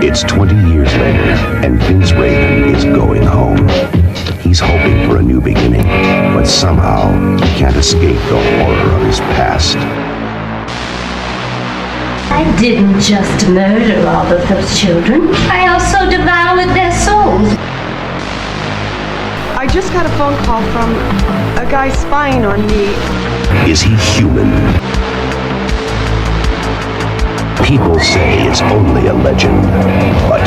It's 20 years later, and Vince Raven is going home. He's hoping for a new beginning, but somehow he can't escape the horror of his past. I didn't just murder all of those children. I also devoured their souls. I just got a phone call from a guy spying on me. Is he human? People say it's only a legend, but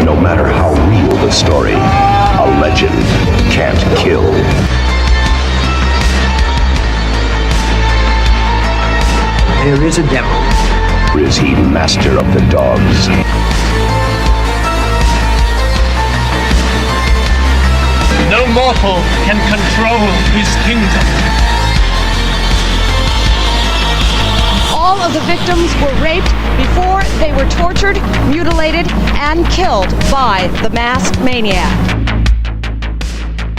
no matter how real the story, a legend can't kill. There is a devil. Or is he master of the dogs? No mortal can control his kingdom. All of the victims were raped before they were tortured, mutilated, and killed by the masked maniac.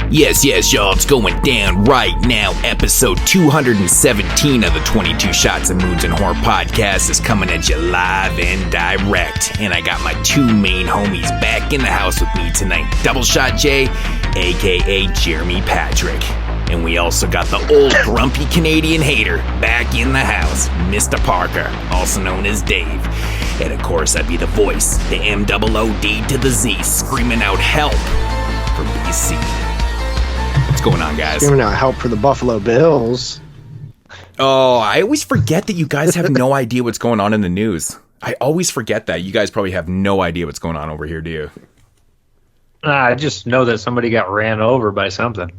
Yes, y'all, it's going down right now. Episode 217 of the 22 Shots of Moodz and Horror podcast is coming at you live and direct. And I got my two main homies back in the house with me tonight. Double Shot Jay, a.k.a. Jeremy Patrick. And we also got the old grumpy Canadian hater back in the house, Mr. Parker, also known as Dave. And of course, I'd be the voice, the M-O-O-D to the Z, screaming out help for BC. What's going on, guys? Screaming out help for the Buffalo Bills. Oh, I always forget that you guys have no idea what's going on in the news. I always forget that. You guys probably have no idea what's going on over here, do you? I just know that somebody got ran over by something.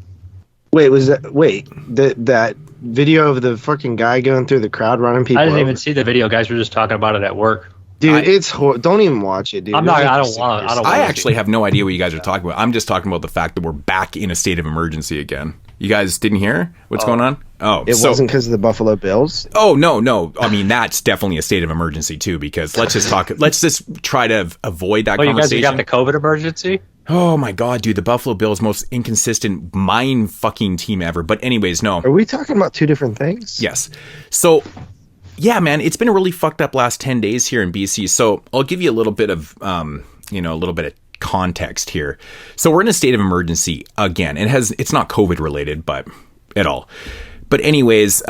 That video of the fucking guy going through the crowd running people I didn't over? even see the video. Guys were just talking about it at work. Dude, don't even watch it, dude. I actually have no idea what you guys are talking about. I'm just talking about the fact that we're back in a state of emergency again. You guys didn't hear what's going on? Oh, it wasn't because of the Buffalo Bills? Oh, no. I mean, that's definitely a state of emergency too, because let's just try to avoid that conversation. You guys got the COVID emergency? Oh my God, dude, the Buffalo Bills most inconsistent mind fucking team ever. But anyways, no. Are we talking about two different things? Yes. So, yeah, man, it's been a really fucked up last 10 days here in BC. So I'll give you a little bit of, context here. So we're in a state of emergency again. It's not COVID related, but at all. But anyways,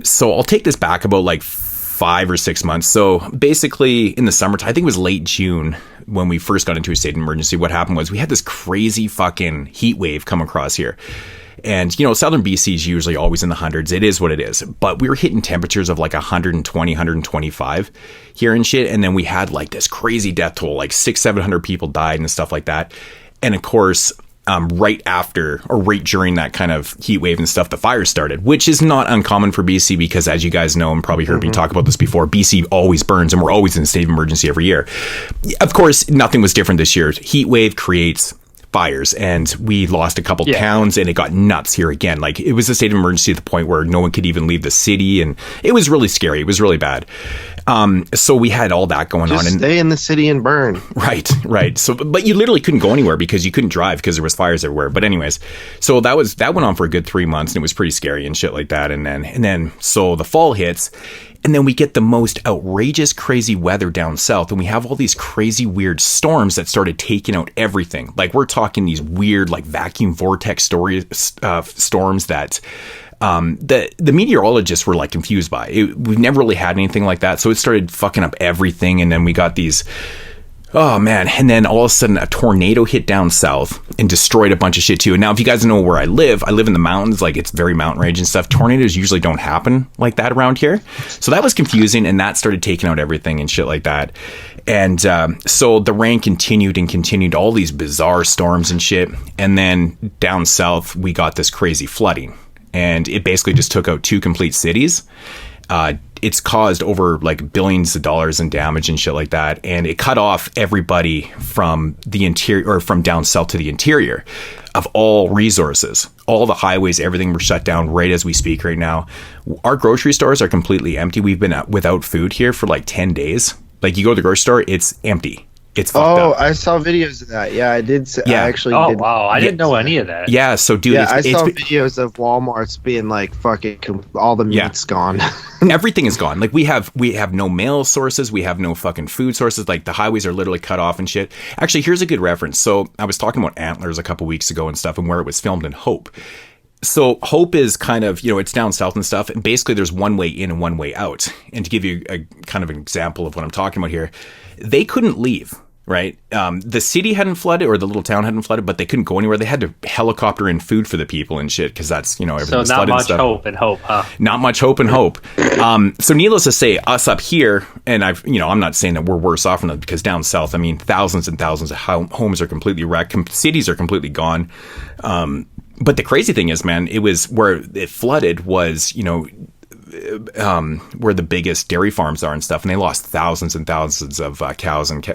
so I'll take this back about like 5 or 6 months. So basically in the summertime, I think it was late June when we first got into a state of emergency. What happened was we had this crazy fucking heat wave come across here. And, southern BC is usually always in the hundreds. It is what it is. But we were hitting temperatures of like 120, 125 here and shit. And then we had like this crazy death toll, like 600-700 people died and stuff like that. And of course, right during that kind of heat wave and stuff, the fire started, which is not uncommon for BC because, as you guys know and probably heard me talk about this before, BC always burns and we're always in a state of emergency every year. Of course, nothing was different this year. Heat wave creates fires, and we lost a couple towns, and it got nuts here again. Like, it was a state of emergency at the point where no one could even leave the city, and it was really scary. It was really bad. So we had all that going on. And stay in the city and burn. Right. So, but you literally couldn't go anywhere because you couldn't drive because there was fires everywhere. But anyways, so that went on for a good 3 months, and it was pretty scary and shit like that. And then so the fall hits. And then we get the most outrageous, crazy weather down south. And we have all these crazy, weird storms that started taking out everything. Like, we're talking these weird, like, vacuum vortex storms that the meteorologists were, like, confused by. We've never really had anything like that. So it started fucking up everything. And then we got these... Oh, man. And then all of a sudden a tornado hit down south and destroyed a bunch of shit too. And now, if you guys know where I live in the mountains, like, it's very mountain range and stuff. Tornadoes usually don't happen like that around here. So that was confusing, and that started taking out everything and shit like that. And so the rain continued, all these bizarre storms and shit. And then down south, we got this crazy flooding. And it basically just took out 2 complete cities. It's caused over like billions of dollars in damage and shit like that. And it cut off everybody from the interior, or from down south to the interior, of all resources. All the highways, everything were shut down right as we speak right now. Our grocery stores are completely empty. We've been without food here for like 10 days. Like, you go to the grocery store, it's empty. It's fucked up. I saw videos of that. Yeah, I did. Yeah. I actually Oh did. wow, I didn't know any of that. Yeah, so dude, Yeah, I saw it's videos of Walmart's being like, fucking, all the meat's gone. everything is gone. Like we have no mail sources, we have no fucking food sources. Like the highways are literally cut off and shit. Actually, here's a good reference. So I was talking about Antlers a couple weeks ago and stuff, and where it was filmed in Hope. So Hope is kind of, it's down south and stuff, and basically there's one way in and one way out. And to give you a kind of an example of what I'm talking about here, they couldn't leave, right? The city hadn't flooded, or the little town hadn't flooded, but they couldn't go anywhere. They had to helicopter in food for the people and shit, because that's, everything So was not flooded and much stuff. hope and hope, huh? Not much hope and hope. So needless to say, us up here, and I'm not saying that we're worse off from them, because down south, I mean, thousands and thousands of homes are completely wrecked. Cities are completely gone. But the crazy thing is, man, it was where it flooded was, where the biggest dairy farms are and stuff, and they lost thousands and thousands of cows and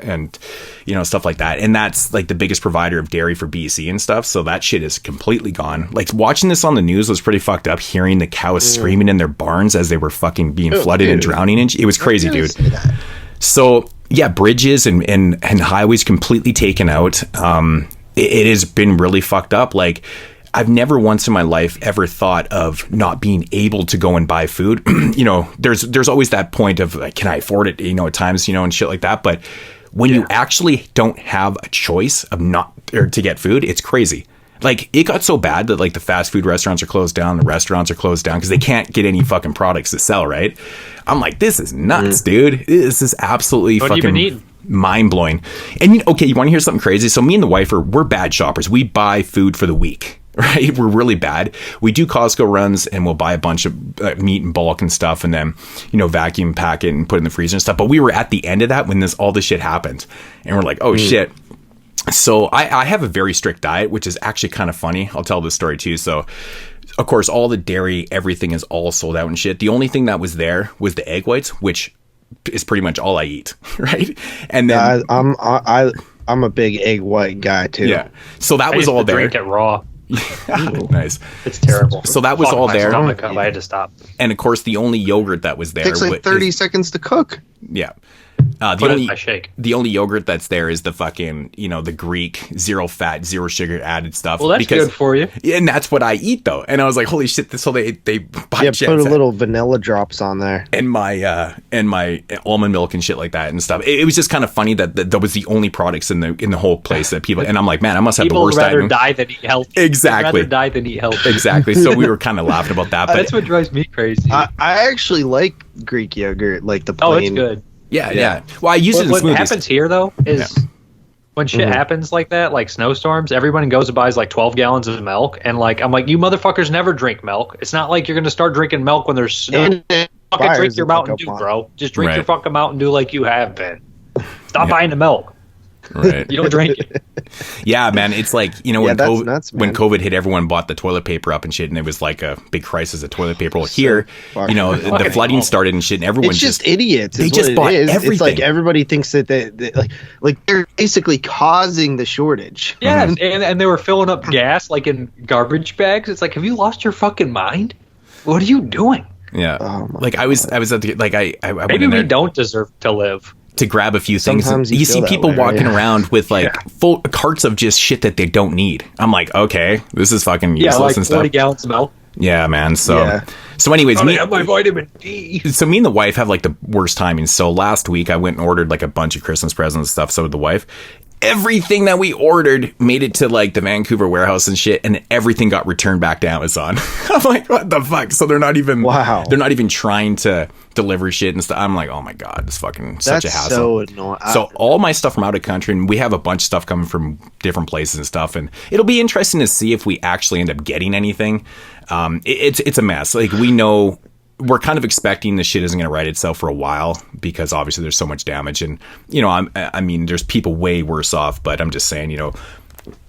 stuff like that. And that's like the biggest provider of dairy for BC and stuff. So that shit is completely gone. Like watching this on the news was pretty fucked up. Hearing the cows screaming in their barns as they were fucking being flooded and drowning, and it was crazy, dude. So yeah, bridges and highways completely taken out. It has been really fucked up. Like, I've never once in my life ever thought of not being able to go and buy food. There's always that point of like, can I afford it? At times, and shit like that. But when you actually don't have a choice of to get food, it's crazy. Like, it got so bad that like the fast food restaurants are closed down, the restaurants are closed down because they can't get any fucking products to sell, right? I'm like, this is nuts, dude. This is absolutely fucking mind blowing. And okay, you want to hear something crazy? So me and the wife we're bad shoppers. We buy food for the week. Right, we're really bad. We do Costco runs, and we'll buy a bunch of meat in bulk and stuff, and then vacuum pack it and put it in the freezer and stuff. But we were at the end of that when all this shit happened, and we're like, oh shit. So I have a very strict diet, which is actually kind of funny. I'll tell this story too. So of course, all the dairy, everything is all sold out and shit. The only thing that was there was the egg whites, which is pretty much all I eat, right? And then I'm a big egg white guy too. Yeah. So that was all there. Drink it raw. Nice. It's terrible. So that was all there. I had to stop. And of course, the only yogurt that was there takes like 30 seconds to cook. Yeah. The only yogurt that's there is the fucking, the Greek 0 fat, 0 sugar added stuff. Well, that's good for you. And that's what I eat though. And I was like, holy shit! So they buy put a little vanilla drops on there, and my almond milk and shit like that and stuff. It was just kind of funny that was the only products in the whole place that people. And I'm like, man, I must have the worst rather diet. die than eat healthy. Exactly. Rather die than eat healthy. Exactly. So we were kind of laughing about that. But that's what drives me crazy. I actually like Greek yogurt, like the plain. Oh, it's good. Yeah. Well, I use it in smoothies. What happens here, though, is when shit happens like that, like snowstorms, everyone goes and buys like 12 gallons of milk. And like, I'm like, you motherfuckers never drink milk. It's not like you're going to start drinking milk when there's snow. Fucking drink your Mountain Dew, bro. Just drink your fucking Mountain Dew like you have been. Stop buying the milk. Right. You don't drink it. Yeah, man. It's like, when COVID hit, everyone bought the toilet paper up and shit, and it was like a big crisis of toilet paper. Well, here, the flooding started and shit, and everyone it's just idiots. They just bought everything. It's like everybody thinks that they like they're basically causing the shortage. Yeah, and they were filling up gas like in garbage bags. It's like, have you lost your fucking mind? What are you doing? Yeah. Like I was at the I maybe we don't deserve to live. To grab a few things. Sometimes you see people walking around with like full carts of just shit that they don't need. I'm like, okay, this is fucking useless like and stuff. 40 gallons of milk. Yeah, man. So anyways, I have my vitamin D. So me and the wife have like the worst timing. So last week I went and ordered like a bunch of Christmas presents and stuff. So did the wife. Everything that we ordered made it to like the Vancouver warehouse and shit, and everything got returned back to Amazon. I'm like, what the fuck? So they're not even they're not even trying to deliver shit and stuff. I'm like, oh my god, this fucking such a hassle. So annoying. So all my stuff from out of country, and we have a bunch of stuff coming from different places and stuff, and it'll be interesting to see if we actually end up getting anything. It's a mess. Like we're kind of expecting this shit isn't going to right itself for a while because obviously there's so much damage, and I mean there's people way worse off, but I'm just saying,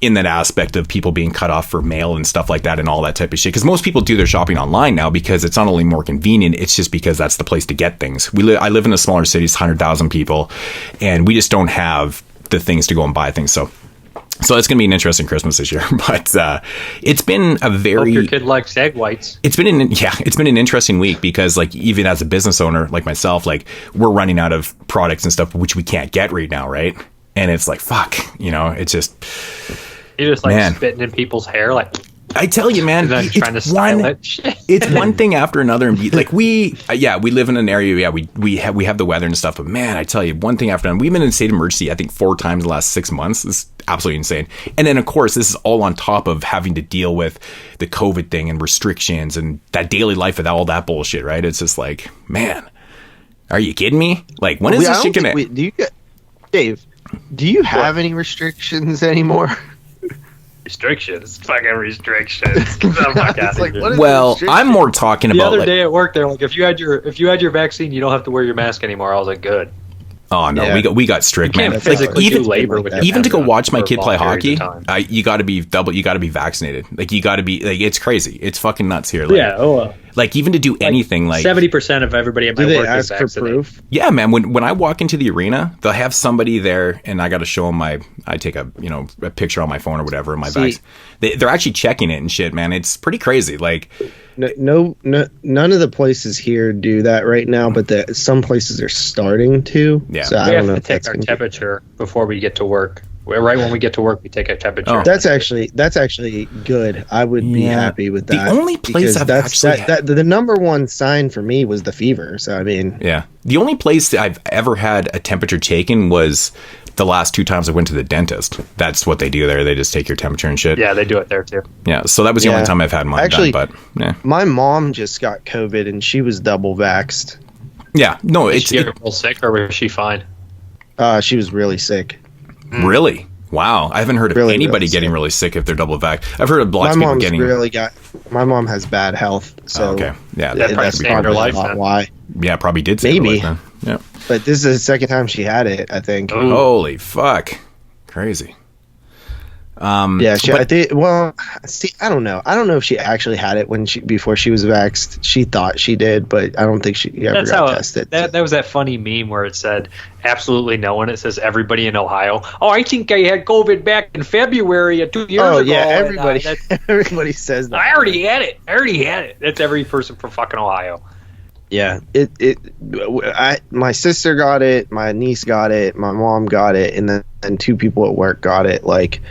in that aspect of people being cut off for mail and stuff like that and all that type of shit, because most people do their shopping online now because it's not only more convenient, it's just because that's the place to get things. I live in a smaller city, it's 100,000 people, and we just don't have the things to go and buy things. So it's going to be an interesting Christmas this year, but it's been a very. Hope your kid likes egg whites. It's been an interesting week because like even as a business owner like myself, like we're running out of products and stuff which we can't get right now, right? And it's like, fuck, you know, it's just... You're just like Man. spitting in people's hair, like... I tell you, man, And then trying to style it. it's one thing after another. And like we live in an area. Yeah, we have the weather and stuff. But man, I tell you, one thing after another. We've been in state of emergency, I think 4 times in the last 6 months. It's absolutely insane. And then of course, this is all on top of having to deal with the COVID thing and restrictions and that daily life with all that bullshit. Right? It's just like, man, are you kidding me? Like, when is this shit gonna? Dave, do you have any restrictions anymore? Restrictions, fucking restrictions. Oh my God. It's like, what is Well, I'm more talking The about other like, day at work, they're like, if you had your vaccine, you don't have to wear your mask anymore. I was like, good. oh no, Yeah. we got strict, You man. can't Like, physically even do labor with your even to go mask watch my for kid long play periods hockey, of time. you got to be vaccinated. Like, you got to be like, it's crazy. It's fucking nuts here. Like, like even to do anything, like 70% of everybody at my Do they work is ask for vaccinated. proof? yeah, man. When I walk into the arena, they'll have somebody there, and I got to show them I take a picture on my phone or whatever. My vax. They're actually checking it and shit, man. It's pretty crazy. Like, No, none of the places here do that right now, but some places are starting to. Yeah. So I We don't have know to if take that's our gonna be- temperature before we get to work. Right when we get to work, we take a temperature. Oh. That's actually good. I would be Yeah. happy with The that. only place because I've that's actually the number one sign for me was the fever. So I mean, yeah, the only place that I've ever had a temperature taken was the last 2 times I went to the dentist. That's what they do there. They just take your temperature and shit. Yeah, they do it there too. Yeah. So that was the Yeah. only time I've had mine Actually, done. But yeah, my mom just got COVID and she was double vaxxed. yeah. No, Did it's she get real sick or was she fine? She was really sick. really. Wow, I haven't heard of Really, anybody really getting sick. really sick if they're double vax. I've heard of lots My of people mom's getting. my mom has bad health, so Oh, okay. Yeah, That probably that's saved her probably life a lot then. why. yeah, probably did. Save her Maybe. life then. Yeah. But this is the second time she had it, I think. Oh. Holy fuck, crazy. Yeah, but- I think. Well, see, I don't know. I don't know if she actually had it before she was vaxxed. She thought she did, but I don't think she ever That's got how tested. that was that funny meme where it said absolutely no one. It says everybody in Ohio. Oh, I think I had COVID back in February of 2 years ago. Oh yeah, and, everybody, everybody says that. I already had it. That's every person from fucking Ohio. Yeah, my sister got it, my niece got it, my mom got it, and then 2 people at work got it. Like,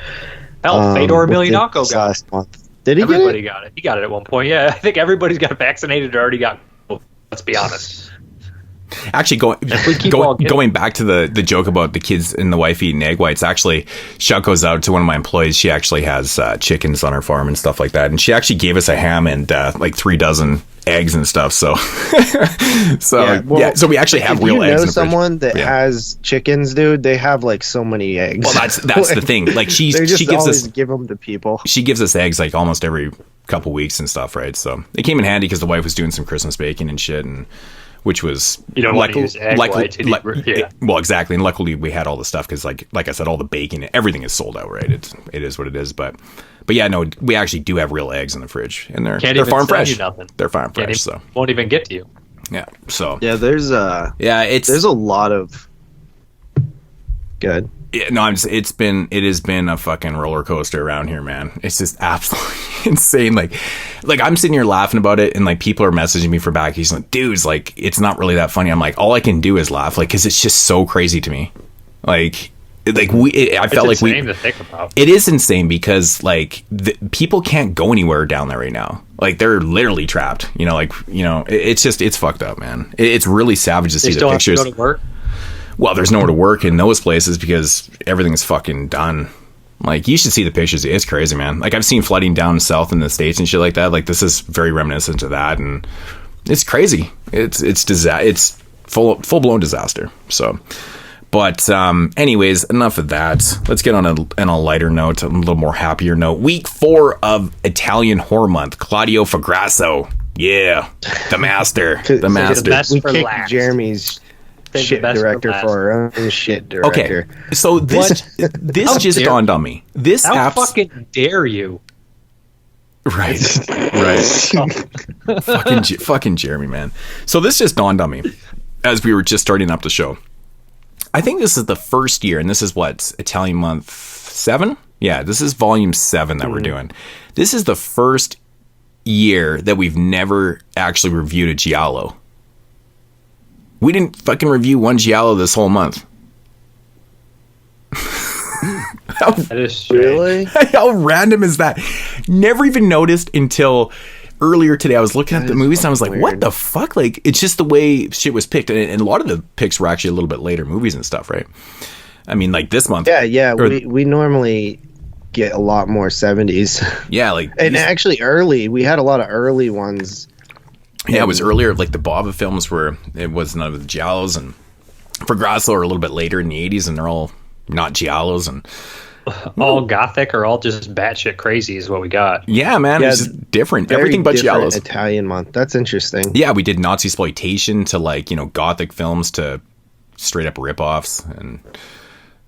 Hell, Fedor within Emelianenko this got it. last month. Did he Everybody get it? got it. He got it at one point. Yeah, I think everybody's got vaccinated or already got. Let's be honest. Actually, we keep all getting- going back to the joke about the kids and the wife eating egg whites. Actually, shout goes out to one of my employees. She actually has chickens on her farm and stuff like that, and she actually gave us a ham and like 3 dozen eggs and stuff. So, so we actually have real eggs. If you know in the fridge. someone that Yeah. has chickens, dude, they have like so many eggs. Well, that's the thing. Like they just she gives always us give them to people. she gives us eggs like almost every couple weeks and stuff, right? So it came in handy because the wife was doing some Christmas baking and shit, and which was You don't want to use egg whites. Yeah. well, exactly. And luckily we had all the stuff because like I said, all the bacon, everything is sold out, right? It is what it is. But yeah, no, we actually do have real eggs in the fridge, and they're Can't even farm sell you fresh. nothing. They're farm Can't fresh. even- So won't even get to you. yeah. So Yeah, there's it's a lot of good. yeah, no, it has been a fucking roller coaster around here, man. It's just absolutely insane. Like I'm sitting here laughing about it, and like people are messaging me for back. He's like, dudes, like it's not really that funny. I'm like, all I can do is laugh, like, because it's just so crazy to me. I felt like insane to think about. It is insane because like people can't go anywhere down there right now. Like they're literally trapped. It's fucked up, man. It's really savage to see They the still have to pictures. go to work. Well, there's nowhere to work in those places because everything's fucking done. Like, you should see the pictures. It's crazy, man. Like, I've seen flooding down south in the States and shit like that. Like, this is very reminiscent of that, and it's crazy. It's full-blown disaster. So, but anyways, enough of that. Let's get on a lighter note, a little more happier note. Week 4 of Italian Horror Month. Claudio Fragasso. Yeah, the master. The master. The best We for kicked last. Jeremy's Save the shit best for director last. for our own shit director. Okay, so this How just dare- dawned on me. This How app's fucking dare you? right. fucking Jeremy, man. So this just dawned on me as we were just starting up the show. I think this is the first year, and this is what, Italian month 7? Yeah, this is volume 7 that we're doing. This is the first year that we've never actually reviewed a giallo. We didn't fucking review one giallo this whole month. That is strange. Really? How random is that? Never even noticed until earlier today. I was looking at the movies and I was like, what the fuck? Like, it's just the way shit was picked. And a lot of the picks were actually a little bit later movies and stuff, right? I mean, like this month. Yeah. We normally get a lot more 70s. Yeah, like. And actually early. We had a lot of early ones. Yeah, it was earlier. Like the Bava films it was none of the Giallos, and Fragrasso are a little bit later in the 80s, and they're all not Giallos. And all gothic or all just batshit crazy is what we got. Yeah, man, it's just different. Everything but Giallos. Italian month. That's interesting. Yeah, we did Nazi exploitation to like, you know, gothic films to straight up ripoffs, and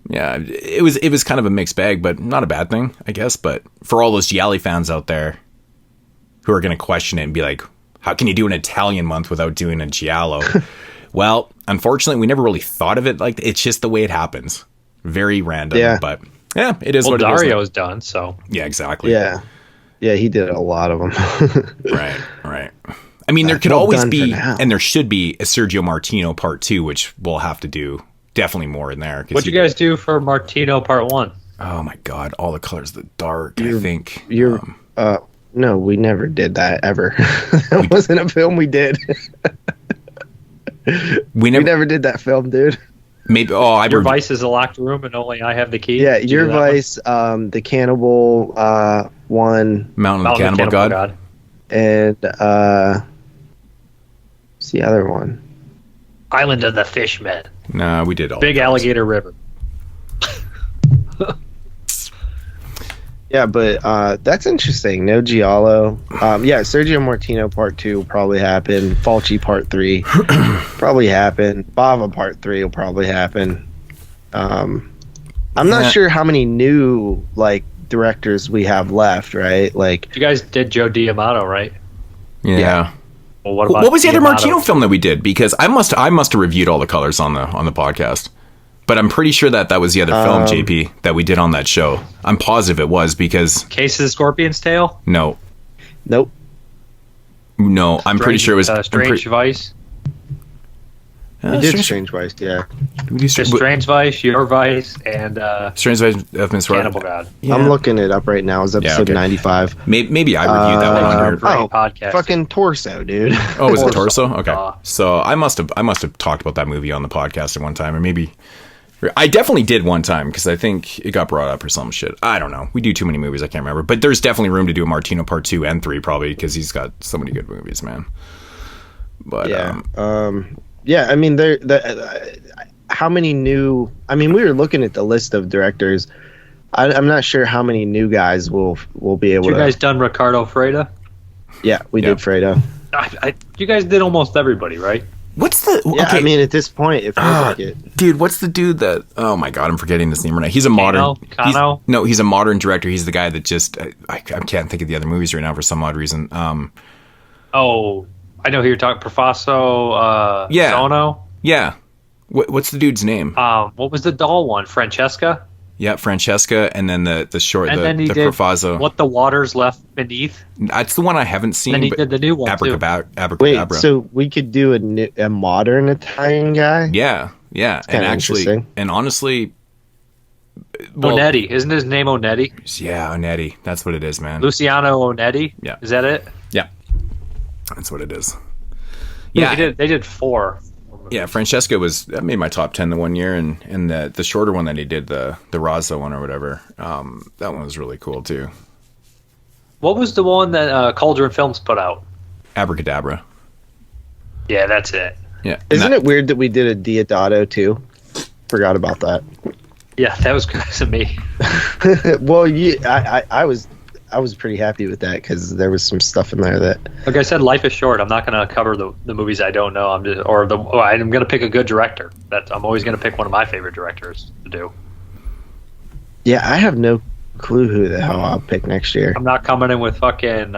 yeah, it was kind of a mixed bag, but not a bad thing, I guess. But for all those Gialli fans out there who are going to question it and be like, how can you do an Italian month without doing a Giallo? Well, unfortunately, we never really thought of it like it's just the way it happens. Very random, but yeah, it is what it is. Dario's done, so. Yeah, exactly. Yeah, he did a lot of them. Right. I mean, there could always be, and there should be, a Sergio Martino Part 2, which we'll have to do definitely more in there. What'd you guys do for Martino Part 1? Oh my God, All the Colors of the Dark, I think. No, we never did that ever. That wasn't a film we did. We never did that film, dude. Maybe. Your Vice is a locked room, and only I have the key. Yeah, Your Vice, the Cannibal one, Mountain of the Cannibal God, and what's the other one? Island of the Fishmen. No, we did all. Big Alligator River. Yeah, but that's interesting. No Giallo. Yeah, Sergio Martino Part 2 will probably happen. Fulci Part 3 probably happen. Bava Part 3 will probably happen. I'm not sure how many new directors we have left, right? Like, you guys did Joe D'Amato, right? Yeah. Well, what about what was the other Martino film that we did? Because I must have reviewed All the Colors on the podcast. But I'm pretty sure that was the other film, JP, that we did on that show. I'm positive it was because... Case of the Scorpion's Tail? No. Nope. No, I'm pretty sure it was... Strange Vice? We did Strange Vice, yeah. Strange Vice, Your Vice, and... Strange Vice of Miss Cannibal God. Yeah. I'm looking it up right now. It's episode 95. Maybe I reviewed that one under... podcast. Fucking Torso, dude. Oh, was it Torso? Okay. So I must have talked about that movie on the podcast at one time, or maybe... I definitely did one time because I think it got brought up or some shit. I don't know. We do too many movies. I can't remember. But there's definitely room to do a Martino Part 2 and 3 probably because he's got so many good movies, man. But yeah, I mean, how many new? I mean, we were looking at the list of directors. I'm not sure how many new guys will be able. You guys done Ricardo Freda? Yeah, we did Freda. You guys did almost everybody, right? What's the... Yeah, okay. I mean, at this point, it feels like it. Dude, what's the dude that... Oh, my God, I'm forgetting this name right now. He's a modern... Kano? No, he's a modern director. He's the guy that just... I can't think of the other movies right now for some odd reason. Oh, I know who you're talking... Profasso... Sono? Yeah. What's the dude's name? What was the doll one? Francesca? Yeah, Francesca, and then the short... And then he did Profasso. What the Waters Left Beneath? That's the one I haven't seen. And he did the new one, Abracadabra. Wait, so we could do a modern Italian guy? Yeah. And actually... And honestly... Well, Onetti. Isn't his name Onetti? Yeah, Onetti. That's what it is, man. Luciano Onetti? Yeah. Is that it? Yeah. That's what it is. Yeah. They did 4. Yeah, Francesca made my top 10 the one year, and the shorter one that he did, the Razzo one or whatever, that one was really cool too. What was the one that Cauldron Films put out? Abracadabra. Yeah, that's it. Yeah. Isn't it weird that we did a Diodato too? Forgot about that. Yeah, that was because of me. Well, I was pretty happy with that because there was some stuff in there that... Like I said, life is short. I'm not going to cover the movies I don't know. I'm going to pick a good director. I'm always going to pick one of my favorite directors to do. Yeah, I have no clue who the hell I'll pick next year. I'm not coming in with fucking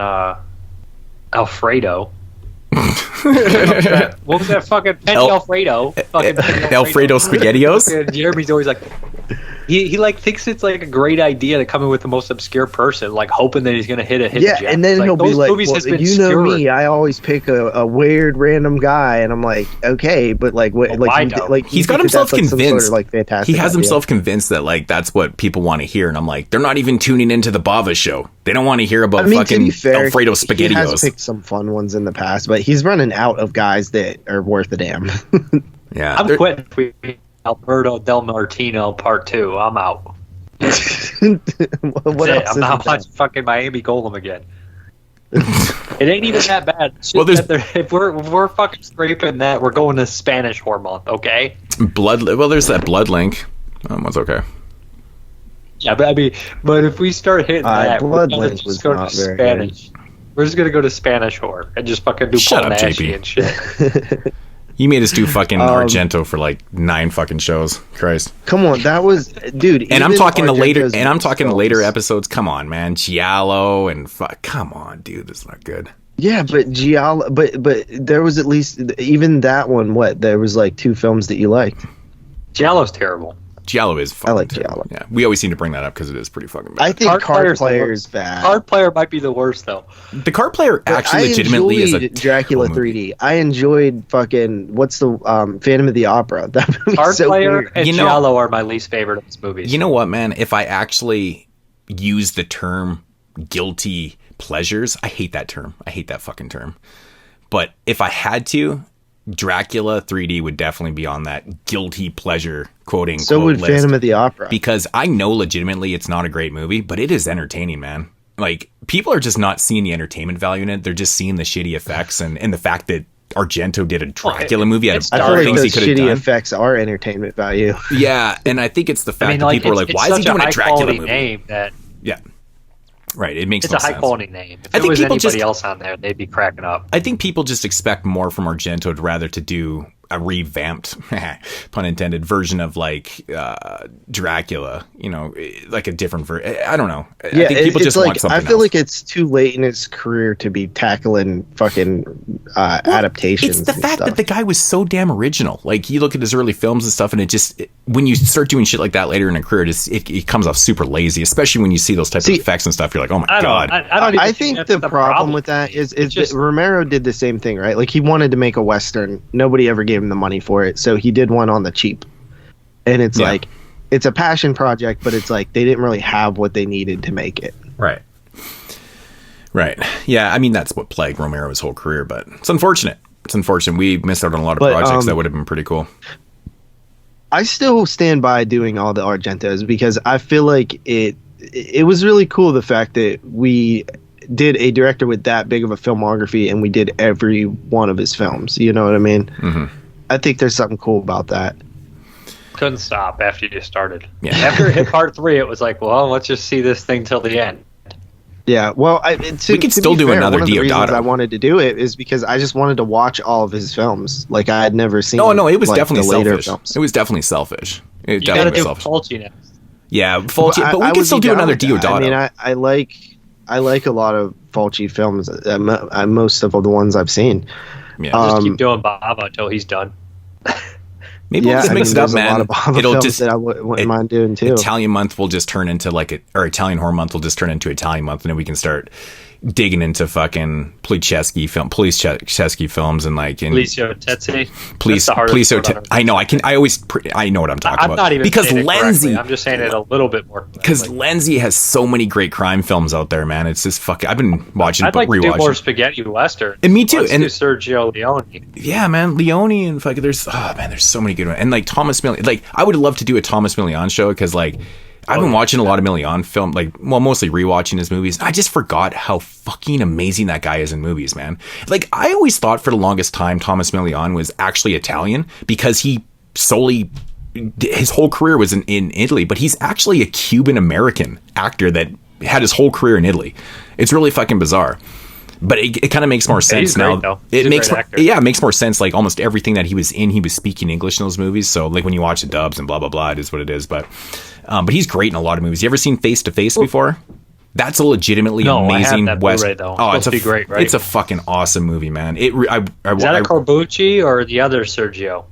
Alfredo. What was that fucking Penny Alfredo? Fucking Penny Alfredo SpaghettiOs? Jeremy's always like... He like thinks it's like a great idea to come in with the most obscure person, like hoping that he's gonna hit a hidden gem. And then he'll be like, well, you know me, I always pick a weird random guy, and I'm like, okay, but like what? Like he's got himself convinced. Sort of, like, fantastic. He has himself convinced that like that's what people want to hear, and I'm like, they're not even tuning into the Bava show. They don't want to hear about fucking Alfredo SpaghettiOs. He has picked some fun ones in the past, but he's running out of guys that are worth a damn. Yeah, I'm quitting. If we Alberto Del Martino Part 2, I'm out. What else I'm not watching fucking Miami Golem again. It ain't even that bad. Well, if we're fucking scraping that, we're going to Spanish Horror Month, okay? Well, there's that Blood Link. That's okay. Yeah, but if we start hitting that, Blood Link was not very Spanish. Good. We're just gonna go to Spanish horror and just fucking do Shut up, JP and shit. You made us do fucking Argento for like 9 fucking shows. Christ. Come on, that was dude. And I'm talking the later episodes. Come on, man. Giallo and come on, dude. This is not good. Yeah, but Giallo, but there was at least even that one. What? There was like 2 films that you liked. Giallo's terrible. Giallo is fucking I like terrible. Giallo. Yeah, we always seem to bring that up because it is pretty fucking bad. I think Card Player is bad. Card Player might be the worst though. The Card Player actually legitimately is a Dracula 3D. I enjoyed fucking what's the Phantom of the Opera. That movie Card so Player weird. and Giallo are my least favorite of his movies. You know what, man? If I actually use the term guilty pleasures, I hate that term. I hate that fucking term. But if I had to, Dracula 3D would definitely be on that guilty pleasure quoting. So would list. Phantom of the Opera. Because I know legitimately it's not a great movie, but it is entertaining, man. Like, people are just not seeing the entertainment value in it. They're just seeing the shitty effects and the fact that Argento did a Dracula movie out of I feel like things those he could have shitty done. effects are entertainment value. Yeah, and I think it's the fact that people are like, why is he doing a Dracula movie? Name that yeah. Right, it makes it's no a high sense. quality name. If I it think was people anybody else on there, they'd be cracking up. I think people just expect more from Argento rather to do a revamped, pun intended, version of like Dracula. You know, like a different version. I don't know. Yeah, I think people just want something I feel else. like it's too late in his career to be tackling fucking adaptations. It's the and fact stuff. that the guy was so damn original. Like, you look at his early films and stuff, and when you start doing shit like that later in a career, it comes off super lazy. Especially when you see those types of effects and stuff. You're like, oh my god. I think the problem with that is that Romero did the same thing, right? Like, he wanted to make a Western. Nobody ever gave him the money for it, so he did one on the cheap. And it's like, it's a passion project, but it's like they didn't really have what they needed to make it. Right. Yeah, I mean, that's what plagued Romero's whole career, but it's unfortunate. We missed out on a lot of projects that would have been pretty cool. I still stand by doing all the Argentos because I feel like it was really cool, the fact that we did a director with that big of a filmography and we did every one of his films. You know what I mean? Mm-hmm. I think there's something cool about that. Couldn't stop after you started. Yeah. After it hit part 3, it was like, well, let's just see this thing till the end. Yeah, well, we could still do another one of the reasons Deodato. I wanted to do it is because I just wanted to watch all of his films. Like, I had never seen. No, it was like, definitely the later selfish. films. It was definitely selfish. You gotta do Fulci next. Yeah, Fulci, but we could still do another Deodato. I mean, I like a lot of Fulci films. Most of the ones I've seen. Yeah, just keep doing Bava until he's done. Maybe we'll just mix it up, man. It'll just that I wouldn't mind doing too. Italian month will just turn into or Italian horror month will just turn into Italian month, and then we can start digging into fucking Police-Chesky films and like Policio Tetsi. I know. I know what I'm talking about. I'm not even because saying it Lenzi. I'm just saying it a little bit more. Because Lenzi has so many great crime films out there, man. It's just fucking. I've been watching. I'd like to do more spaghetti western. And me too. Let's do Sergio Leone. Yeah, man, Leone and fucking. There's so many good ones. And like Thomas Milian. Like, I would love to do a Thomas Milian show because like. I've been watching a lot of Milian film, mostly rewatching his movies. I just forgot how fucking amazing that guy is in movies, man. Like, I always thought for the longest time Thomas Milian was actually Italian because he his whole career was in Italy, but he's actually a Cuban-American actor that had his whole career in Italy. It's really fucking bizarre. But it kind of makes more sense now. It makes more sense. Like, almost everything that he was in, he was speaking English in those movies. So like when you watch the dubs and blah blah blah, it is what it is. But he's great in a lot of movies. You ever seen Face to Face before? That's a legitimately No, I have amazing that West. Blu-ray, though. Oh, It's supposed to be great, right? It's a fucking awesome movie, man. Is that a Corbucci or the other Sergio?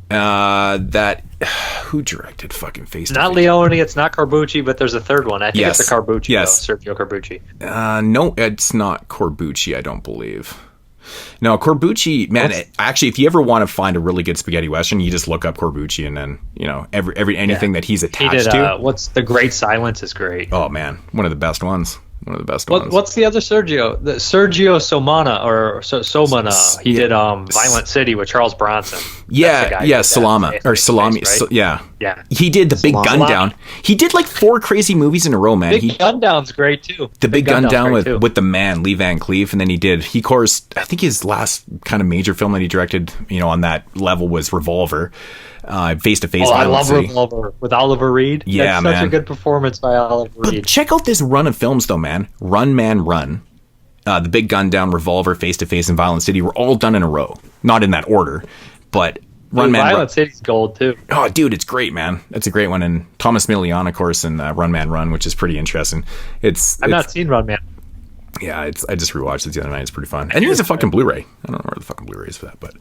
Who directed fucking Face? Not Leone. It's not Corbucci, but there's a third one. I think it's a Corbucci. Yes, though, Sergio Corbucci. No, it's not Corbucci. I don't believe. No, Corbucci, man. Actually, if you ever want to find a really good spaghetti western, you just look up Corbucci, and then anything that he's attached to. What's The Great Silence is great. Oh man, one of the best ones. Ones. What's the other Sergio? The Sergio Somana. He did Violent City with Charles Bronson. Salami. Right? Yeah. He did The Big Gun Down. He did like 4 crazy movies in a row, man. Big Gun Down's great too. The Big Gun Down with the man Lee Van Cleef, and then I think his last kind of major film that he directed, on that level was Revolver. Face to Face. I love Revolver with Oliver Reed. Yeah, That's such a good performance by Oliver Reed. Check out this run of films, though, man. Run, Man, Run. The Big Gun Down, Revolver, Face to Face, and Violent City were all done in a row. Not in that order, but Run, Man, Run. Violent City's gold too. Oh, dude, it's great, man. That's a great one. And Thomas Milian, of course, in Run, Man, Run, which is pretty interesting. I've not seen Run, Man. Yeah, I just rewatched it the other night. It's pretty fun. And here's a fucking Blu-ray. I don't know where the fucking Blu-ray is for that, but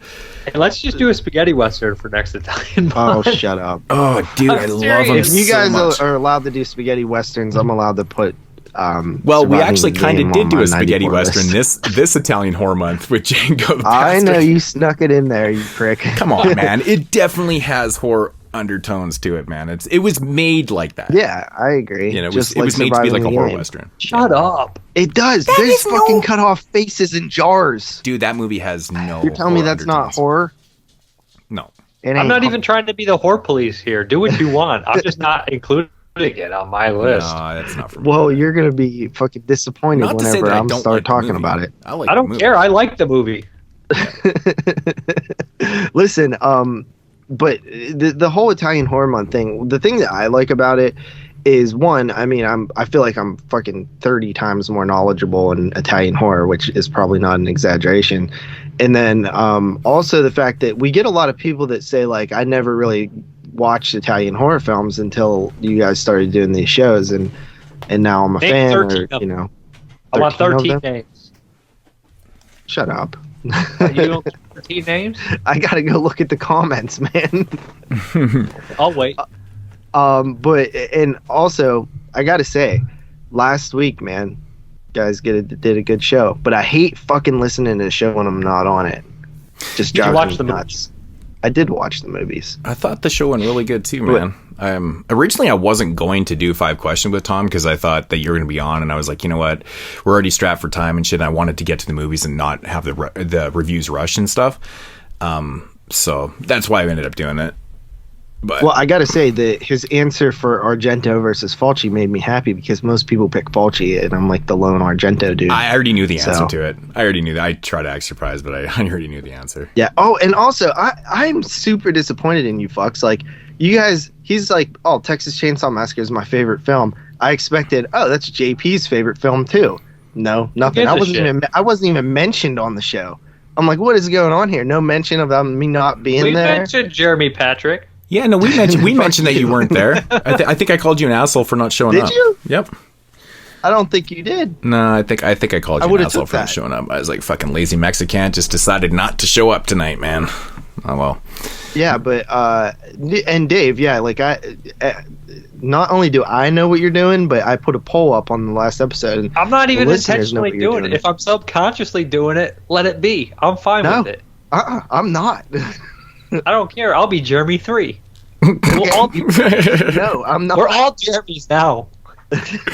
hey, let's just do a spaghetti western for next Italian month. Oh, shut up! Oh, dude, I love them. If you guys so much. are allowed to do spaghetti westerns, I'm allowed to put. We actually kind of did do a spaghetti western this Italian horror month with Django. I know you snuck it in there, you prick. Come on, man! It definitely has horror undertones to it, man. It was made like that. Yeah, I agree. It was made to be like a horror western. Shut up! It does. There's fucking cut off faces in jars. Dude, that movie has no. You're telling me that's not horror? No. I'm not even trying to be the horror police here. Do what you want. I'm just not including it on my list. No, that's not for me. Well, you're gonna be fucking disappointed whenever I'm start talking about it. I don't care. I like the movie. Listen, but the whole Italian horror month thing, the thing that I like about it is, one, I feel like I'm fucking 30 times more knowledgeable in Italian horror, which is probably not an exaggeration. And then also the fact that we get a lot of people that say, like, I never really watched Italian horror films until you guys started doing these shows, and now I'm a fan. I want 13 names. Shut up. You don't get 13 names? I gotta go look at the comments, man. I'll wait. But and also I gotta say, last week, man, guys did a good show. But I hate fucking listening to the show when I'm not on it. Just drives me nuts. I did watch the movies. I thought the show went really good too, man. Originally, I wasn't going to do 5 questions with Tom because I thought that you were going to be on, and I was like, you know what, we're already strapped for time and shit. And I wanted to get to the movies and not have the reviews rush and stuff. So that's why I ended up doing it. But well, I gotta say that his answer for Argento versus Fulci made me happy because most people pick Fulci, and I'm like the lone Argento dude. I already knew the answer to it. I already knew that. I tried to act surprised, but I already knew the answer. Yeah. Oh, and also, I'm super disappointed in you fucks. Like, you guys, he's like, oh, Texas Chainsaw Massacre is my favorite film. I expected, oh, that's JP's favorite film too. No, nothing. I wasn't even mentioned on the show. I'm like, what is going on here? No mention about me not being there. We mentioned Jeremy Patrick. Yeah, no, we mentioned that you weren't there. I think I called you an asshole for not showing up. Did you? Yep. I don't think you did. No, I think I called you an asshole for not showing up. I was like, fucking lazy Mexican, just decided not to show up tonight, man. Oh well. Yeah, but and Dave, yeah, like not only do I know what you're doing, but I put a poll up on the last episode. And I'm not even intentionally doing it. If I'm subconsciously doing it, let it be. I'm fine with it. I'm not. I don't care. I'll be Jeremy 3. We'll all be No, I'm not. We're all Jeremys now.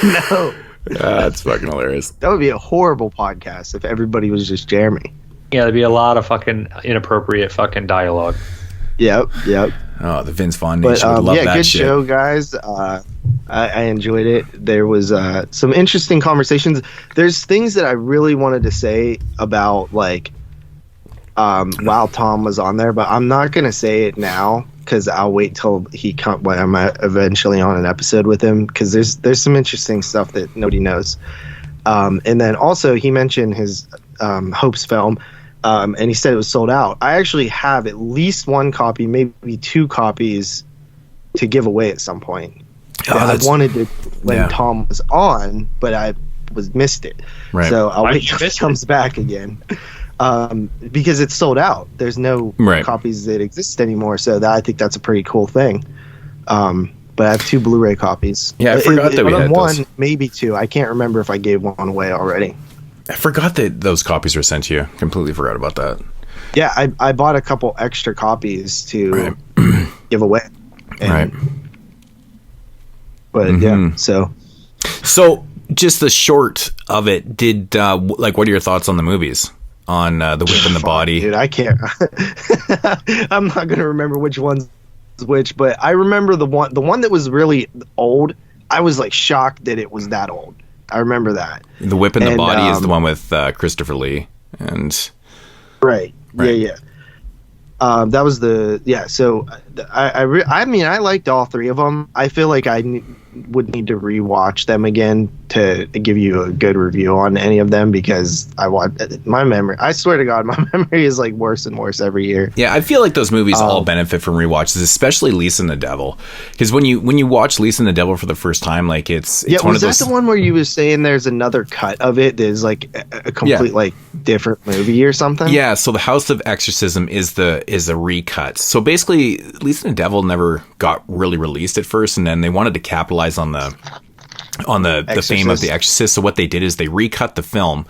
No. That's fucking hilarious. That would be a horrible podcast if everybody was just Jeremy. Yeah, there'd be a lot of fucking inappropriate fucking dialogue. Yep. Oh, the Vince Vaughn nation would love that good shit. Show, guys. I enjoyed it. There was some interesting conversations. There's things that I really wanted to say about, like, while Tom was on there, but I'm not gonna say it now because I'll wait till I'm eventually on an episode with him, because there's some interesting stuff that nobody knows. And then also he mentioned his Hope's film, and he said it was sold out. I actually have at least 1 copy, maybe 2 copies to give away at some point. I wanted to when Tom was on, but I missed it. Right. So I'll Why wait did you till it miss comes back again. Because it's sold out. There's no copies that exist anymore. So I think that's a pretty cool thing. But I have 2 Blu-ray copies. Yeah, I forgot that we had one, those. maybe 2. I can't remember if I gave one away already. I forgot that those copies were sent to you. Completely forgot about that. Yeah, I bought a couple extra copies to give away. Right. But yeah, so just the short of it. Did what are your thoughts on the movies? On the whip and the body? Dude, I can't. I'm not gonna remember which one's which, but I remember the one that was really old. I was like shocked that it was that old. I remember that. The whip and the body is the one with Christopher Lee and right. Yeah. That was so I mean I liked all 3 of them. I feel like I would need to rewatch them again to give you a good review on any of them, because my memory, I swear to God, my memory is like worse and worse every year. Yeah, I feel like those movies all benefit from rewatches, especially Lisa and the Devil, because when you watch Lisa and the Devil for the first time, like it's one of those. Was that the one where you was saying there's another cut of it that is like a complete like different movie or something? Yeah, so the House of Exorcism is a recut. So basically, Lisa and the Devil never got really released at first, and then they wanted to capitalize on the fame of The Exorcist. So what they did is they recut the film,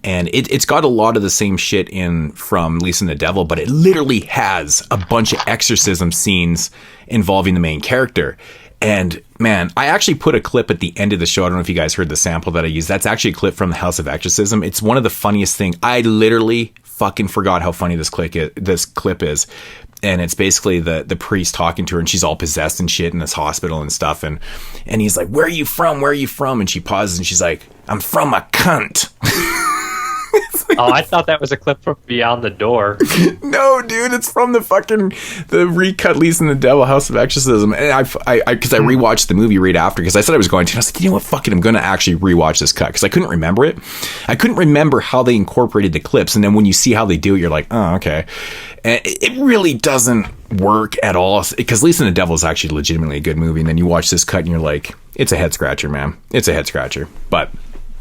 and it's got a lot of the same shit in from Lisa and the Devil, but it literally has a bunch of exorcism scenes involving the main character. And man, I actually put a clip at the end of the show. I don't know if you guys heard the sample that I used. That's actually a clip from the House of Exorcism. It's one of the funniest things. I literally fucking forgot how funny this clip is. And it's basically the priest talking to her, and she's all possessed and shit in this hospital and stuff. And he's like, where are you from? Where are you from? And she pauses and she's like, I'm from a cunt. Oh, I thought that was a clip from Beyond the Door. No, dude, it's from the recut Lisa and the Devil House of Exorcism. And because I rewatched the movie right after, because I said I was going to, and I was like, you know what, fuck it, I'm going to actually rewatch this cut, because I couldn't remember it. I couldn't remember how they incorporated the clips, and then when you see how they do it, you're like, oh, okay. And it really doesn't work at all, because Lisa and the Devil is actually legitimately a good movie, and then you watch this cut and you're like, it's a head scratcher, man. It's a head scratcher. But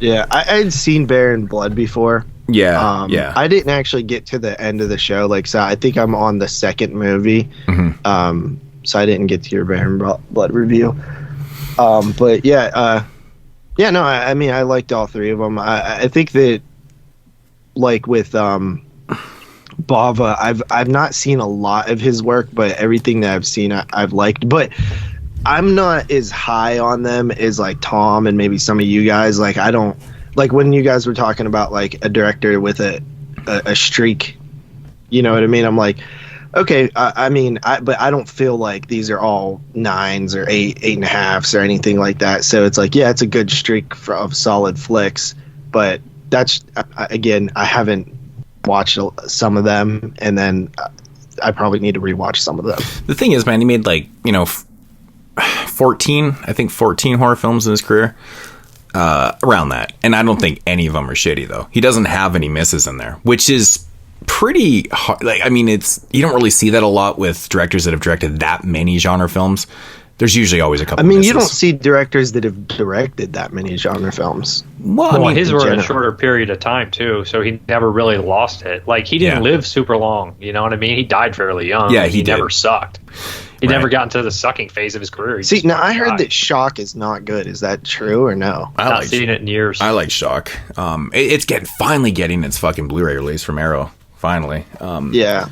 yeah, I had seen Bear in Blood before. Yeah, I didn't actually get to the end of the show. Like, so I think I'm on the second movie. Mm-hmm. So I didn't get to your Bear in Blood review. But yeah, no, I mean, I liked all 3 of them. I think that, like with Bava, I've not seen a lot of his work, but everything that I've seen, I've liked. But I'm not as high on them as like Tom and maybe some of you guys. Like, I don't. Like when you guys were talking about like a director with a streak, you know what I mean? I'm like, okay, but I don't feel like these are all 9s or 8.5s or anything like that. So it's like, yeah, it's a good streak of solid flicks, but that's again, I haven't watched some of them, and then I probably need to rewatch some of them. The thing is, man, he made like 14 horror films in his career. Around that, and I don't think any of them are shitty though. He doesn't have any misses in there, which is pretty hard. Like, I mean, you don't really see that a lot with directors that have directed that many genre films. There's usually always a couple. I mean, misses. You don't see directors that have directed that many genre films. Well, I mean, his were in a shorter period of time too, so he never really lost it. Like, he didn't live super long. You know what I mean? He died fairly young. Yeah, he never sucked. He never got into the sucking phase of his career. See, now I heard that Shock is not good. Is that true or no? I've not seen it in years. I like Shock. It's finally getting its fucking Blu-ray release from Arrow. Finally. Yeah.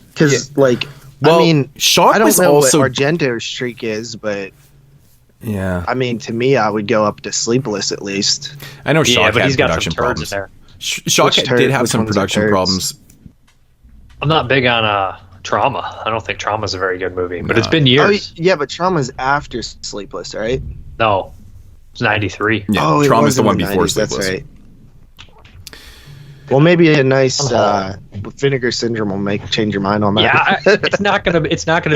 Because, like, well, I mean, Shock I don't know also what Argento's streak is, but yeah. I mean, to me, I would go up to Sleepless at least. I know Shock but had he's got production some turds problems. in there. Shock did have some production problems. I'm not big on Trauma. I don't think Trauma's a very good movie, but it's been years. Oh, yeah, but Trauma's after Sleepless, right? No, it's 93. Yeah, Trauma's the one before Sleepless. That's right. Well, maybe a nice Vinegar Syndrome will change your mind on that. Yeah, it's not gonna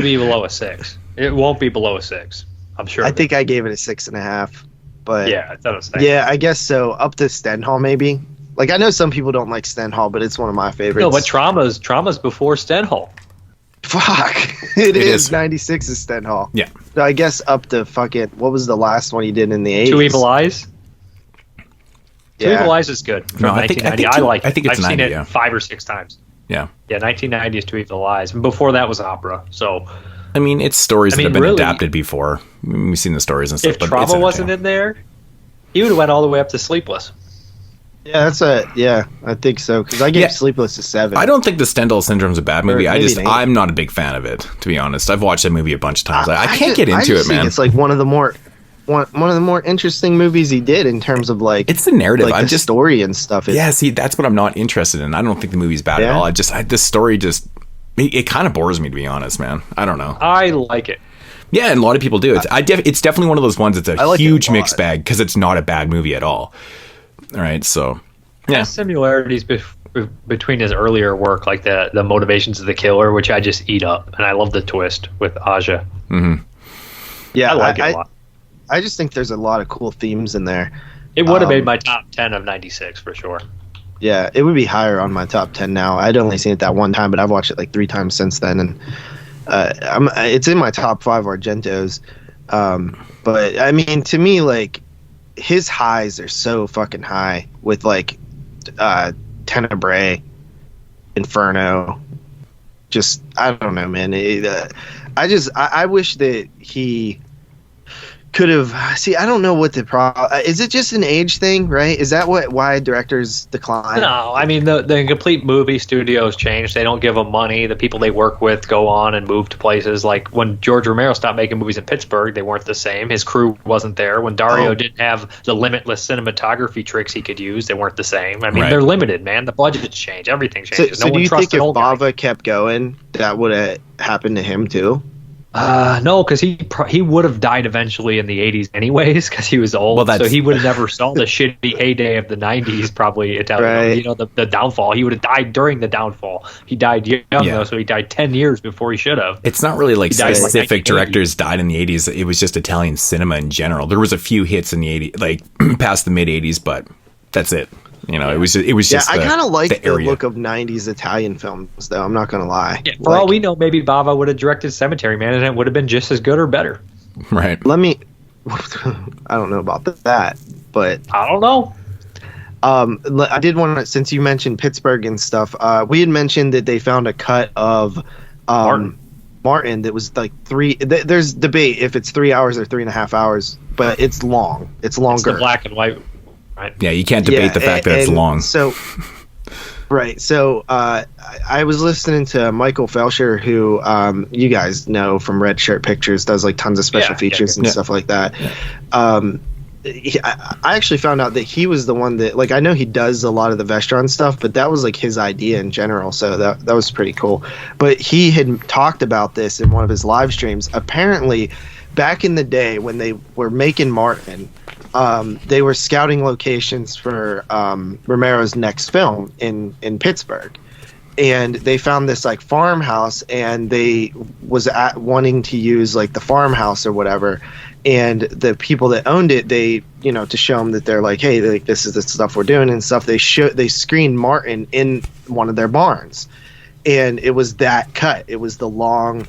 be below a 6. It won't be below a 6. I'm sure. I think I gave it a 6.5. But yeah, I thought it was nice. Yeah, I guess so. Up to Stenhall, maybe. Like, I know some people don't like Stenhall, but it's one of my favorites. No, but Trauma's before Stenhall. Fuck. It is. 96 is Stenhall. Yeah. So I guess up to fucking, what was the last one he did in the 80s? Two Evil Eyes? Two Evil Eyes is good from 1990. I like it. I think it's I've 90, seen it 5 or 6 times. Yeah. Yeah, 1990 is Two Evil Eyes. And before that was Opera. So, I mean, it's stories that have been really, adapted before. We've seen the stories and stuff. If Trauma wasn't in there, he would have went all the way up to Sleepless. Yeah, I think so, because I gave Sleepless a 7. I don't think the Stendhal Syndrome's a bad movie. I'm not a big fan of it, to be honest. I've watched that movie a bunch of times. I can't get into it, man. It's like one of the more interesting movies he did in terms of like it's the narrative, like the story and stuff. See, that's what I'm not interested in. I don't think the movie's bad at all. The story just it kind of bores me, to be honest, man. I don't know. I like it. Yeah, and a lot of people do. It's definitely one of those ones. It's a huge mixed bag because it's not a bad movie at all. All right, so yeah, similarities between his earlier work, like the motivations of the killer, which I just eat up, and I love the twist with Aja. Mm-hmm. Yeah, I like it a lot. I just think there's a lot of cool themes in there. It would have made my top 10 of 96 for sure. Yeah, it would be higher on my top 10 now. I'd only seen it that one time, but I've watched it like 3 times since then, and it's in my top 5 Argentos. But I mean, to me, like, his highs are so fucking high with like Tenebrae, Inferno. Just, I don't know, man. I wish that he could have. See, I don't know what the problem is. It just an age thing, right? Is that why directors decline? No, I mean the complete movie studios change. They don't give them money. The people they work with go on and move to places. Like when George Romero stopped making movies in Pittsburgh, they weren't the same. His crew wasn't there. When Dario didn't have the limitless cinematography tricks he could use, they weren't the same. I mean, they're limited, man. The budgets change. Everything changes. So do you think if Bava kept going, that would have happened to him too? No, because he would have died eventually in the 80s anyways, because he was old. So he would have never saw the shitty heyday of the 90s, probably Italian. Right. You know, the downfall. He would have died during the downfall. He died young, though, so he died 10 years before he should have. It's not really like specific directors died in the 80s. It was just Italian cinema in general. There was a few hits in the 80s, like past the mid 80s, but that's it. You know, it was just. I kind of like the look of 90s Italian films, though. I'm not going to lie. Yeah, for all we know, maybe Bava would have directed Cemetery Man, and it would have been just as good or better. Right. I don't know about that, but I don't know. I did want to, since you mentioned Pittsburgh and stuff, we had mentioned that they found a cut of Martin that was like 3. There's debate if it's 3 hours or 3.5 hours, but it's long. It's longer. It's the black and white. Right. Yeah, you can't debate the fact that it's long. So, right. So, I was listening to Michael Felsher, who you guys know from Red Shirt Pictures, does like tons of special features and stuff like that. I actually found out that he was the one that, like, I know he does a lot of the Vestron stuff, but that was like his idea in general. So that was pretty cool. But he had talked about this in one of his live streams. Apparently, back in the day when they were making Martin, they were scouting locations for Romero's next film in Pittsburgh, and they found this like farmhouse, and they was wanting to use like the farmhouse or whatever, and the people that owned it, they, you know, to show them that they're like, hey, like, this is the stuff we're doing and stuff, they screened Martin in one of their barns, and it was that cut. It was the long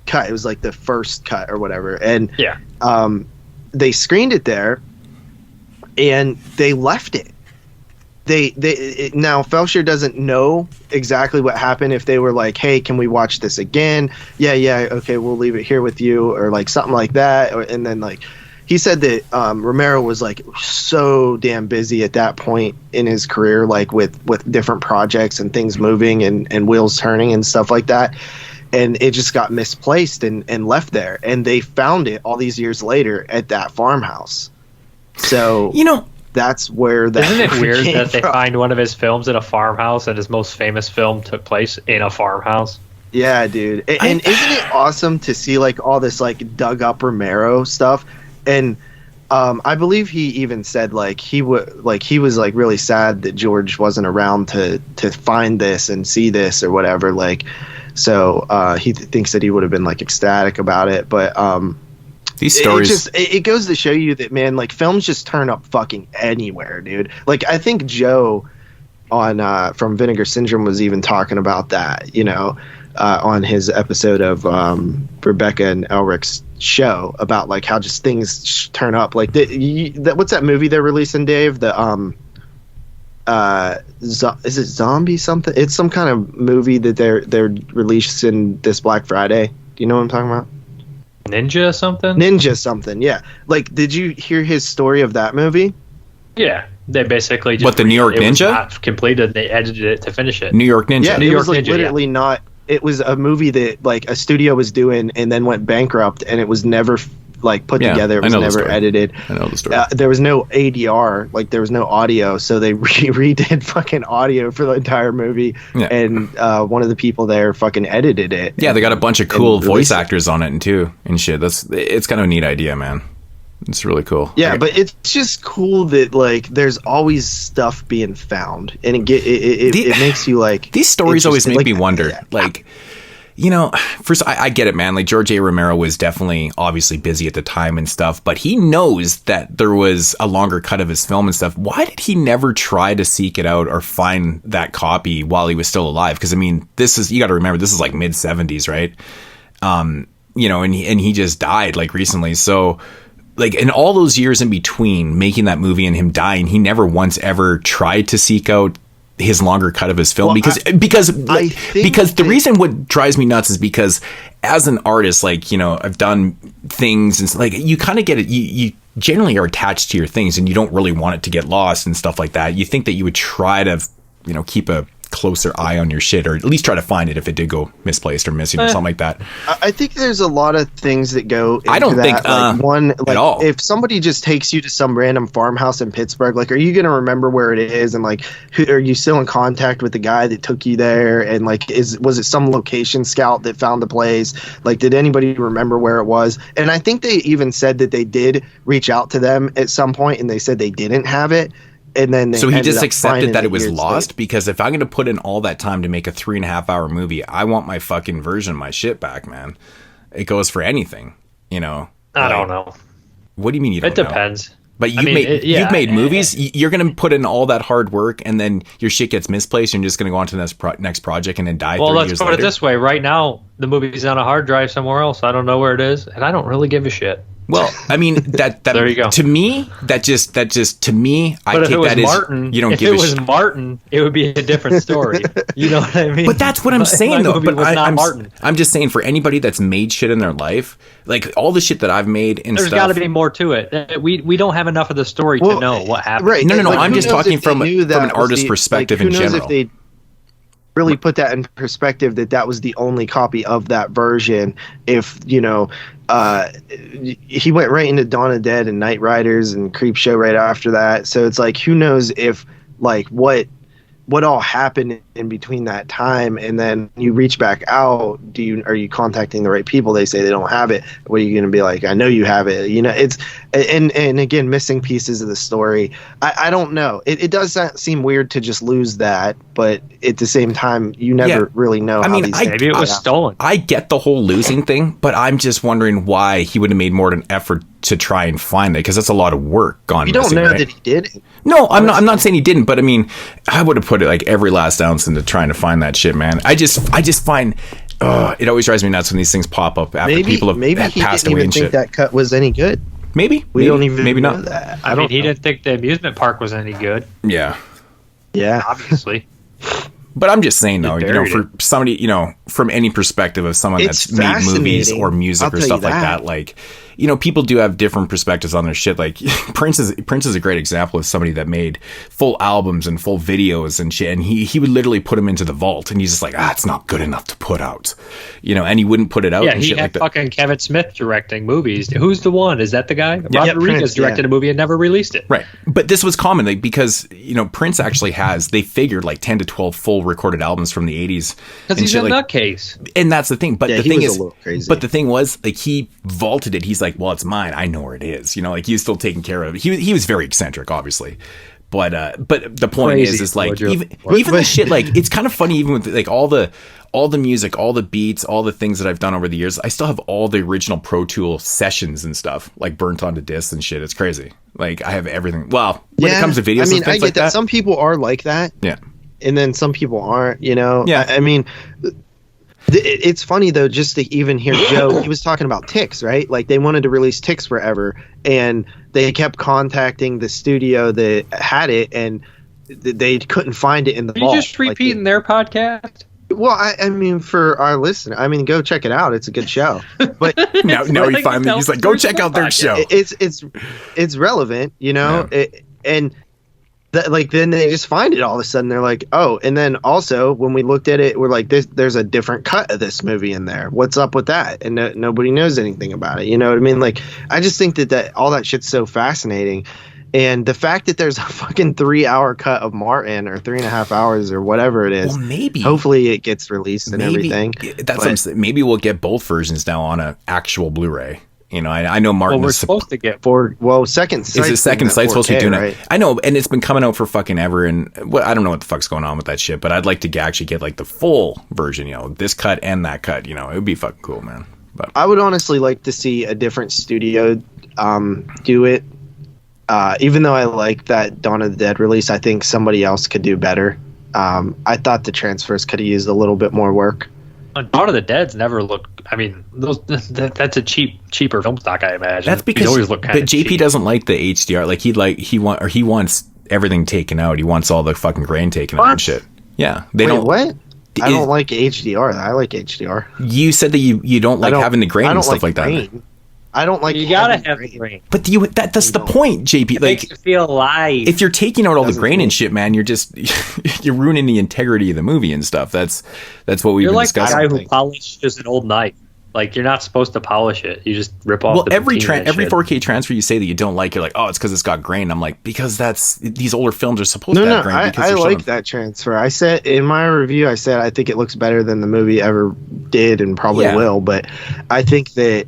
cut. It was like the first cut or whatever, and they screened it there. And they left it. Now Felsher doesn't know exactly what happened. If they were like, "Hey, can we watch this again?" Yeah, okay, we'll leave it here with you, or like something like that. And then like he said that Romero was like so damn busy at that point in his career, like with different projects and things moving and wheels turning and stuff like that. And it just got misplaced and left there. And they found it all these years later at that farmhouse. So, you know, that's where that. Isn't it weird that they find one of his films in a farmhouse, and his most famous film took place in a farmhouse? Yeah, dude. And isn't it awesome to see like all this like dug up Romero stuff? And I believe he even said like he was like really sad that George wasn't around to find this and see this or whatever. Like, so he thinks that he would have been like ecstatic about it, but these stories, it goes to show you that, man, like films just turn up fucking anywhere, dude. Like I think Joe on from Vinegar Syndrome was even talking about that, you know, on his episode of Rebecca and Elric's show about like how just things turn up. Like what's that movie they're releasing, Dave? The is it zombie something? It's some kind of movie that they're releasing this Black Friday. Do you know what I'm talking about? Ninja something. Yeah. Like, did you hear his story of that movie? Yeah, they basically just the New York Ninja? Was not completed. They edited it to finish it. New York Ninja. Yeah, New it York was like Ninja, literally not. It was a movie that like a studio was doing and then went bankrupt, and it was never like put together. It was never edited. I know the story. There was no ADR, like there was no audio, so they redid fucking audio for the entire movie. Yeah. And one of the people there fucking edited it. Yeah, they got a bunch of cool voice actors on it and shit. It's kind of a neat idea, man. It's really cool. Yeah, but it's just cool that like there's always stuff being found, and it makes you like these stories always make me wonder. Yeah. Like, you know, first I get it, man. Like George A. Romero was definitely obviously busy at the time and stuff, but he knows that there was a longer cut of his film and stuff. Why did he never try to seek it out or find that copy while he was still alive? Because I mean, you got to remember, this is like mid 70s, right? You know, and he just died like recently, so. Like in all those years in between making that movie and him dying, he never once ever tried to seek out his longer cut of his film because the reason what drives me nuts is because as an artist, like, you know, I've done things and like you kind of get it. You generally are attached to your things and you don't really want it to get lost and stuff like that. You think that you would try to, you know, keep a closer eye on your shit, or at least try to find it if it did go misplaced or missing or something like that. I think there's a lot of things that go into I don't that. think like one like at all. If somebody just takes you to some random farmhouse in Pittsburgh, like, are you going to remember where it is? And like, are you still in contact with the guy that took you there? And like, was it some location scout that found the place? Like, did anybody remember where it was? And I think they even said that they did reach out to them at some point and they said they didn't have it. And then so he just accepted that it was lost, because if I'm going to put in all that time to make a 3.5 hour movie, I want my fucking version of my shit back, man. It goes for anything, you know. I don't know. What do you mean you don't know? It depends. But you've made movies. You're going to put in all that hard work, and then your shit gets misplaced, and you're just going to go on to the next project and then die 3 years later. Well, let's put it this way. Right now, the movie's on a hard drive somewhere else. I don't know where it is, and I don't really give a shit. Well, I mean that there you go. To me, that just to me, I take that Martin, as you don't if give it was Martin, it would be a different story. You know what I mean? But that's what I'm saying, though. But Martin. I'm just saying, for anybody that's made shit in their life, like all the shit that I've made and there's got to be more to it. We don't have enough of the story to know what happened. Right? No. Like, I'm just talking from an artist's perspective in general. If they really put that in perspective, that was the only copy of that version. If you know, he went right into Dawn of the Dead and Night Riders and Creepshow right after that. So it's like, who knows if like what all happened in between that time, and then you reach back out. Are you contacting the right people? They say they don't have it. What are you going to be like? I know you have it. You know, it's and again, missing pieces of the story. I don't know. It does seem weird to just lose that, but at the same time, you never really know. I mean, maybe it was stolen. I get the whole losing thing, but I'm just wondering why he would have made more of an effort to try and find it, because that's a lot of work gone. You don't know that he did. No, I'm not saying he didn't, but I mean, I would have put it like every last ounce into trying to find that shit, man. I just find it always drives me nuts when these things pop up after people have passed away and shit. Maybe he didn't think that cut was any good. Maybe we don't even maybe know not. That. I mean, he didn't think the amusement park was any good. Yeah, obviously. But I'm just saying, though, you know, for somebody, you know, from any perspective of someone that's made movies or music or stuff like that, like, you know, people do have different perspectives on their shit. Like Prince is a great example of somebody that made full albums and full videos and shit, and he would literally put them into the vault, and he's just like, it's not good enough to put out, you know, and he wouldn't put it out. Yeah, and he shit had like that. Fucking Kevin Smith directing movies. Who's the one? Is that the guy? Robert Rodriguez directed a movie and never released it. Right, but this was common, like, because you know Prince actually they figured like 10 to 12 full recorded albums from the 80s because he's a nutcase, and that's the thing. But the thing is, a little crazy. But the thing was, like, he vaulted it. He's like, well, it's mine. I know where it is. You know, like, he's still taking care of it. He was very eccentric, obviously. But the point is like, even the shit, like, it's kind of funny, even with like all the music, all the beats, all the things that I've done over the years, I still have all the original Pro Tool sessions and stuff, like, burnt onto discs and shit. It's crazy. Like, I have everything. Well, when it comes to videos, I mean, and things I get like that. Some people are like that. Yeah. And then some people aren't, you know? Yeah. I mean, it's funny, though, just to even hear Joe, he was talking about Ticks, right? Like, they wanted to release Ticks forever, and they kept contacting the studio that had it, and they couldn't find it in the Are vault. you just repeating their podcast? Well, I mean, for our listener, I mean, go check it out. It's a good show. But now he finally he's like, go check out their show. It's relevant, you know. Yeah. Then they just find it all of a sudden. They're like, oh, and then also when we looked at it, we're like, there's a different cut of this movie in there. What's up with that? And nobody knows anything about it. You know what I mean? Like, I just think that all that shit's so fascinating. And the fact that there's a fucking 3-hour cut of Martin or 3.5 hours or whatever it is. Well, maybe. Hopefully it gets released and everything. That's what I'm saying. Maybe we'll get both versions now on an actual Blu-ray. You know, I know Martin. Well, we're supposed to get Second Sight. Is it Second Sight supposed to be doing right? it? I know, and it's been coming out for fucking ever. And I don't know what the fuck's going on with that shit. But I'd like to actually get like the full version. You know, this cut and that cut. You know, it would be fucking cool, man. But I would honestly like to see a different studio do it. Even though I like that Dawn of the Dead release, I think somebody else could do better. I thought the transfers could have used a little bit more work. Dawn of the Dead's never looked. I mean, that's a cheaper film stock, I imagine. That's because always look but JP cheap. doesn't like the HDR. Like he wants everything taken out. He wants all the fucking grain taken out and shit. Yeah, Wait, what? I don't like HDR. I like HDR. You said that you don't like having the grain and stuff like that. I don't like. You gotta have the grain. But that's the point, JP. It makes you feel alive. If you're taking out all the grain and shit, man, you're just you're ruining the integrity of the movie and stuff. That's what we've been discussing. You're like the guy who polishes an old knife. Like, you're not supposed to polish it. You just rip off. Well, every 4K transfer you say that you don't like, you're like, oh, it's because it's got grain. I'm like, because these older films are supposed to have grain. I like that transfer. I said in my review, I think it looks better than the movie ever did and probably will. But I think that.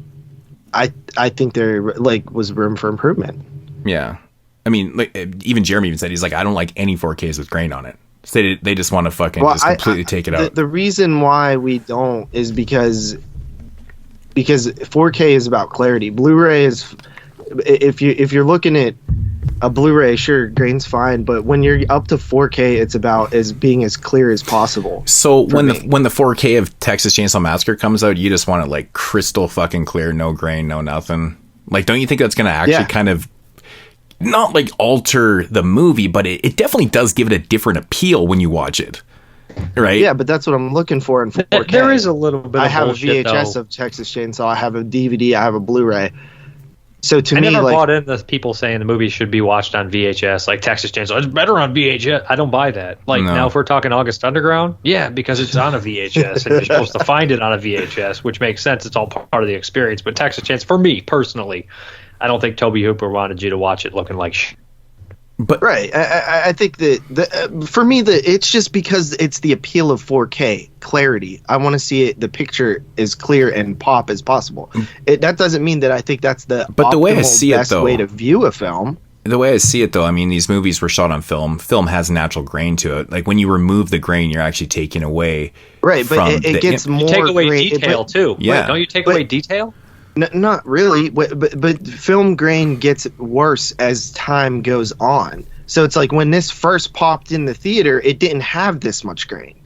I think there was room for improvement. Yeah, I mean, even Jeremy even said he's like, I don't like any 4Ks with grain on it. So they just want to fucking completely take it out. The reason why we don't is because 4K is about clarity. Blu-ray is if you're looking at a Blu-ray, sure, grain's fine, but when you're up to 4K, it's about as being as clear as possible. So when the 4K of Texas Chainsaw Massacre comes out, you just want it like crystal fucking clear, no grain, no nothing. Like, don't you think that's going to actually kind of not like alter the movie, but it definitely does give it a different appeal when you watch it, right? Yeah, but that's what I'm looking for in 4K. There is a little bit. I have a VHS of Texas Chainsaw. I have a DVD. I have a Blu-ray. So to me, I never bought in the people saying the movie should be watched on VHS, like Texas Chainsaw. It's better on VHS. I don't buy that. Now if we're talking August Underground, yeah, because it's on a VHS and you're supposed to find it on a VHS, which makes sense. It's all part of the experience. But Texas Chainsaw, for me personally, I don't think Tobe Hooper wanted you to watch it looking like shit. But right, I think that for me, it's just because it's the appeal of 4K clarity. I want to see it. The picture is clear and pop as possible. That doesn't mean that I think that's the way I see best way to view a film. The way I see it, though, I mean, these movies were shot on film. Film has natural grain to it. Like, when you remove the grain, you're actually taking away. Right, but it gets more. You take away grain, detail too. Yeah, Wait, don't you take away detail? Not really, but film grain gets worse as time goes on. So it's like when this first popped in the theater, it didn't have this much grain.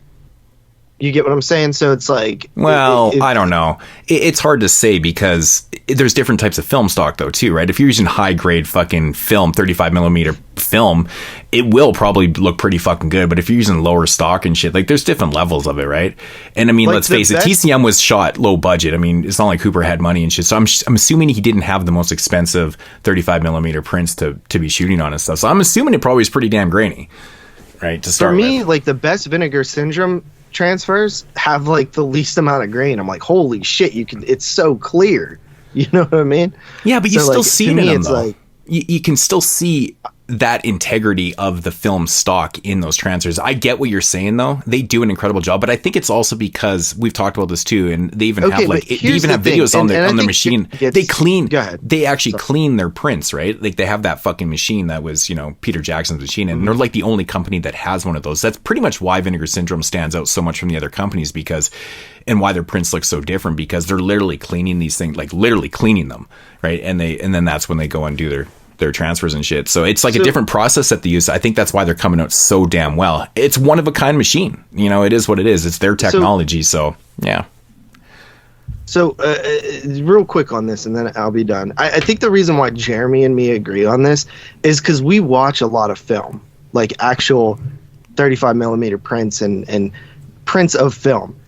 You get what I'm saying? So it's like... Well, I don't know. It's hard to say because there's different types of film stock, though, too, right? If you're using high-grade fucking film, 35mm film, it will probably look pretty fucking good. But if you're using lower stock and shit, like, there's different levels of it, right? And, I mean, let's face it, TCM was shot low budget. I mean, it's not like Hooper had money and shit. So I'm assuming he didn't have the most expensive 35mm prints to be shooting on and stuff. So I'm assuming it probably is pretty damn grainy, right, to start with. For me, like, the best Vinegar Syndrome transfers have like the least amount of grain. I'm like, holy shit, it's so clear. You know what I mean? Yeah, but you still see it in them, though. Like, you can still see that integrity of the film stock in those transfers. I get what you're saying, though. They do an incredible job, but I think it's also because we've talked about this too, and they even have videos on their machine. They actually clean their prints, right? Like, they have that fucking machine that was, Peter Jackson's machine, and they're like the only company that has one of those. That's pretty much why Vinegar Syndrome stands out so much from the other companies, and why their prints look so different, because they're literally cleaning these things, like literally cleaning them, right? And then that's when they go and do their transfers and shit. So it's like a different process that they use. I think that's why they're coming out so damn well. It's one of a kind machine. It is what it is. It's their technology. So yeah. So real quick on this, and then I'll be done. I think the reason why Jeremy and me agree on this is because we watch a lot of film. like actual 35 millimeter prints and prints of film.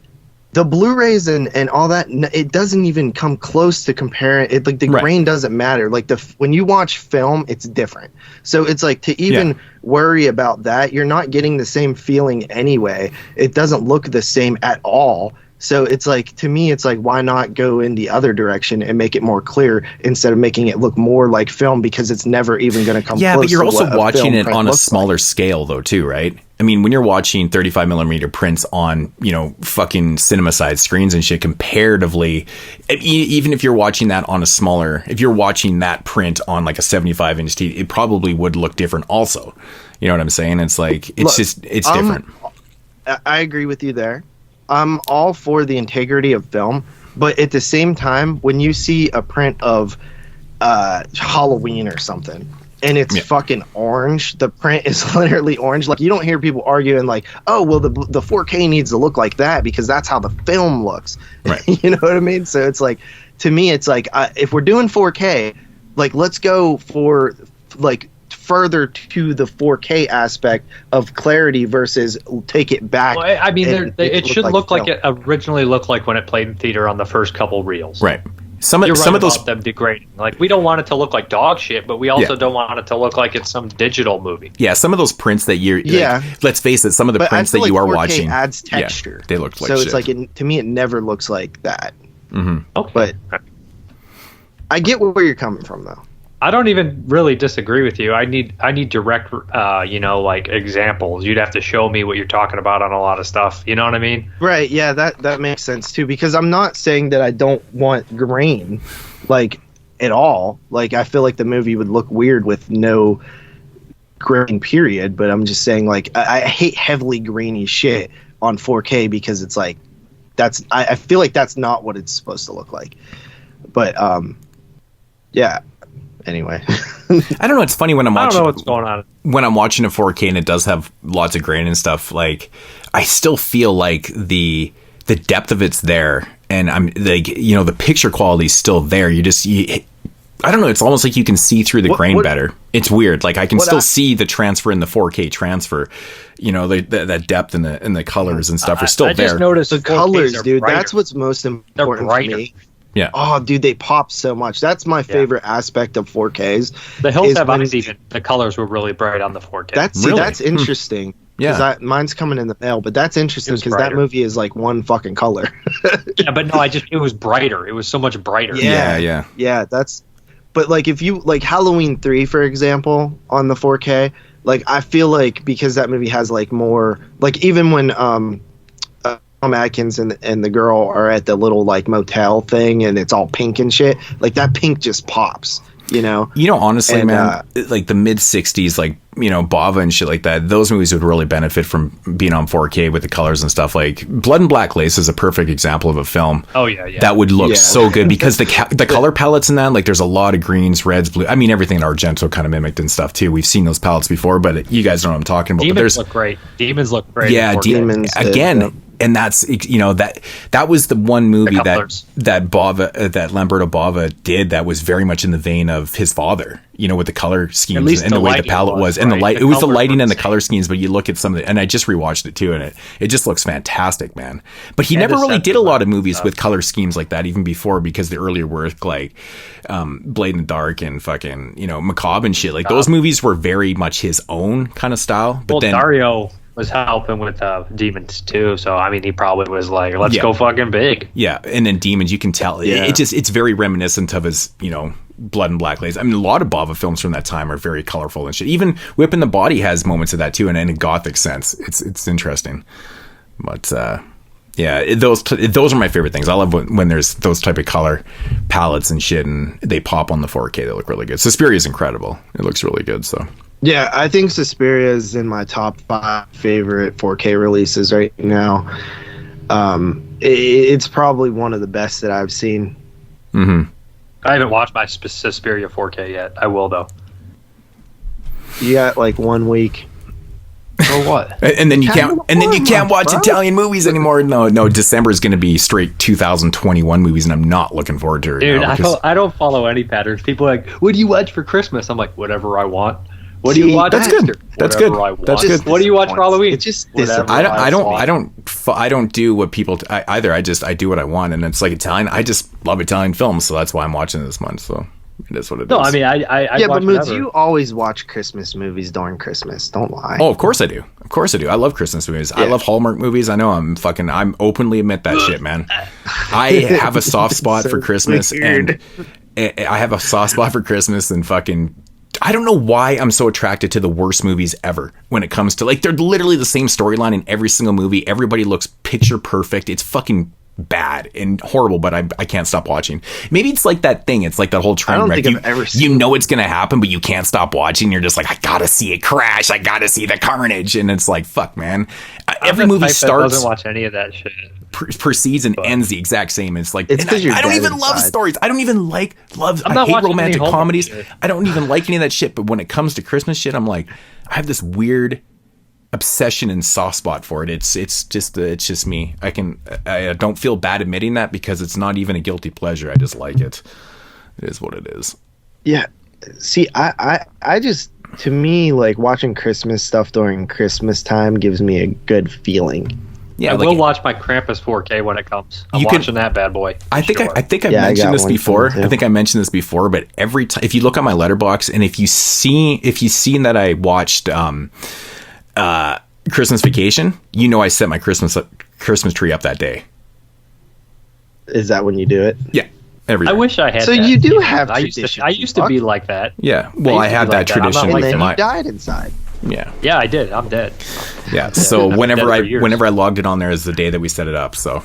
The Blu-rays and all that, it doesn't even come close to comparing it. Like the grain doesn't matter. Like when you watch film, it's different. So it's like to even worry about that, you're not getting the same feeling anyway. It doesn't look the same at all. So it's like, to me, it's like, why not go in the other direction and make it more clear instead of making it look more like film, because it's never even going to come close. Yeah, but you're also watching it on a looks smaller scale though too, right? I mean, when you're watching 35 millimeter prints on, you know, fucking cinema side screens and shit, comparatively, even if you're watching that on a smaller, if you're watching that print on like a 75 inch TV, it probably would look different also. You know what I'm saying? It's like, it's different. I agree with you there. I'm all for the integrity of film, but at the same time, when you see a print of Halloween or something, and it's fucking orange, the print is literally orange. Like, you don't hear people arguing like, oh, well, the 4K needs to look like that because that's how the film looks. Right. You know what I mean? So it's like, to me, it's like, if we're doing 4K, like, let's go for like further to the 4K aspect of clarity versus take it back. Well, I mean, it should look like it originally looked like when it played in theater on the first couple reels. Right. Some of those them degrading. Like, we don't want it to look like dog shit, but we also don't want it to look like it's some digital movie. Yeah, some of those prints that you're like, let's face it, some of the prints that you are 4K watching adds texture. They look like so shit. It's like, to me, it never looks like that. Mm-hmm. Okay. But I get where you're coming from, though. I don't even really disagree with you. I need direct, like examples. You'd have to show me what you're talking about on a lot of stuff. You know what I mean? Right. Yeah, that makes sense too. Because I'm not saying that I don't want grain, like, at all. Like, I feel like the movie would look weird with no grain, period. But I'm just saying, like, I hate heavily grainy shit on 4K because it's like, I feel like that's not what it's supposed to look like. But yeah. Anyway, I don't know. It's funny when I'm watching. I don't know what's going on. When I'm watching a 4K and it does have lots of grain and stuff, like, I still feel like the depth of it's there, and I'm like, you know, the picture quality is still there. I don't know. It's almost like you can see through the grain better. It's weird. Like, I can still see the transfer in the 4K transfer. You know, that depth and the colors and stuff are still there. I just noticed the colors, dude. Brighter. That's what's most important to me. Yeah. Oh, dude, they pop so much. That's my favorite aspect of 4Ks. The Hills Have Eyes, even the colors were really bright on the 4K. That's interesting. Yeah, mine's coming in the mail, but that's interesting because that movie is like one fucking color. Yeah, but no, it was brighter. It was so much brighter. Yeah. But like, if you like Halloween 3, for example, on the 4K, like, I feel like because that movie has like more, like, even when Tom Atkins and the girl are at the little like motel thing and it's all pink and shit, like, that pink just pops, you know. Honestly, man, like the mid 60s, like, you know, Bava and shit like that, those movies would really benefit from being on 4K with the colors and stuff. Like Blood and Black Lace is a perfect example of a film that would look so good because the color palettes in that, like, there's a lot of greens, reds, blue. I mean, everything that Argento kind of mimicked and stuff too. We've seen those palettes before, but you guys know what I'm talking about. Demons look great. Demons look great. Yeah, Demons again. And that's, you know, that was the one movie that Lamberto Bava did that was very much in the vein of his father, you know, with the color schemes and the way the palette was, and it was the lighting and the color schemes. But you look at some of it, and I just rewatched it too, and it just looks fantastic, man. But he never really did a lot of movies with color schemes like that, even before, because the earlier work, like Blade in the Dark and fucking, you know, Macabre and shit, like those movies were very much his own kind of style. But then Dario was helping with Demons too, so I mean, he probably was like, let's go fucking big. Yeah, and then Demons, you can tell it's very reminiscent of his, you know, Blood and Black Lace. I mean, a lot of Bava films from that time are very colorful and shit. Even Whip in the Body has moments of that too, and in a gothic sense. It's interesting. But those are my favorite things. I love when there's those type of color palettes and shit, and they pop on the 4K. They look really good. Suspiria is incredible. It looks really good. So yeah, I think Suspiria is in my top 5 favorite 4K releases right now. It's probably one of the best that I've seen. Mm-hmm. I haven't watched my Suspiria 4K yet. I will, though. You got like 1 week. For what? And then you can't watch Italian movies anymore. No, December is going to be straight 2021 movies, and I'm not looking forward to it. Dude, I don't follow any patterns. People are like, what do you watch for Christmas? I'm like, whatever I want. What do you watch? That's good. That's good. That's good. What do you watch for Halloween? It's just I don't do what people either. I do what I want, and it's like Italian. I just love Italian films, so that's why I'm watching this month. So it is what it is. No, I mean, I yeah, but watch Moodz, whatever. you always watch Christmas movies during Christmas. Don't lie. Oh, of course I do. Of course I do. I love Christmas movies. I love Hallmark movies. I know I'm openly admit that shit, man. I have a soft spot for Christmas, and I have a soft spot for Christmas and fucking. I don't know why I'm so attracted to the worst movies ever when it comes to, like, they're literally the same storyline in every single movie. Everybody looks picture perfect. It's fucking bad and horrible, but I can't stop watching. Maybe it's like that thing. It's like that whole train wreck. You know it's going to happen, but you can't stop watching. You're just like, I got to see it crash. I got to see the carnage. And it's like, fuck, man. Every movie starts. Doesn't watch any of that shit. Proceeds and ends the exact same. It's like, it's I don't even love stories. I don't even I hate romantic comedies. I don't even like any of that shit. But when it comes to Christmas shit, I'm like, I have this weird obsession and soft spot for it. It's just me. I don't feel bad admitting that because it's not even a guilty pleasure. I just like it. It is what it is. Yeah. See, I just, to me, like, watching Christmas stuff during Christmas time gives me a good feeling. Yeah, I will watch my Krampus 4K when it comes. I'm watching that bad boy. I think I mentioned this before. I think I mentioned this before, but every time, if you look on my Letterboxd and if you've seen that I watched Christmas Vacation, you know I set my Christmas tree up that day. Is that when you do it? Yeah. Every year. I wish I had. So that. you do have tradition. I used to be like that. Yeah. Well, I had that tradition. And then you died inside. Yeah. Yeah, I did. I'm dead. Yeah. So whenever I logged it on there is the day that we set it up. So.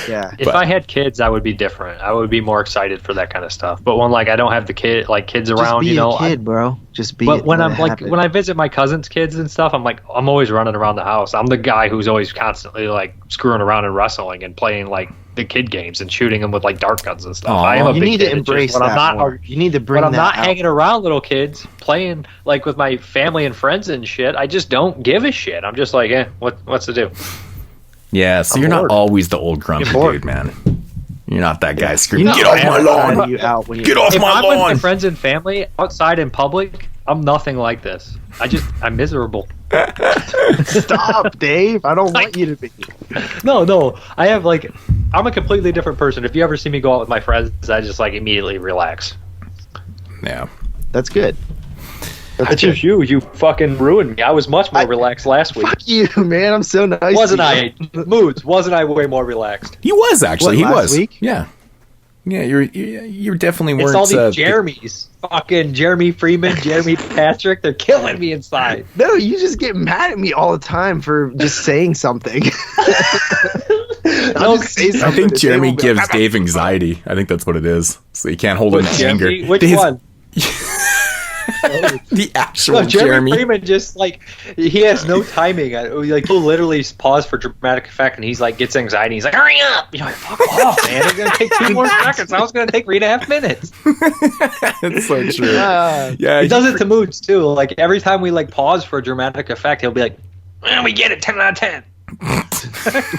Yeah. If I had kids, I would be different. I would be more excited for that kind of stuff. But when I don't have the kids around, just be a kid, bro. Just be. But when I visit my cousins' kids and stuff, I'm always running around the house. I'm the guy who's always constantly like screwing around and wrestling and playing like the kid games and shooting them with like dart guns and stuff. I am a you big need kid. to embrace that more. You need to bring that When I'm not out. hanging around little kids playing like with my family and friends and shit, I just don't give a shit. I'm just like, what's to do? Yeah, so you're not always the old grumpy dude, man. You're not that guy screaming, get off my lawn! Get off my If I'm with lawn! my friends and family outside in public, I'm nothing like this. I'm miserable. Stop, Dave. I don't want you to be. No. I have I'm a completely different person. If you ever see me go out with my friends, I just immediately relax. Yeah. That's good. That's just you. You fucking ruined me. I was much more relaxed last week. Fuck you, man. I'm so nice. Wasn't I? Moodz, wasn't I way more relaxed? He was actually. He was. Week? Yeah. Yeah, you definitely weren't. It's all these Jeremys. Fucking Jeremy Freeman, Jeremy Patrick. They're killing me inside. No, you just get mad at me all the time for just saying something. I think Jeremy gives Dave anxiety. I think that's what it is. So he can't hold in anger. Which one? The actual Jeremy Freeman just he has no timing. He'll literally pause for dramatic effect, and he's gets anxiety. He's like, "Hurry up!" You're like, "Fuck off, man! It's gonna take 2 more seconds. I was gonna take 3.5 minutes." That's so true. Yeah, he does it to Moodz too. Every time we pause for a dramatic effect, he'll be like, "We get it, 10 out of 10."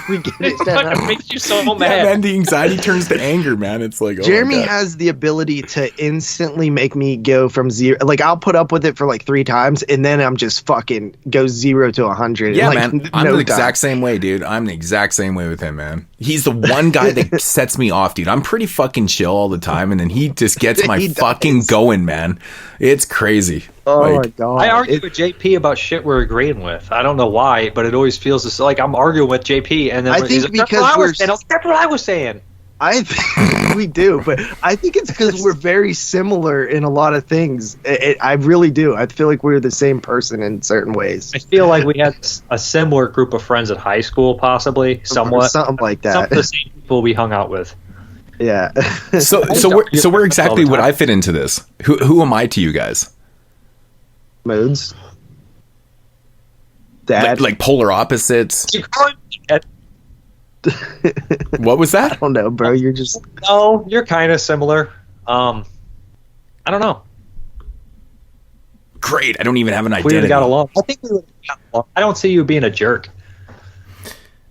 We get it. It makes you so mad. Yeah, man, the anxiety turns to anger, man. It's like, Jeremy has the ability to instantly make me go from 0. I'll put up with it for 3 times, and then I'm just fucking go 0 to 100. Yeah, man. I'm the exact same way, dude. I'm the exact same way with him, man. He's the one guy that sets me off, dude. I'm pretty fucking chill all the time, and then he just gets my fucking going, man. It's crazy. Oh my god! I argue with JP about shit we're agreeing with. I don't know why, but it always feels like I'm arguing with JP, and then I think because that's what I was saying. I think we do, but I think it's because we're very similar in a lot of things. I really do. I feel like we're the same person in certain ways. I feel like we had a similar group of friends at high school, possibly, somewhat. Something like that. Some of the same people we hung out with. Yeah. So where exactly would I fit into this? Who am I to you guys? Moodz. Dad. Like polar opposites. What was that? I don't know, bro. You're just no. You're kind of similar. I don't know. Great. I don't even have an identity. We would have got along. I think we would have got along. I don't see you being a jerk.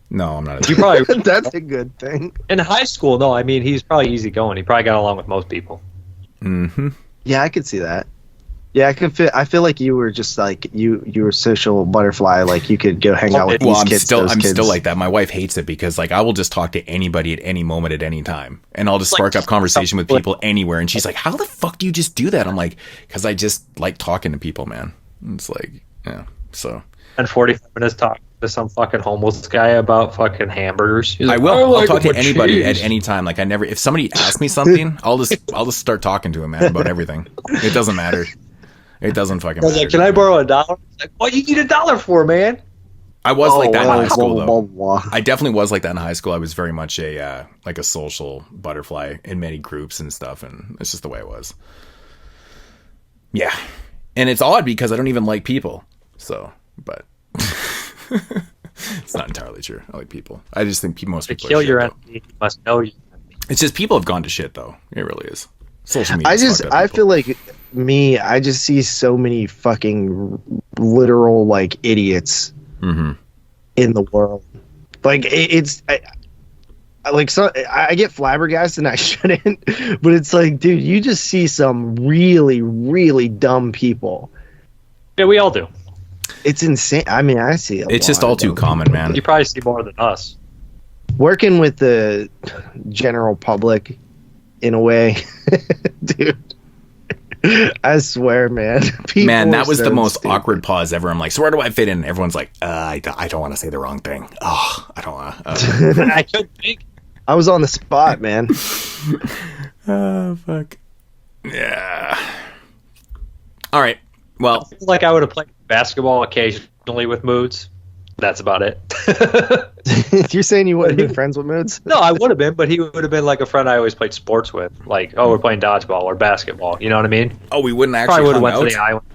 No, I'm not. You probably. That's a good thing. In high school, no. I mean, he's probably easygoing. He probably got along with most people. Mm-hmm. Yeah, I could see that. Yeah, I feel like you were just like you were a social butterfly. Like you could go hang out with these kids. I'm still like that. My wife hates it because like I will just talk to anybody at any moment at any time, and I'll just spark up conversation with people anywhere. And she's like, "How the fuck do you just do that?" I'm like, "Because I just like talking to people, man." And it's like, yeah. So. And 45 minutes talking to some fucking homeless guy about fucking hamburgers. He's like, I will. I'll talk to with anybody cheese. at any time. Like I never. If somebody asks me something, I'll just start talking to him, man, about everything. It doesn't matter. It doesn't fucking matter. Like, can I borrow $1? Like, what do you need $1 for, man? I was like that in high school, though. I definitely was like that in high school. I was very much a like a social butterfly in many groups and stuff, and it's just the way it was. Yeah, and it's odd because I don't even like people. So, but it's not entirely true. I like people. I just think most people kill are your shit, enemy. You must know you. It's just people have gone to shit, though. It really is. Social media. I feel like I just see so many fucking literal like idiots in the world. Like I get flabbergasted and I shouldn't, but it's like, dude, you just see some really, really dumb people. Yeah, we all do. It's insane. I mean, I see it. It's just all too common, man. You probably see more than us. Working with the general public, in a way, dude. I swear, man. Man, that was the most awkward pause ever. I'm like, so where do I fit in? Everyone's like, I don't want to say the wrong thing. Oh, I don't want to. I couldn't think. I was on the spot, man. Oh, fuck. Yeah. All right. Well, I feel like I would have played basketball occasionally with Moodz. That's about it. You're saying you wouldn't have been friends with Moodz? No, I would have been, but he would have been like a friend I always played sports with. Like, oh, we're playing dodgeball or basketball. You know what I mean? Oh, we wouldn't actually probably would have went out. to the island.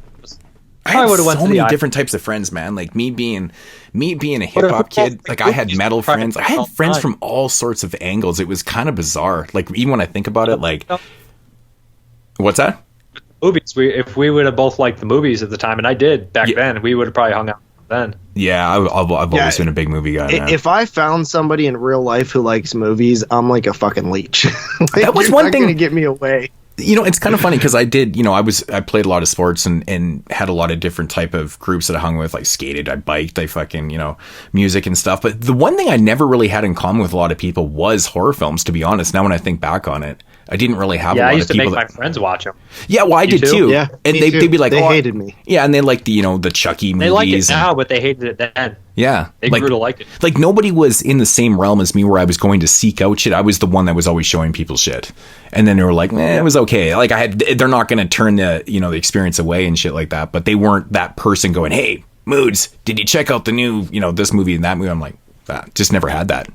I had so many different types of friends, man. Like me being a hip hop kid, like I had metal friends. I had friends from all sorts of angles. It was kind of bizarre. Like even when I think about it, like what's that? Movies. If we would have both liked the movies at the time, and I did back then, we would have probably hung out then. Yeah, I've always been a big movie guy. Man. If I found somebody in real life who likes movies, I'm like a fucking leech. Like, that was you're one not thing gonna get me away. You know, it's kind of funny because I did, you know, I played a lot of sports and had a lot of different type of groups that I hung with, like skated, I biked, I fucking, you know, music and stuff. But the one thing I never really had in common with a lot of people was horror films, to be honest. Now when I think back on it, I didn't really have a lot of people. Yeah, I used to make my friends watch them. Yeah, well, I did too. Yeah, and they'd be like, they hated me. Yeah, and they liked the, you know, the Chucky movies. They like it now, but they hated it then. Yeah. They grew to like it. Like nobody was in the same realm as me where I was going to seek out shit. I was the one that was always showing people shit. And then they were like, it was okay. Like they're not going to turn the, you know, the experience away and shit like that. But they weren't that person going, hey, Moodz, did you check out the new, you know, this movie and that movie? I'm like, just never had that.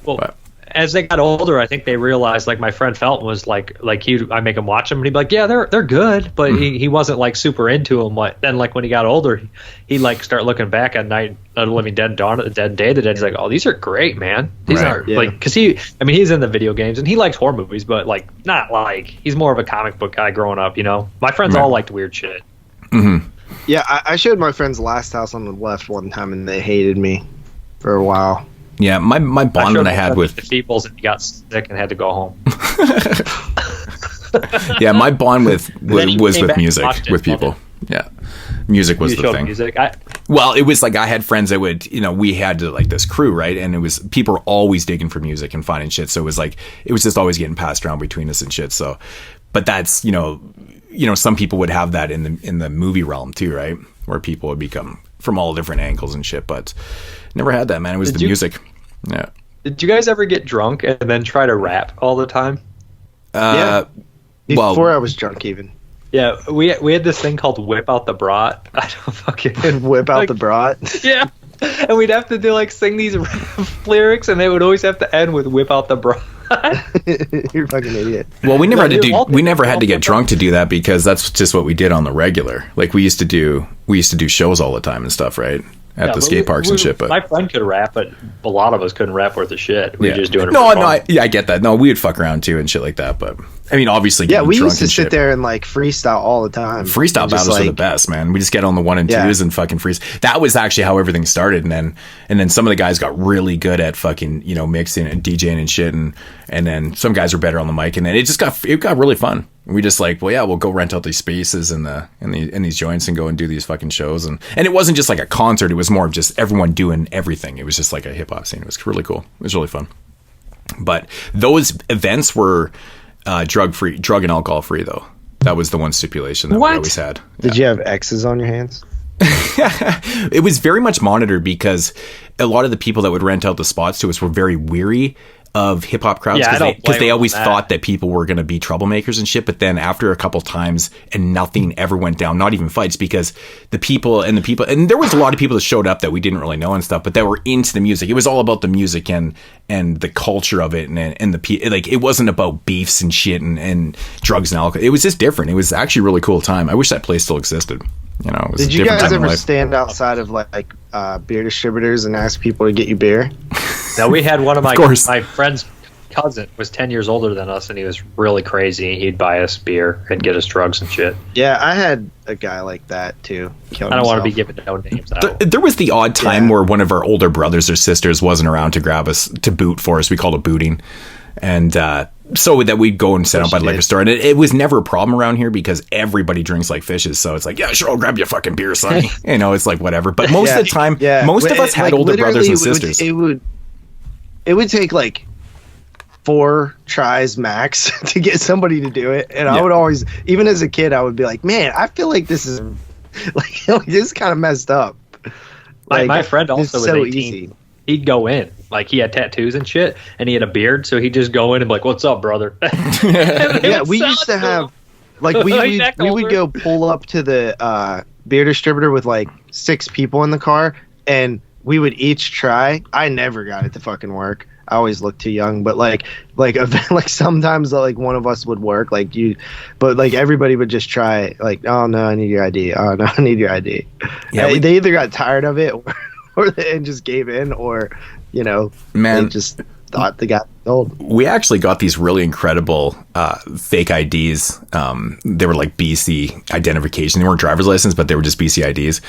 Well, as they got older, I think they realized, like my friend Felton was like I make him watch them, and he'd be like, yeah, they're good, but he wasn't like super into them. Then like when he got older, he'd like start looking back at Night of the Living Dead, Dawn of the Dead, Day of the Dead. He's like, oh, these are great, man. These are like, because he's in the video games and he likes horror movies, but like not like he's more of a comic book guy growing up. You know, my friends all liked weird shit. Mm-hmm. Yeah, I showed my friends Last House on the Left one time, and they hated me for a while. Yeah, my bond that I had with the peoples, and he got sick and had to go home. Yeah, my bond was with music, with people. Yeah, music was the thing. Music. Well, it was like I had friends that would, you know, we had like this crew, right? And it was people were always digging for music and finding shit. So it was like it was just always getting passed around between us and shit. So, but that's you know, some people would have that in the movie realm too, right? Where people would become from all different angles and shit. But never had that, man. It was the music. Yeah. Did you guys ever get drunk and then try to rap all the time? Yeah. Before I was drunk, even. Yeah, we had this thing called Whip Out the Brat. I don't fucking Whip Out the Brat. Yeah, and we'd have to do like sing these lyrics, and they would always have to end with Whip Out the Brat. You're a fucking idiot. Well, we never had to get drunk to do that because that's just what we did on the regular. Like we used to do shows all the time and stuff, right? At the skate parks and shit. But my friend could rap, but a lot of us couldn't rap worth a shit. We were just doing it. I get that. No, we would fuck around too and shit like that. But I mean, obviously, we used to sit there and like freestyle all the time. Freestyle battles are the best, man. We just get on the 1 and 2s and fucking freeze. That was actually how everything started, and then some of the guys got really good at fucking mixing and DJing and shit, and then some guys were better on the mic, and then it got really fun. We just like, well, yeah, we'll go rent out these spaces in these joints and go and do these fucking shows. And it wasn't just like a concert. It was more of just everyone doing everything. It was just like a hip hop scene. It was really cool. It was really fun. But those events were drug and alcohol free, though. That was the one stipulation that we always had. Did you have X's on your hands? It was very much monitored because a lot of the people that would rent out the spots to us were very weary of hip hop crowds because they always thought that people were going to be troublemakers and shit. But then after a couple times and nothing ever went down, not even fights, because the people and there was a lot of people that showed up that we didn't really know and stuff, but that were into the music. It was all about the music and the culture of it. And it wasn't about beefs and shit and drugs and alcohol. It was just different. It was actually a really cool time. I wish that place still existed. You know, it was Did you guys ever stand outside of like beer distributors and ask people to get you beer? No, we had one of my friend's cousin was 10 years older than us, and he was really crazy. He'd buy us beer and get us drugs and shit. Yeah, I had a guy like that too. I don't want to be giving no names out. There was the odd time where one of our older brothers or sisters wasn't around to grab us to boot for us. We called it booting, and so that we'd go and sit out by the liquor store, and it was never a problem around here because everybody drinks like fishes. So it's like, yeah, sure, I'll grab you a fucking beer, sonny. You know, it's like whatever. But most of the time, most of us had older brothers and sisters. It would take like 4 tries max to get somebody to do it, and I would always, even as a kid, I would be like, man, I feel like this is like this is kind of messed up. Like, my friend also was so 18. Easy. He'd go in, like he had tattoos and shit, and he had a beard, so he'd just go in and be like, "What's up, brother?" Yeah, we used to have like we would go pull up to the beer distributor with like 6 people in the car, and we would each try. I never got it to fucking work. I always looked too young, but like sometimes like one of us would work, but like everybody would just try. Like, oh no, I need your ID. Oh no, I need your ID. Yeah, they either got tired of it and just gave in, or they just thought they got old. We actually got these really incredible fake IDs. They were like BC identification. They weren't driver's license, but they were just BC IDs.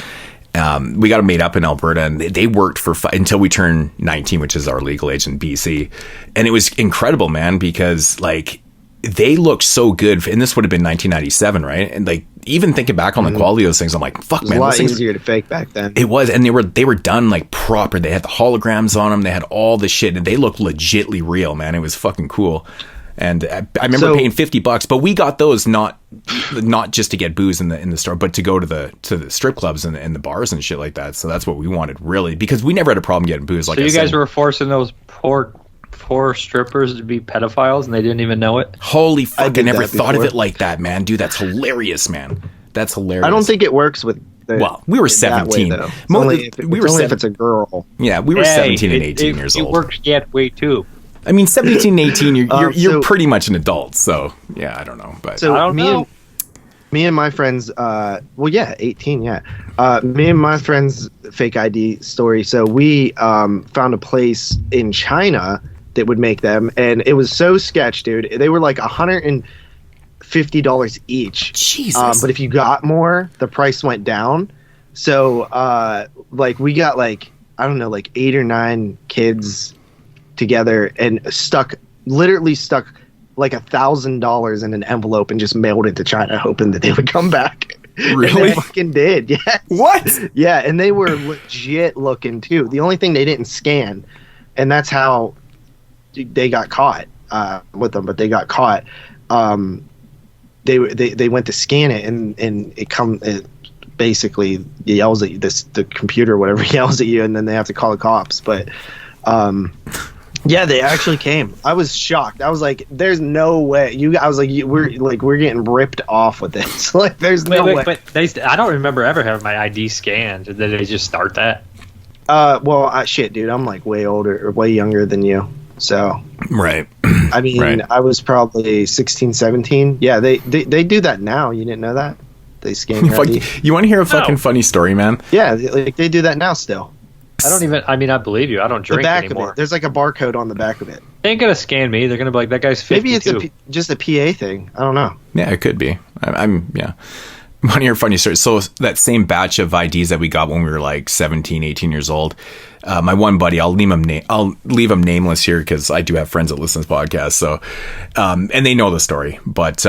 We got them made up in Alberta, and they worked for until we turned 19, which is our legal age in BC. And it was incredible, man, because like they looked so good. And this would have been 1997, right? And like even thinking back on the quality of those things, I'm like, fuck, man, it was a lot easier to fake back then. It was, and they were done like proper. They had the holograms on them. They had all the shit, and they looked legitly real, man. It was fucking cool. And I remember paying $50, but we got those not just to get booze in the store, but to go to the strip clubs and the bars and shit like that. So that's what we wanted, really, because we never had a problem getting booze. Like, so you guys were forcing those poor strippers to be pedophiles, and they didn't even know it. Holy fuck! I never thought of it like that, man. Dude, that's hilarious, man. That's hilarious. I don't think it works with. We were 17. Only if it's a girl. Yeah, we were 17 and 18 years old. It works yet way too. I mean, 17, 18, you're pretty much an adult. So, yeah, I don't know. But so I don't know. Me and my friends, 18, yeah. Me and my friends' fake ID story. So we found a place in China that would make them. And it was so sketch, dude. They were like $150 each. Jesus. But if you got more, the price went down. So, we got I don't know, 8 or 9 kids together and literally stuck like $1,000 in an envelope and just mailed it to China, hoping that they would come back. Really? And they fucking did. Yes. What? Yeah, and they were legit looking too. The only thing they didn't scan, and that's how they got caught with them. But they got caught. They went to scan it, and it basically yells at you. The computer, whatever, yells at you, and then they have to call the cops. But yeah, they actually came. I was shocked. I was like, "There's no way." We're getting ripped off with this. Like, there's no way. But I don't remember ever having my ID scanned. Did they just start that? Shit, dude. I'm like way older or way younger than you. So right. I mean, right. I was probably 16, 17. Yeah, they do that now. You didn't know that? They scan your ID. You want to hear a fucking funny story, man? Yeah, they do that now still. I believe you. I don't drink anymore. There's like a barcode on the back of it. They ain't gonna scan me. They're gonna be like, that guy's 52. Maybe it's just a PA thing. I don't know. Yeah, it could be. Yeah. One of your funny stories. So that same batch of IDs that we got when we were like 17, 18 years old, my one buddy, I'll leave him nameless here because I do have friends that listen to this podcast. So, and they know the story, but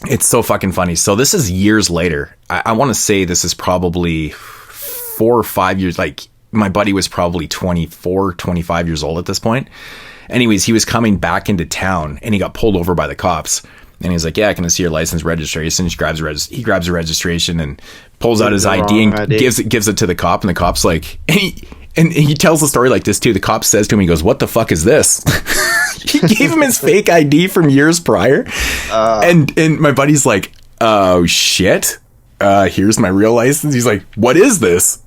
It's so fucking funny. So this is years later. I want to say this is probably 4 or 5 years. Like, my buddy was probably 24, 25 years old at this point. Anyways, he was coming back into town and he got pulled over by the cops. And he's like, yeah, can I see your license, registration? He grabs a registration and pulls out his ID and gives it to the cop. And the cop's like, and he tells the story like this too. The cop says to him, he goes, what the fuck is this? He gave him his fake ID from years prior. And my buddy's like, oh shit. Here's my real license. He's like, what is this?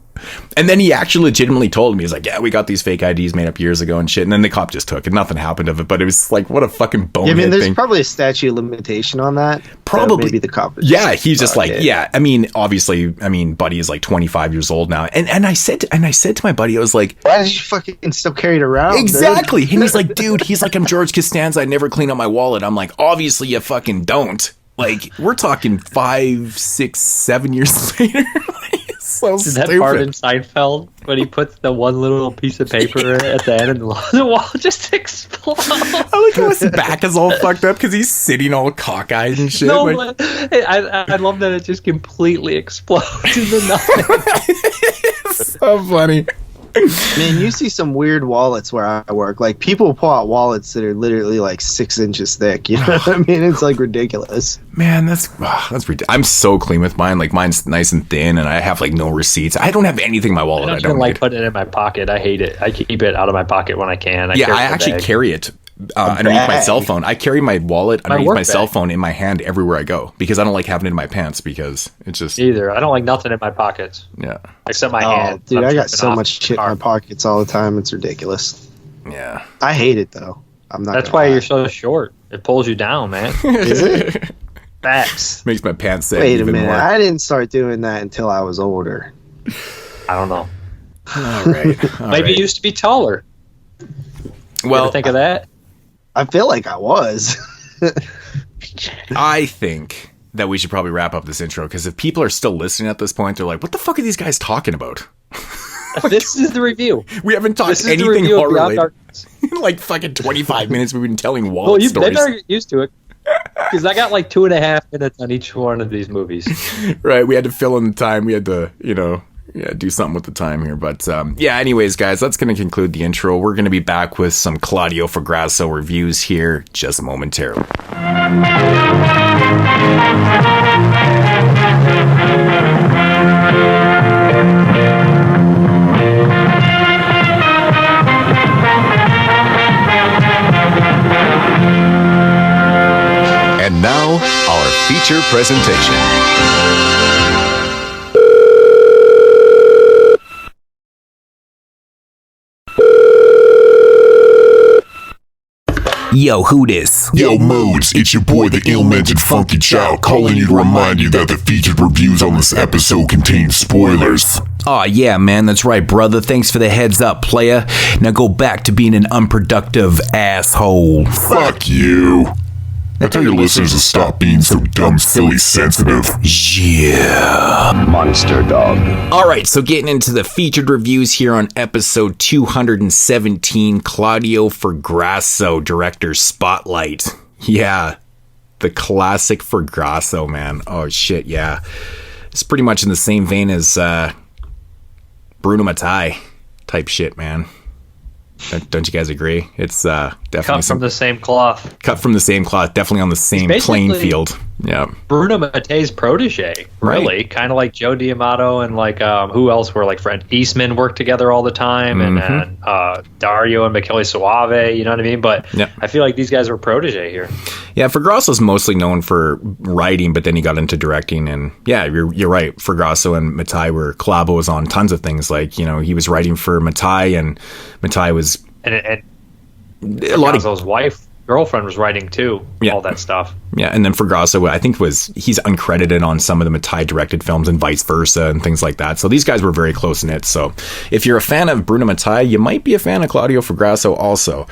And then he actually legitimately told me, he's like, yeah, we got these fake IDs made up years ago and shit. And then the cop just took it. Nothing happened of it, but it was like, what a fucking bonehead thing. There's probably a statute of limitation on that. Probably. So maybe the cop. He's just like, yeah. I mean, obviously, buddy is like 25 years old now. And I said to my buddy, I was like, why did you fucking still carry it around? Exactly. Dude? And he's like, dude, I'm George Costanza. I never clean up my wallet. I'm like, obviously you fucking don't. Like, we're talking 5, 6, 7 years later. So is that part in Seinfeld when he puts the one little piece of paper at the end and the wall just explodes? I like how his back is all fucked up because he's sitting all cockeyed and shit. No, like, I love that it just completely explodes into nothing. It's so funny. Man, you see some weird wallets where I work. Like, people pull out wallets that are literally like 6 inches thick. You know what I mean? It's like ridiculous. Man, that's ridiculous. I'm so clean with mine. Like, mine's nice and thin, and I have like no receipts. I don't have anything in my wallet. I don't like putting it in my pocket. I hate it. I keep it out of my pocket when I can. I actually carry it underneath my cell phone. I carry my wallet underneath my cell phone in my hand everywhere I go because I don't like having it in my pants because it's just either. I don't like nothing in my pockets. Yeah, except my hand. Dude, I got so much shit in my pockets all the time. It's ridiculous. Yeah, I hate it though. That's why you're so short. It pulls you down, man. Is it? Facts. Makes my pants sag. Wait a minute. More. I didn't start doing that until I was older. I don't know. All right. Maybe you used to be taller. Well, think of that. I feel like I was. I think that we should probably wrap up this intro because if people are still listening at this point, they're like, what the fuck are these guys talking about? This is the review. We haven't talked anything horror related. Like fucking 25 minutes we've been telling wallet stories. They better get used to it. Because I got like 2.5 minutes on each one of these movies. Right. We had to fill in the time. We had to, do something with the time here. But anyways, guys, that's going to conclude the intro. We're going to be back with some Claudio Fragasso reviews here just momentarily. And now, our feature presentation. Yo, who this? Yo, Moodz, it's your boy, the ill-mannered funky child, calling you to remind you that the featured reviews on this episode contain spoilers. Aw, yeah, man, that's right, brother. Thanks for the heads up, playa. Now go back to being an unproductive asshole. Fuck you. I tell your listeners to stop being so dumb, silly, sensitive. Yeah. Monster Dog. Alright, so getting into the featured reviews here on episode 217, Claudio Fragasso, director Spotlight. Yeah, the classic Fragrasso, man. Oh, shit, yeah. It's pretty much in the same vein as Bruno Mattei type shit, man. Don't you guys agree? It's definitely cut from the same cloth. Cut from the same cloth, definitely on the same playing field. Yeah, Bruno Mattei's protege, really, right. Kind of like Joe D'Amato and like who else were like Fred Eastman worked together all the time, and Dario and Michele Soave. You know what I mean? But I feel like these guys were protege here. Yeah, Fragrasso's mostly known for writing, but then he got into directing, and yeah, you're right. Fragrasso and Mattei were collabos on tons of things. Like he was writing for Mattei, and Mattei was and a lot of his girlfriend was writing too. All that stuff. Yeah, and then Fragrasso, I think he's uncredited on some of the Mattei directed films and vice versa and things like that. So these guys were very close knit. So if you're a fan of Bruno Mattei, you might be a fan of Claudio Fragasso also.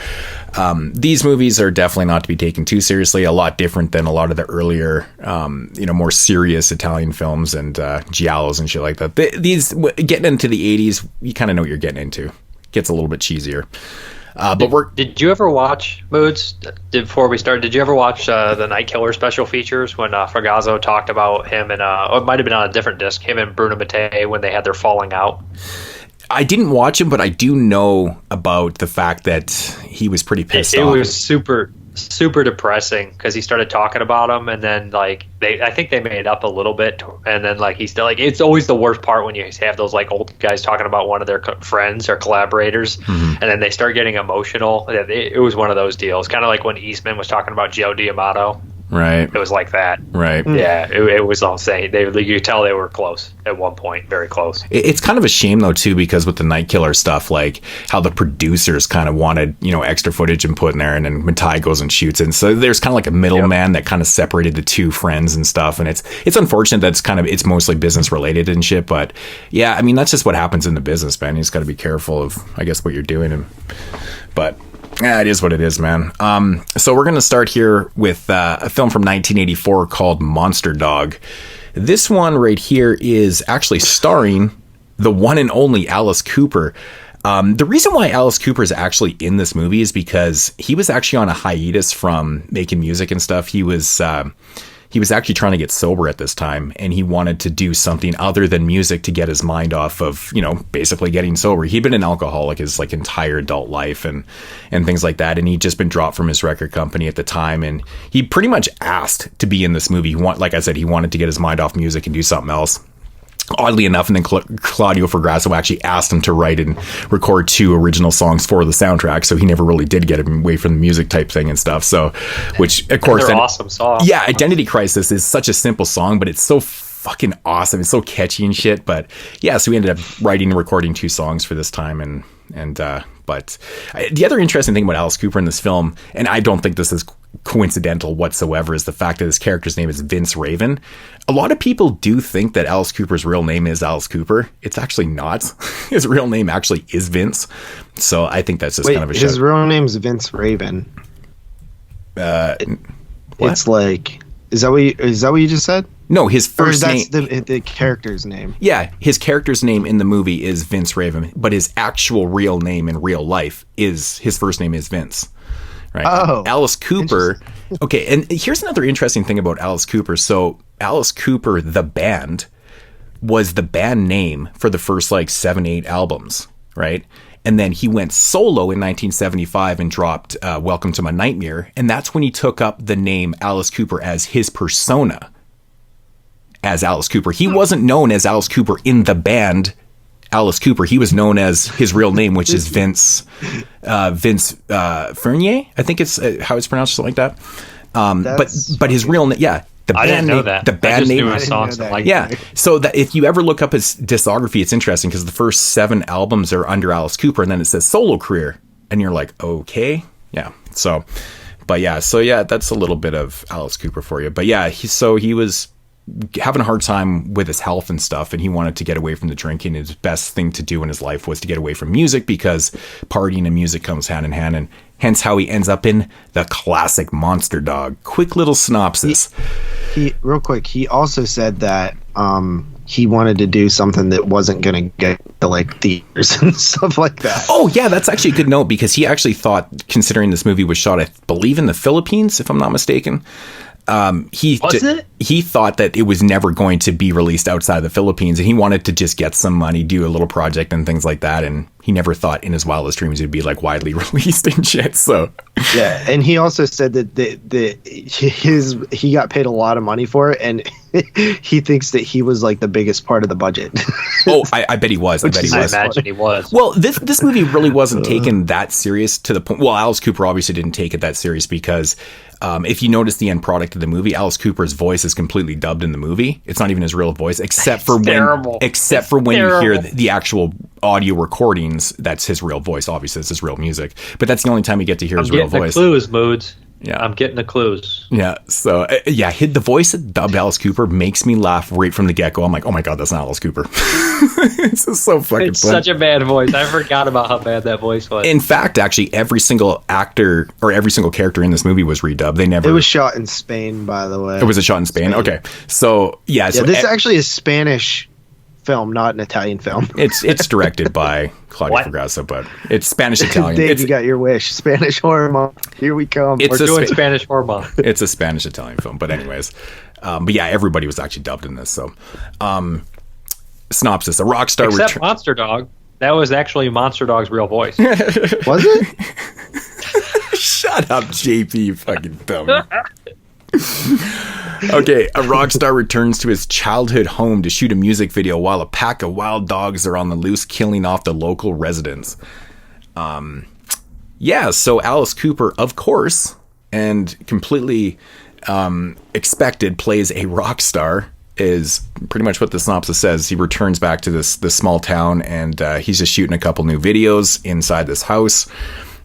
These movies are definitely not to be taken too seriously. A lot different than a lot of the earlier, more serious Italian films and giallos and shit like that. These getting into the 80s, you kind of know what you're getting into. Gets a little bit cheesier. Did you ever watch Moodz? Before we start, did you ever watch the Night Killer special features when Fragasso talked about him and it might have been on a different disc, him and Bruno Mattei when they had their falling out? I didn't watch him, but I do know about the fact that he was pretty pissed off. It was super depressing because he started talking about him, and then like I think they made up a little bit, and then like he's still like, it's always the worst part when you have those like old guys talking about one of their friends or collaborators, and then they start getting emotional. It was one of those deals, kind of like when Eastman was talking about Joe D'Amato. Right. It was like that. Right. Yeah, it was all saying. You could tell they were close at one point, very close. It's kind of a shame, though, too, because with the Night Killer stuff, like how the producers kind of wanted, extra footage and put in there, and then Mattei goes and shoots it. And so there's kind of like a middleman that kind of separated the two friends and stuff. And it's unfortunate that it's mostly business related and shit. But yeah, I mean, that's just what happens in the business, man. You just got to be careful of, I guess, what you're doing. But yeah, it is what it is, man. So we're going to start here with a film from 1984 called Monster Dog. This one right here is actually starring the one and only Alice Cooper. The reason why Alice Cooper is actually in this movie is because he was actually on a hiatus from making music and stuff. He was actually trying to get sober at this time, and he wanted to do something other than music to get his mind off of, basically getting sober. He'd been an alcoholic his like entire adult life and things like that. And he'd just been dropped from his record company at the time. And he pretty much asked to be in this movie. Like I said, he wanted to get his mind off music and do something else. Oddly enough, and then Claudio Fragasso actually asked him to write and record 2 original songs for the soundtrack, so he never really did get him away from the music type thing and stuff. So, which of course, they're awesome songs. Yeah, Identity Crisis is such a simple song, but it's so fucking awesome. It's so catchy and shit. But yeah, so we ended up writing and recording 2 songs for this time, but the other interesting thing about Alice Cooper in this film, and I don't think this is coincidental whatsoever, is the fact that his character's name is Vince Raven. A lot of people do think that Alice Cooper's real name is Alice Cooper. It's actually not. His real name actually is Vince. So I think that's just kind of a his real name's Vince Raven. It's like, is that what you just said? No, his first name. The character's name. Yeah, his character's name in the movie is Vince Raven, but his actual real name in real life is, his first name is Vince. Right. Oh, Alice Cooper. Okay, and here's another interesting thing about Alice Cooper. So Alice Cooper, the band, was the band name for the first 7-8 albums, right? And then he went solo in 1975 and dropped Welcome to My Nightmare, and that's when he took up the name Alice Cooper as his persona. As Alice Cooper, he wasn't known as Alice Cooper in the band Alice Cooper. He was known as his real name, which is Vince Fournier. I think it's how it's pronounced, something like that. But his real name, yeah. The I band didn't know name, that. The band name. I songs like yeah. So that if you ever look up his discography, it's interesting because the first 7 albums are under Alice Cooper, and then it says solo career, and you're like, okay, yeah. So, but yeah, that's a little bit of Alice Cooper for you. But yeah, he was having a hard time with his health and stuff, and he wanted to get away from the drinking. His best thing to do in his life was to get away from music, because partying and music comes hand in hand, and hence how he ends up in the classic Monster Dog. Quick little synopsis. He real quick, he also said that he wanted to do something that wasn't going to get to theaters and stuff like that. Oh yeah, that's actually a good note, because he actually thought, considering this movie was shot, I believe, in the Philippines, if I'm not mistaken, he thought that it was never going to be released outside of the Philippines, and he wanted to just get some money, do a little project and things like that, and he never thought in his wildest dreams it would be widely released and shit. So yeah, and he also said that he got paid a lot of money for it, and he thinks that he was the biggest part of the budget. Oh, I bet he was. I imagine he was. Well, this movie really wasn't taken that serious, to the point. Well, Alice Cooper obviously didn't take it that serious, because if you notice the end product of the movie, Alice Cooper's voice is completely dubbed in the movie. It's not even his real voice, except for when you hear the actual audio recordings. That's his real voice. Obviously, it's his real music, but that's the only time you get to hear his real voice. I'm getting the clues, Moodz. Yeah, I'm getting the clues. Yeah, so the voice that dubbed Alice Cooper makes me laugh right from the get-go. I'm like, oh my god, that's not Alice Cooper. It's just so fucking It's such a bad voice. I forgot about how bad that voice was. In fact, actually, every single actor or every single character in this movie was redubbed. It was shot in Spain, by the way. It was a shot in Spain? Okay. So, yeah. So this actually is Spanish film, not an Italian film. It's directed by Claudio Fragasso, but it's Spanish-Italian. Dave, you got your wish. Spanish horror month. Here we come. We're doing Spanish horror month. It's a Spanish-Italian film, but anyways. But yeah, everybody was actually dubbed in this. So, synopsis: a rock star except Monster Dog. That was actually Monster Dog's real voice. Was it? Shut up, JP, you fucking dummy. Okay, a rock star returns to his childhood home to shoot a music video while a pack of wild dogs are on the loose, killing off the local residents. Yeah, so Alice Cooper, of course, and completely expected, plays a rock star, is pretty much what the synopsis says. He returns back to this small town, and he's just shooting a couple new videos inside this house.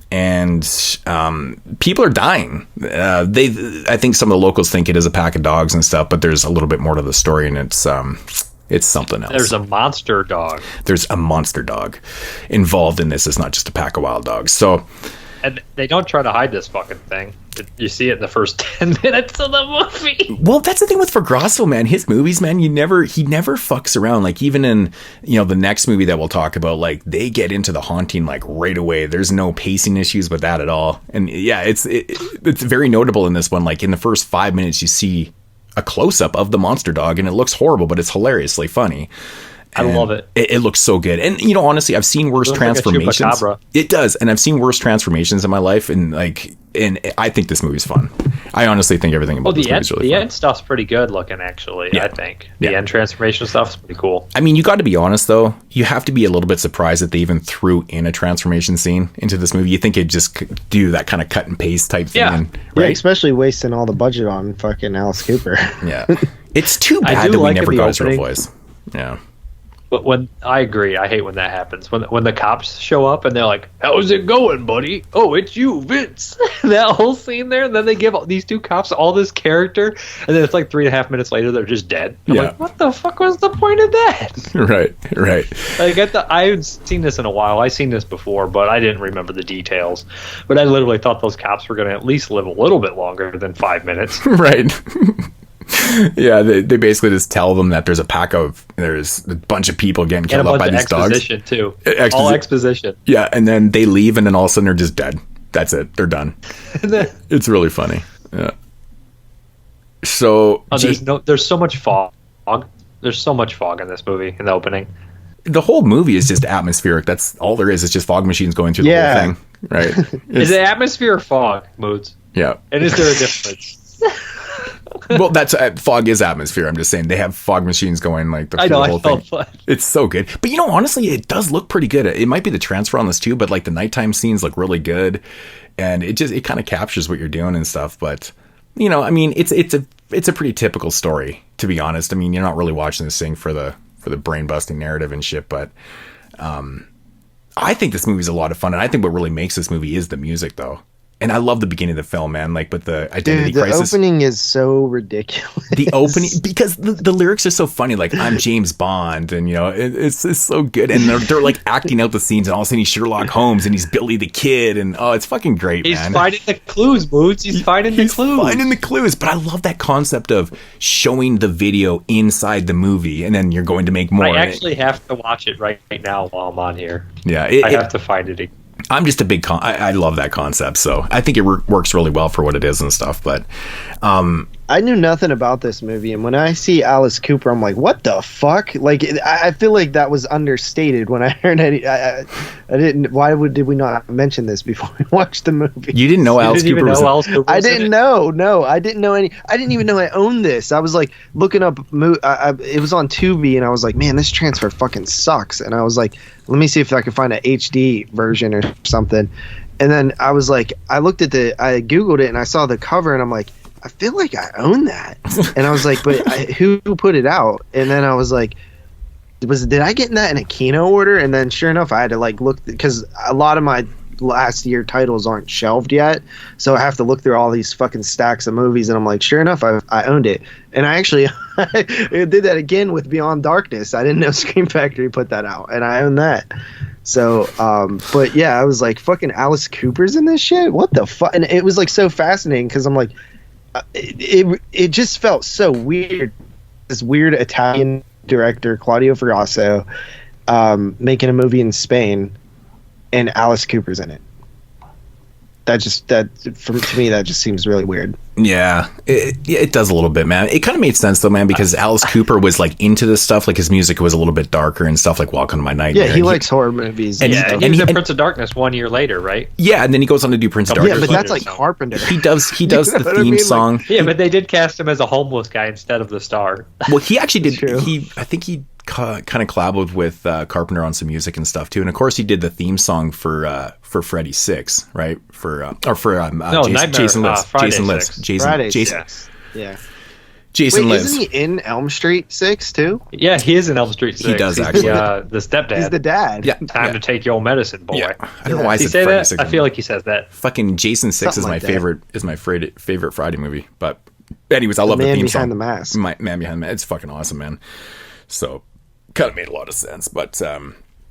And people are dying. I think some of the locals think it is a pack of dogs and stuff, but there's a little bit more to the story, and it's something else. There's a monster dog. There's a monster dog involved in this. It's not just a pack of wild dogs. So, and they don't try to hide this fucking thing. You see it in the first 10 minutes of the movie. Well, that's the thing with Fragrasso, man. His movies, man, he never fucks around. Like, even in, the next movie that we'll talk about, like, they get into the haunting, like, right away. There's no pacing issues with that at all. And yeah, it's very notable in this one. Like, in the first 5 minutes, you see a close-up of the monster dog, and it looks horrible, but it's hilariously funny. And I love it. It looks so good. And, honestly, I've seen worse transformations. Like it does. And I've seen worse transformations in my life. And I think this movie's fun. I honestly think everything about this movie is really fun. The end stuff's pretty good looking, actually, yeah. I think. The end transformation stuff's pretty cool. I mean, you got to be honest, though. You have to be a little bit surprised that they even threw in a transformation scene into this movie. You think it'd just do that kind of cut and paste type thing. Yeah, right? Yeah, especially wasting all the budget on fucking Alice Cooper. Yeah. It's too bad that we never got his real voice. Yeah. But I agree, I hate when that happens. When the cops show up and they're like, "How's it going, buddy? Oh, it's you, Vince." That whole scene there, and then they give these two cops all this character, and then it's like 3.5 minutes later, they're just dead. I'm like, what the fuck was the point of that? Right. I haven't seen this in a while. I've seen this before, but I didn't remember the details. But I literally thought those cops were going to at least live a little bit longer than 5 minutes. Right. Yeah, they basically just tell them that there's a bunch of people getting killed up by these dogs. Exposition too. All exposition. Yeah, and then they leave, and then all of a sudden they're just dead. That's it. They're done. It's really funny. Yeah. So there's so much fog. There's so much fog in this movie in the opening. The whole movie is just atmospheric. That's all there is. It's just fog machines going through the whole thing. Right. Is it atmosphere or fog, Moodz? Yeah. And is there a difference? Well, that's fog is atmosphere. I'm just saying they have fog machines going like the whole thing. It's so good. But honestly, it does look pretty good. It might be the transfer on this too, but like the nighttime scenes look really good, and it kind of captures what you're doing and stuff. But I mean, it's a pretty typical story, to be honest. I mean, you're not really watching this thing for the brain busting narrative and shit, but I think this movie's a lot of fun, and I think what really makes this movie is the music, though. And I love the beginning of the film, man. Like, with the identity crisis. The opening is so ridiculous. The opening, because the lyrics are so funny. Like, I'm James Bond, and it's so good. And they're like acting out the scenes, and all of a sudden he's Sherlock Holmes, and he's Billy the Kid, and it's fucking great, man. He's finding the clues, Moodz. He's finding the clues. But I love that concept of showing the video inside the movie, and then you're going to make more. I actually have to watch it right now while I'm on here. Yeah, I have to find it again. I'm just a big I love that concept, so I think it works really well for what it is and stuff. But I knew nothing about this movie, and when I see Alice Cooper, I'm like, what the fuck? Like, I feel like that was understated when I heard it. I didn't. Why did we not mention this before we watched the movie? You didn't know Alice Cooper was I didn't know. No, I didn't know any. I didn't even know I owned this. I was like looking up. It was on Tubi, and I was like, man, this transfer fucking sucks. And I was like, let me see if I can find an HD version or something. And then I was like, I Googled it, and I saw the cover, and I'm like, I feel like I own that. And I was like, but who put it out? And then I was like, did I get that in a Kino order? And then sure enough, I had to like look, because a lot of my last year titles aren't shelved yet. So I have to look through all these fucking stacks of movies. And I'm like, sure enough, I owned it. And I actually I did that again with Beyond Darkness. I didn't know Scream Factory put that out, and I own that. So, but yeah, I was like, fucking Alice Cooper's in this shit? What the fuck? And it was like so fascinating, because I'm like, it just felt so weird. This weird Italian director Claudio Fragasso making a movie in Spain, and Alice Cooper's in it. To me, that just seems really weird. Yeah, it does a little bit, man. It kind of made sense though, man, because Alice Cooper was like into this stuff. Like his music was a little bit darker and stuff, like Welcome to My Nightmare. Yeah, he likes horror movies. And he was in Prince of Darkness 1 year later, right? Yeah, and then he goes on to do Prince of Darkness. Yeah, but that's like Carpenter. He does the theme song. Yeah, but they did cast him as a homeless guy instead of the star. Well, he actually did. I think he kind of collabed with Carpenter on some music and stuff too, and of course he did the theme song for Freddy 6, right? Jason Lives. Yeah. Jason Lives. Isn't he in Elm Street 6 too? Yeah, he is in Elm Street 6. He does actually. The stepdad. He's the dad. Yeah. Time to take your medicine, boy. Yeah. I don't know why I Does he said say Freddy that? 6. I feel like he says that. Fucking Jason 6 Something is my favorite Friday movie. But anyways, I love the theme song. Man Behind the Mask. Man Behind the Mask. It's fucking awesome, man. So kind of made a lot of sense, but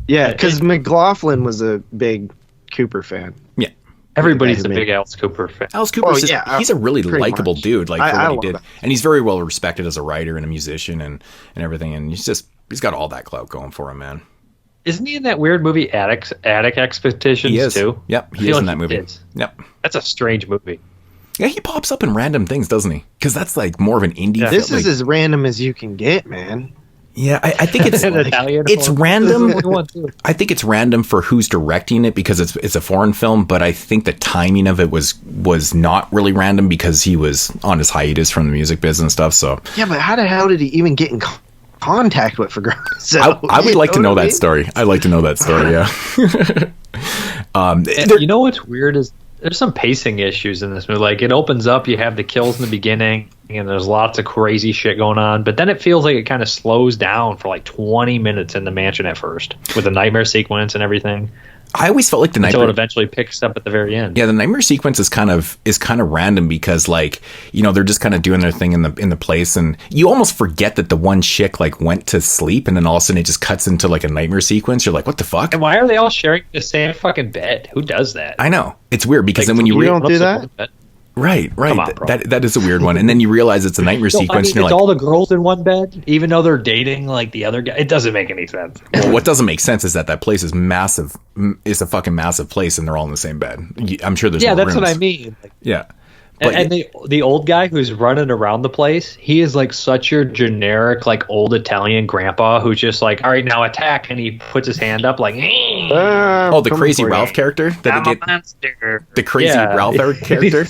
yeah, because McLaughlin was a big Cooper fan. Yeah. Everybody's a big Alice Cooper fan. Alice Cooper, he's a really likable dude, like for what he did, that. and he's very well respected as a writer and a musician and everything. And he's got all that clout going for him, man. Isn't he in that weird movie Attic Expeditions He is. too? Yep, he is in that movie. Yep, that's a strange movie. Yeah, he pops up in random things, doesn't he? Because that's like more of an indie. Yeah. This is as random as you can get, man. Yeah, I think it's it's random. I think it's random for who's directing it because it's a foreign film, but I think the timing of it was not really random because he was on his hiatus from the music business and stuff. So yeah, but how the hell did he even get in contact with Fragrasso? I would like to know that story. I'd like to know that story. Yeah. You know what's weird is there's some pacing issues in this movie. Like it opens up, you have the kills in the beginning, and there's lots of crazy shit going on. But then it feels like it kind of slows down for like 20 minutes in the mansion at first with the nightmare sequence and everything. I always felt like the until nightmare it eventually picks up at the very end. Yeah, the nightmare sequence is kind of random because like, you know, they're just kind of doing their thing in the place, and you almost forget that the one chick like went to sleep, and then all of a sudden it just cuts into like a nightmare sequence. You're like, what the fuck? And why are they all sharing the same fucking bed? Who does that? I know, it's weird because then when you don't do that. Right. On, that is a weird one, and then you realize it's a nightmare sequence. And you're it's all the girls in one bed, even though they're dating like the other guy. It doesn't make any sense. Well, what doesn't make sense is that place is massive. It's a fucking massive place, and they're all in the same bed. I'm sure there's that's rooms. what I mean. Yeah. And the old guy who's running around the place, he is like such your generic like old Italian grandpa who's just like, all right, now attack, and he puts his hand up like, the crazy Ralph character the crazy Ralph character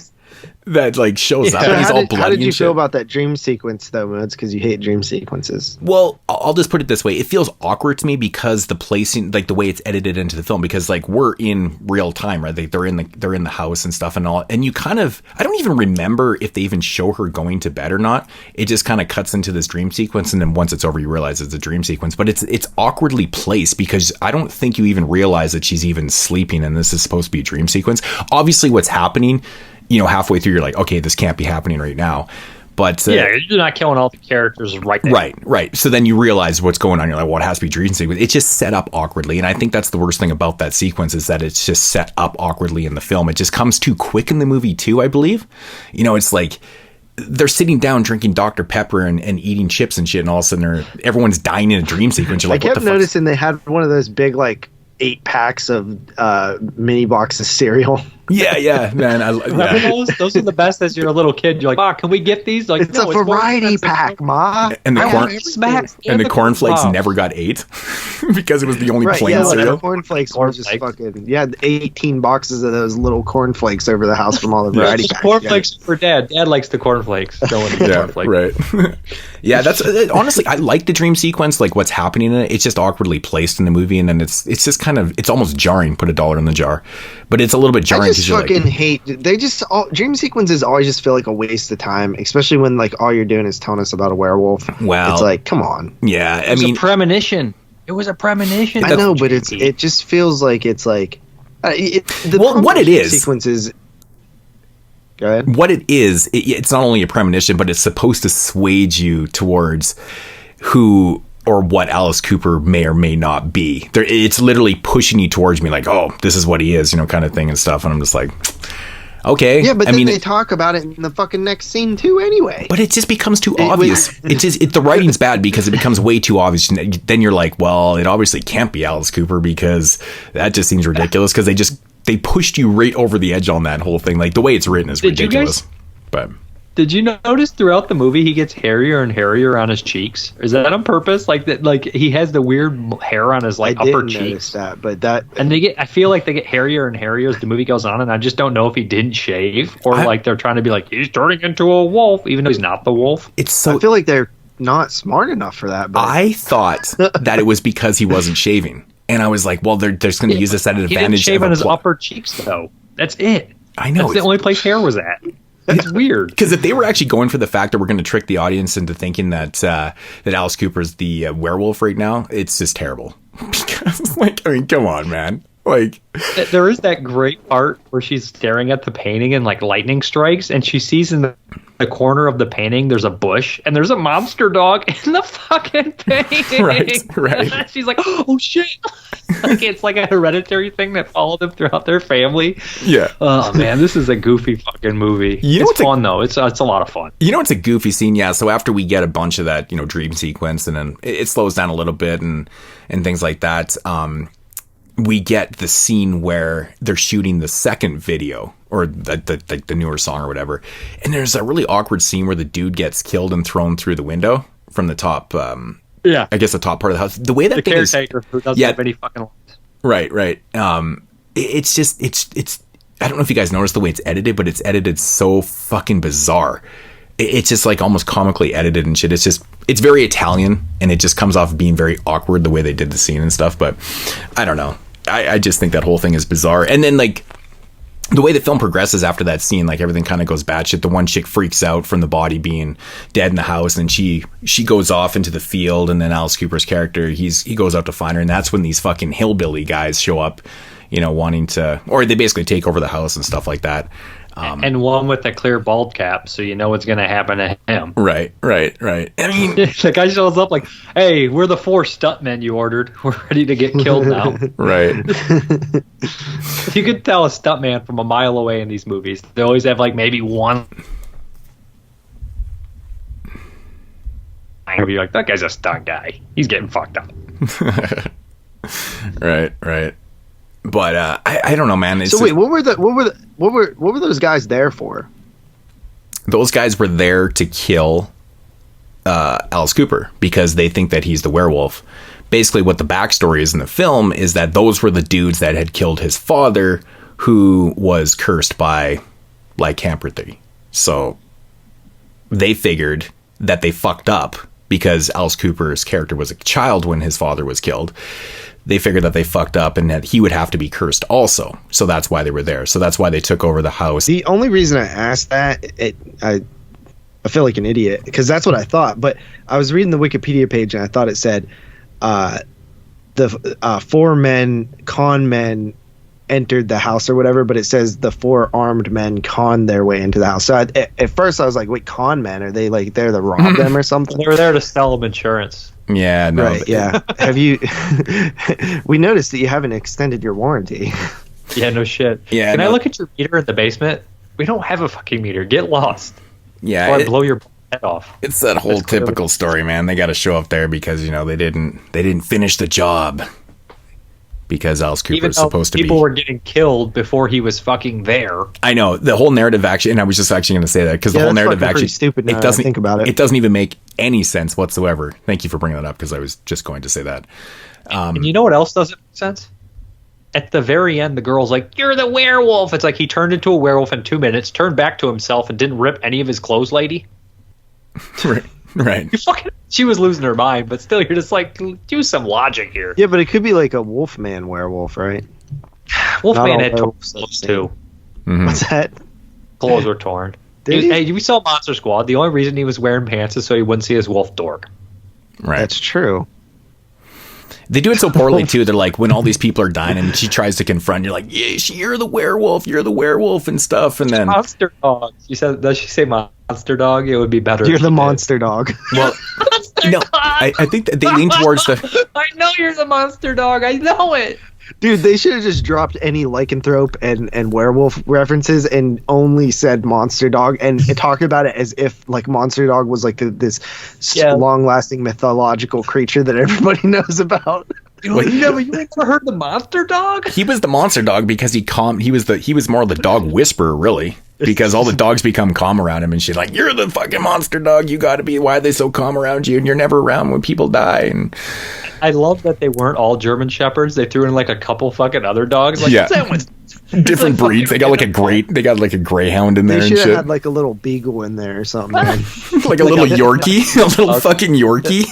that like shows up and he's all bloody. How did you and shit. feel about that dream sequence though, Moodz? Because you hate dream sequences. Well, I'll just put it this way: it feels awkward to me because the placing, like the way it's edited into the film, because like we're in real time, right? They're in the house and stuff and all, and you kind of, I don't even remember if they even show her going to bed or not. It just kind of cuts into this dream sequence, and then once it's over, you realize it's a dream sequence. But it's awkwardly placed because I don't think you even realize that she's even sleeping, and this is supposed to be a dream sequence. Obviously, what's happening, you know, halfway through, you're like, okay, this can't be happening right now. But you're not killing all the characters right there. Right. So then you realize what's going on. You're like, well, it has to be dream sequence. It's just set up awkwardly, and I think that's the worst thing about that sequence is that it's just set up awkwardly in the film. It just comes too quick in the movie too, I believe. You know, it's like they're sitting down drinking Dr. Pepper and eating chips and shit, and all of a sudden everyone's dying in a dream sequence. You're like, I kept noticing they had one of those big like 8 packs of mini boxes of cereal. Yeah, man. Remember those? Those are the best as you're a little kid. You're like, Ma, can we get these? Like, it's a variety pack, Ma. And the cornflakes never got 8 because it was the only plain cereal. The cornflakes were just fucking. You had 18 boxes of those little cornflakes over the house from all the variety packs. Cornflakes for Dad. Dad likes the cornflakes. Cornflakes. Right. Yeah, that's honestly, I like the dream sequence, like what's happening in it. It's just awkwardly placed in the movie, and then it's just kind of, it's almost jarring. Put $1 in the jar, but it's a little bit jarring. I just fucking hate. They just dream sequences always just feel like a waste of time, especially when like all you're doing is telling us about a werewolf. Well, it's like, come on. Yeah, I mean, a premonition. It was a premonition. I know, but it just feels like it's like. What it is sequences. Go ahead. What it is, it's not only a premonition, but it's supposed to swage you towards who or what Alice Cooper may or may not be. It's literally pushing you towards me like, oh, this is what he is, you know, kind of thing and stuff. And I'm just like, Okay. Yeah, but I then mean, they talk about it in the fucking next scene too anyway. But it just becomes too obvious. The writing's bad because it becomes way too obvious. And then you're like, well, it obviously can't be Alice Cooper because that just seems ridiculous because they pushed you right over the edge on that whole thing. Like the way it's written is ridiculous. But did you notice throughout the movie he gets hairier and hairier on his cheeks? Is that on purpose? Like that, like he has the weird hair on his upper cheeks. And I feel like they get hairier and hairier as the movie goes on, and I just don't know if he didn't shave or like they're trying to be like he's turning into a wolf, even though he's not the wolf. I feel like they're not smart enough for that. But I thought that it was because he wasn't shaving, and I was like, well, they're just going to use this at an advantage. He didn't shave on his upper cheeks though. That's it. I know. That's the only place hair was at. It's weird because if they were actually going for the fact that we're going to trick the audience into thinking that Alice Cooper's the werewolf right now, it's just terrible. Because, like, I mean, come on, man. Like, there is that great part where she's staring at the painting and like lightning strikes, and she sees in the corner of the painting there's a bush and there's a monster dog in the fucking painting. Right. She's like, oh shit! Like it's like a hereditary thing that followed them throughout their family. Yeah. Oh man, this is a goofy fucking movie. It's fun though. It's a lot of fun. You know, it's a goofy scene. Yeah. So after we get a bunch of that, dream sequence, and then it slows down a little bit and things like that. We get the scene where they're shooting the second video or the newer song or whatever. And there's a really awkward scene where the dude gets killed and thrown through the window from the top. I guess the top part of the house. The way that the thing caretaker who doesn't have any fucking lines. Right. It's just, it's, I don't know if you guys noticed the way it's edited, but it's edited so fucking bizarre. It's just like almost comically edited and shit. It's very Italian and it just comes off being very awkward the way they did the scene and stuff. But I don't know. I just think that whole thing is bizarre. And then like the way the film progresses after that scene, like everything kind of goes batshit. The one chick freaks out from the body being dead in the house, and she goes off into the field. And then Alice Cooper's character, he goes out to find her, and that's when these fucking hillbilly guys show up, wanting to, or they basically take over the house and stuff like that. And one with a clear bald cap, so you know what's going to happen to him. Right. I mean, the guy shows up like, "Hey, we're the 4 stuntmen you ordered. We're ready to get killed now." Right. You could tell a stuntman from a mile away in these movies. They always have like maybe one. I'd be like, "That guy's a stunt guy. He's getting fucked up." Right. But I don't know, man. Wait, what were those guys there for? Those guys were there to kill Alice Cooper because they think that he's the werewolf. Basically, what the backstory is in the film is that those were the dudes that had killed his father, who was cursed by lycanthropy. So they figured that they fucked up because Alice Cooper's character was a child when his father was killed. They figured that they fucked up and that he would have to be cursed also. So that's why they were there. So that's why they took over the house. The only reason I asked that, I feel like an idiot because that's what I thought. But I was reading the Wikipedia page and I thought it said the 4 con men entered the house or whatever, but it says the 4 armed men conned their way into the house. So at first I was like, wait, con men? Are they like there to rob them or something? They were there to sell them insurance. Yeah, no. Right, yeah. Have you... We noticed that you haven't extended your warranty. Yeah, no shit. Yeah, Can I look at your meter in the basement? We don't have a fucking meter. Get lost. Yeah. Or I blow your head off. It's that whole typical story, man. They got to show up there because, they didn't finish the job. Because Alice Cooper is supposed to be... people were getting killed before he was fucking there. I know. The whole narrative actually... And I was just actually going to say that because the whole narrative actually... stupid now I think about it. It doesn't even make any sense whatsoever. Thank you for bringing that up because I was just going to say that. And you know what else doesn't make sense? At the very end, the girl's like, "You're the werewolf." It's like he turned into a werewolf in 2 minutes, turned back to himself, and didn't rip any of his clothes, lady. Right. She was losing her mind, but still, you're just like, do some logic here. Yeah, but it could be like a Wolfman werewolf, right? Wolfman had torn clothes too. Mm-hmm. What's that? Clothes were torn. Hey, we saw Monster Squad. The only reason he was wearing pants is so he wouldn't see his wolf dork. Right. That's true. They do it so poorly too. They're like, when all these people are dying and she tries to confront, you're like, yeah, you're the werewolf and stuff. And then monster dog. Does she say monster dog? It would be better. You're the monster dog. Well, I think that they lean towards the. I know you're the monster dog. I know it. Dude, they should have just dropped any lycanthrope and werewolf references and only said monster dog and talk about it as if like monster dog was like this long-lasting mythological creature that everybody knows about. You never heard the monster dog? He was the monster dog because he was more the dog whisperer, really. Because all the dogs become calm around him and shit. Like, you're the fucking monster dog. You got to be. Why are they so calm around you? And you're never around when people die. And I love that they weren't all German shepherds. They threw in like a couple fucking other dogs. Like, that one's different breeds. They got like a greyhound in there and shit. They should have had like a little beagle in there or something. Like a little Yorkie, a little fucking Yorkie.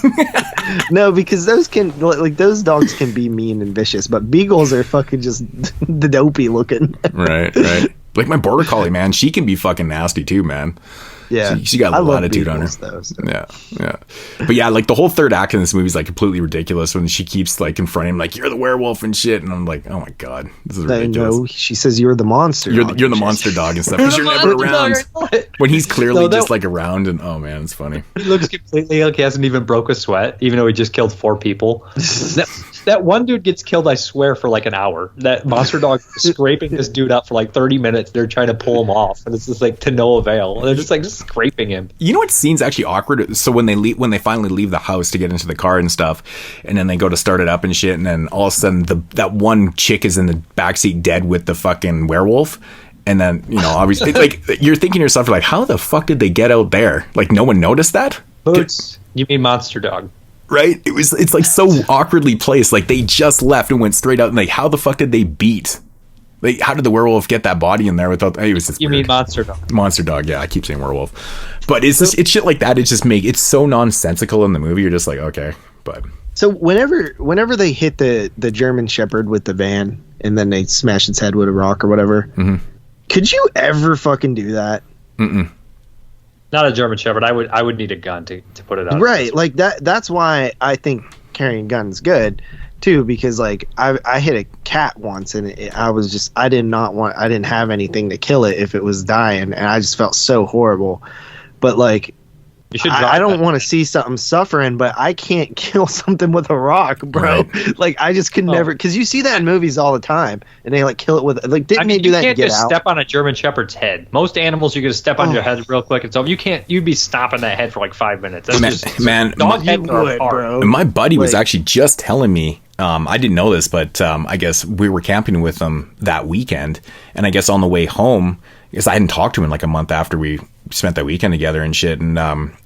No, because those dogs can be mean and vicious, but beagles are fucking just the dopey looking. Right. Like my border collie, man, she can be fucking nasty too, man. Yeah, she got a little attitude on her. Though, so. Yeah. But yeah, like the whole third act in this movie is like completely ridiculous when she keeps like confronting him, like, you're the werewolf and shit, and I'm like, oh my god, this is ridiculous. No, she says you're the monster. You're the monster dog and stuff because you're never around. When he's clearly just like around, and oh man, it's funny. He looks completely like he hasn't even broke a sweat, even though he just killed 4 people. That one dude gets killed, I swear, for like an hour. That monster dog is scraping this dude up for like 30 minutes. They're trying to pull him off, and it's just like to no avail. They're just scraping him. You know what scene's actually awkward? So when they finally leave the house to get into the car and stuff, and then they go to start it up and shit, and then all of a sudden that one chick is in the backseat dead with the fucking werewolf. And then, obviously, like, you're thinking to yourself, like, how the fuck did they get out there? Like, no one noticed that? Moodz, you mean monster dog. Right? It's like so awkwardly placed. Like they just left and went straight out. And like, how the fuck did they beat? Like, how did the werewolf get that body in there without? It was just you weird. mean monster dog? Monster dog. Yeah, I keep saying werewolf, but it's shit like that. It's so nonsensical in the movie. You're just like, okay, but so whenever they hit the German Shepherd with the van and then they smash its head with a rock or whatever, could you ever fucking do that? Not a German Shepherd. I would need a gun to put it on. Right, like that's why I think carrying guns good too, because like I hit a cat once and I didn't have anything to kill it if it was dying, and I just felt so horrible. But like I don't want to see something suffering, but I can't kill something with a rock, bro. Right. Like I just could never, because you see that in movies all the time, and they like kill it with like. Didn't they do that? You can't just step on a German Shepherd's head. Most animals, you can step on your head real quick and so you can't. You'd be stomping that head for like 5 minutes. That's dog heads are hard. My buddy was actually just telling me. I didn't know this, but I guess we were camping with them that weekend, and I guess on the way home, because I hadn't talked to him in like a month after we spent that weekend together and shit, and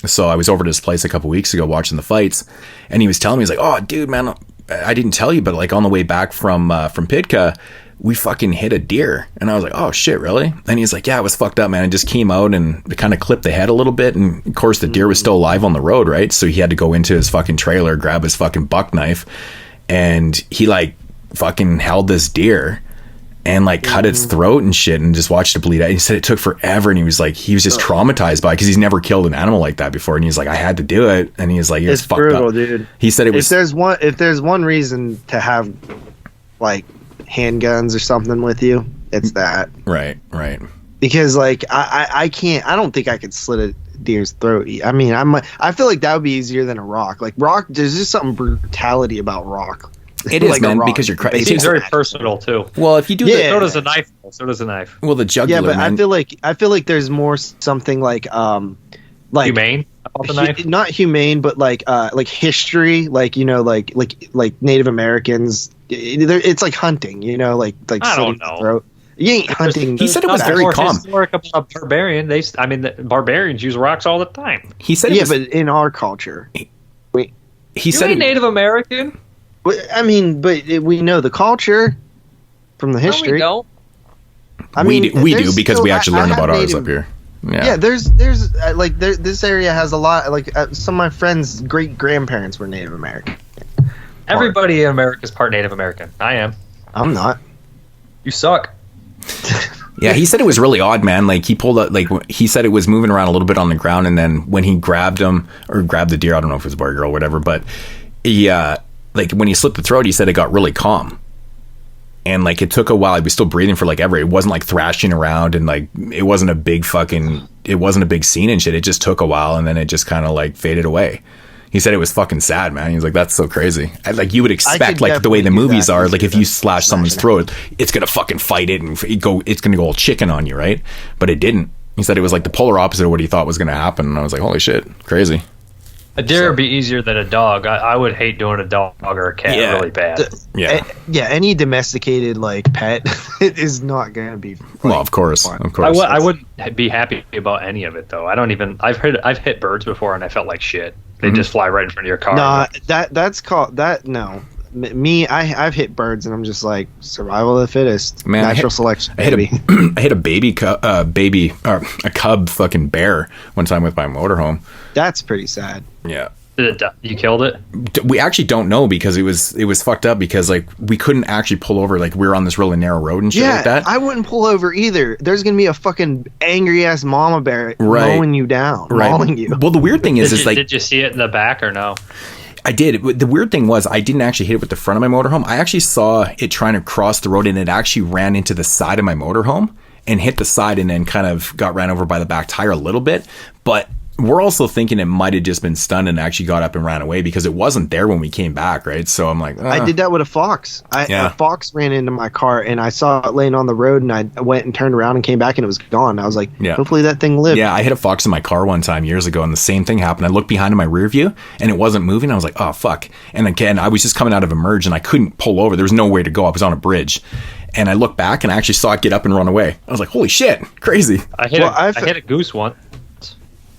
so I was over to his place a couple weeks ago watching the fights, and he was telling me, he's like, oh dude, man, I didn't tell you, but like on the way back from Pitka, we fucking hit a deer. And I was like, oh shit, really? And he's like, yeah, it was fucked up, man. It just came out and it kind of clipped the head a little bit, and of course the deer was still alive on the road, right? So he had to go into his fucking trailer, grab his fucking buck knife, and he like fucking held this deer and like cut its throat and shit and just watched it bleed out. He said it took forever, and he was just traumatized by it because he's never killed an animal like that before, and he's like, I had to do it, and he was like, it's fucked brutal, up, dude. He said it was. If there's one reason to have like handguns or something with you, it's that. Right. Because like I don't think I could slit a deer's throat. I mean, I feel like that would be easier than a rock. Like rock, there's just something brutality about rock. It is, like, man, because you're it seems very personal too. Well, if you do that, so does a knife. So does a knife. Well, the jugular. Yeah, but man. I feel like there's more something like humane about the knife. Not humane, but like history, like like Native Americans. It's like hunting, like I don't know. Throat. You ain't hunting. He said it was very calm. Historic about barbarian. The barbarians use rocks all the time. He said, but in our culture, he said Native American. I mean, but we know the culture from the history. No, we don't. We do because we actually learn about ours up here. Yeah, there's this area has a lot. Like some of my friends' great grandparents were Native American. Everybody in America is part Native American. I am. I'm not. You suck. Yeah, he said it was really odd, man. Like he pulled out, like he said it was moving around a little bit on the ground, and then when he grabbed the deer, I don't know if it was a boy or girl or whatever, but he like when he slit the throat, he said it got really calm. And like it took a while. He was still breathing for like ever. It wasn't like thrashing around, and like it wasn't a big scene and shit. It just took a while, and then it just kind of like faded away. He said it was fucking sad, man. He was like, that's so crazy. Like, you would expect, could like, the way the definitely do movies that. are, like, if you slash someone's throat, it's going to fucking fight it and it's going to go all chicken on you, right? But it didn't. He said it was like the polar opposite of what he thought was going to happen. And I was like, holy shit, crazy. A deer would be easier than a dog. I would hate doing a dog or a cat really bad. Any domesticated like pet is not gonna be fun. Well, of course. I wouldn't be happy about any of it though. I've hit birds before and I felt like shit. They just fly right in front of your car. No, that's called that. No, I've hit birds and I'm just like survival of the fittest. Man, natural selection. I hit a cub fucking bear one time with my motorhome. That's pretty sad. Yeah. You killed it? We actually don't know because it was fucked up because like we couldn't actually pull over, like we were on this really narrow road and shit like that. I wouldn't pull over either. There's gonna be a fucking angry ass mama bear mowing you down, mauling you. Well, the weird thing is, did you see it in the back or no? I did. The weird thing was I didn't actually hit it with the front of my motorhome. I actually saw it trying to cross the road and it actually ran into the side of my motorhome and hit the side and then kind of got ran over by the back tire a little bit, but we're also thinking it might have just been stunned and actually got up and ran away because it wasn't there when we came back, right? So I'm like, I did that with a fox. A fox ran into my car and I saw it laying on the road and I went and turned around and came back and it was gone. I was like, hopefully that thing lived. Yeah, I hit a fox in my car one time years ago and the same thing happened. I looked behind in my rear view and it wasn't moving. I was like, oh, fuck. And again, I was just coming out of a merge and I couldn't pull over. There was no way to go. I was on a bridge. And I looked back and I actually saw it get up and run away. I was like, holy shit, crazy. I hit a goose once.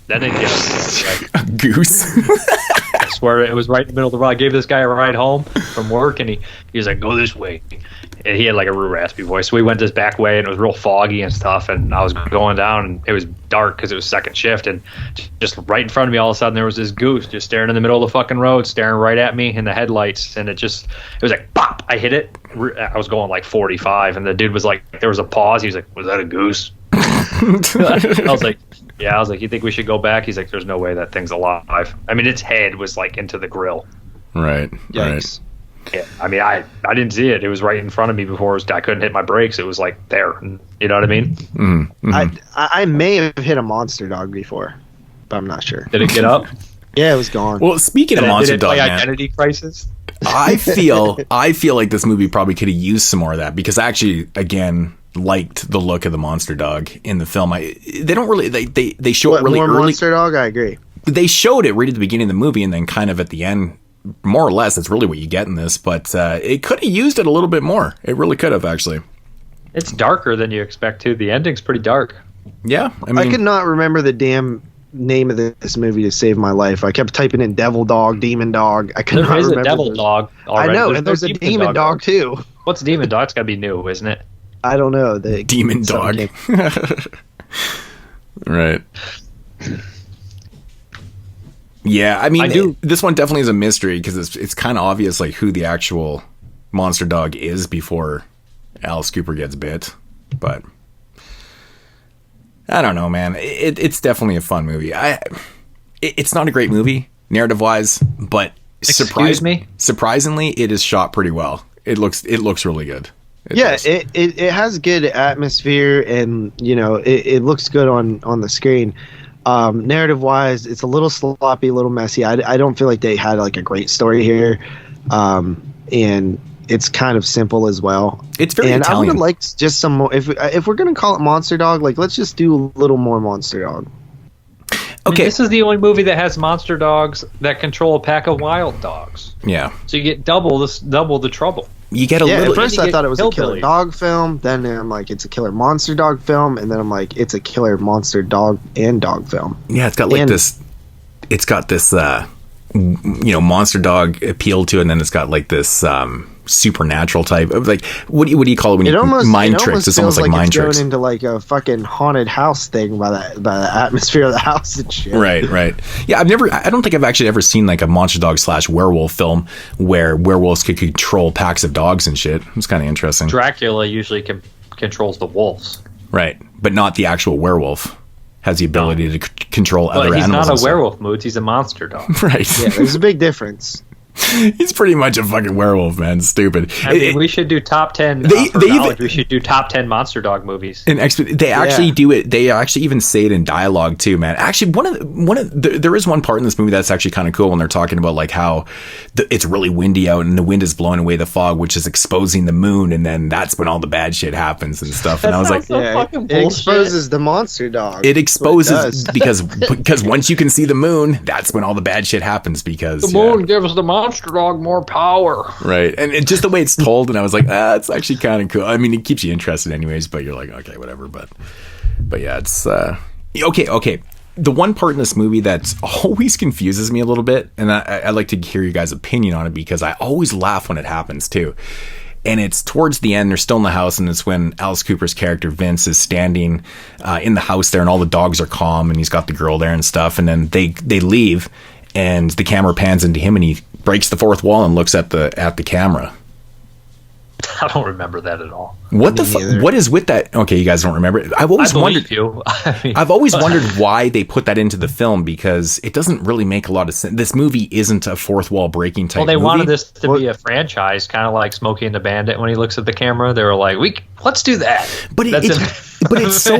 That didn't get us. A goose? I swear it was right in the middle of the road. I gave this guy a ride home from work, and he was like, go this way. And he had like a real raspy voice. So we went this back way, and it was real foggy and stuff, and I was going down, and it was dark because it was second shift, and just right in front of me, all of a sudden, there was this goose just staring in the middle of the fucking road, staring right at me in the headlights, and it was like, pop! I hit it. I was going like 45, and the dude was like, there was a pause. He was like, was that a goose? I was like, yeah. I was like, you think we should go back? He's like, there's no way that thing's alive. I mean, its head was like into the grill. Right. Yikes. Yeah. I mean, I didn't see it. It was right in front of me before I couldn't hit my brakes. It was like there. You know what I mean? Mm-hmm. I may have hit a monster dog before, but I'm not sure. Did it get up? Yeah, it was gone. Well, speaking of monster dog, man, Identity Crisis. I feel like this movie probably could have used some more of that because I actually, again, liked the look of the monster dog in the film. They don't really they show it really more early. Monster dog, I agree. They showed it right at the beginning of the movie and then kind of at the end, more or less. That's really what you get in this. But it could have used it a little bit more. It really could have actually. It's darker than you expect too. The ending's pretty dark. Yeah, I mean, I could not remember the damn name of this movie to save my life. I kept typing in devil dog, demon dog. I could not remember. There is a devil dog already. I know, and there's a demon dog too. What's demon dog? It's got to be new, isn't it? I don't know. The demon dog. Right. Yeah, I mean, this one definitely is a mystery because it's kind of obvious like who the actual monster dog is before Alice Cooper gets bit, but I don't know, man. It's definitely a fun movie. It's not a great movie narrative wise, but surprisingly, it is shot pretty well. It looks really good. It has good atmosphere and it looks good on the screen. Narrative wise, it's a little sloppy, a little messy. I don't feel like they had like a great story here, and it's kind of simple as well. It's very Italian. I would have liked just some more. If we're gonna call it Monster Dog, like let's just do a little more Monster Dog. Okay, I mean, this is the only movie that has monster dogs that control a pack of wild dogs. Yeah, so you get double the trouble. You get a little. At first, I thought it was a killer dog film. Then I'm like, it's a killer monster dog film, and then I'm like, it's a killer monster dog and dog film. Yeah, it's got like this. It's got this, monster dog appeal to it, and then it's got like this supernatural type of like what do you call it when you mind tricks? It's almost like mind tricks. Going into like a fucking haunted house thing by the atmosphere of the house and shit. Right. Yeah, I don't think I've actually ever seen like a monster dog / werewolf film where werewolves could control packs of dogs and shit. It's kind of interesting. Dracula usually controls the wolves, right? But not the actual werewolf. Has the ability to control other animals. He's not a werewolf, Moodz. He's a monster dog. Right. Yeah, there's a big difference. He's pretty much a fucking werewolf, man. Stupid. I mean, we should do top 10. We should do top 10 monster dog movies. And they actually do it. They actually even say it in dialogue too, man. Actually, there is one part in this movie that's actually kind of cool when they're talking about like how it's really windy out and the wind is blowing away the fog, which is exposing the moon, and then that's when all the bad shit happens and stuff. And I was like, it exposes the monster dog. It exposes because once you can see the moon, that's when all the bad shit happens, because the moon gives the monster dog more power. Right. And just the way it's told, and I was like, it's actually kind of cool. I mean, it keeps you interested anyways, but you're like, okay, whatever. But yeah, it's okay. The one part in this movie that always confuses me a little bit, and I'd like to hear your guys' opinion on it, because I always laugh when it happens too. And it's towards the end, they're still in the house, and it's when Alice Cooper's character Vince is standing in the house there, and all the dogs are calm, and he's got the girl there and stuff, and then they leave, and the camera pans into him, and he breaks the fourth wall and looks at the camera. I don't remember that at all. What the fuck? What is with that? Okay, you guys don't remember it. I've always wondered. I've always wondered why they put that into the film, because it doesn't really make a lot of sense. This movie isn't a fourth wall breaking type. Well, they movie. wanted this to be a franchise, kind of like Smokey and the Bandit. When he looks at the camera, they were like, let's do that." But it's so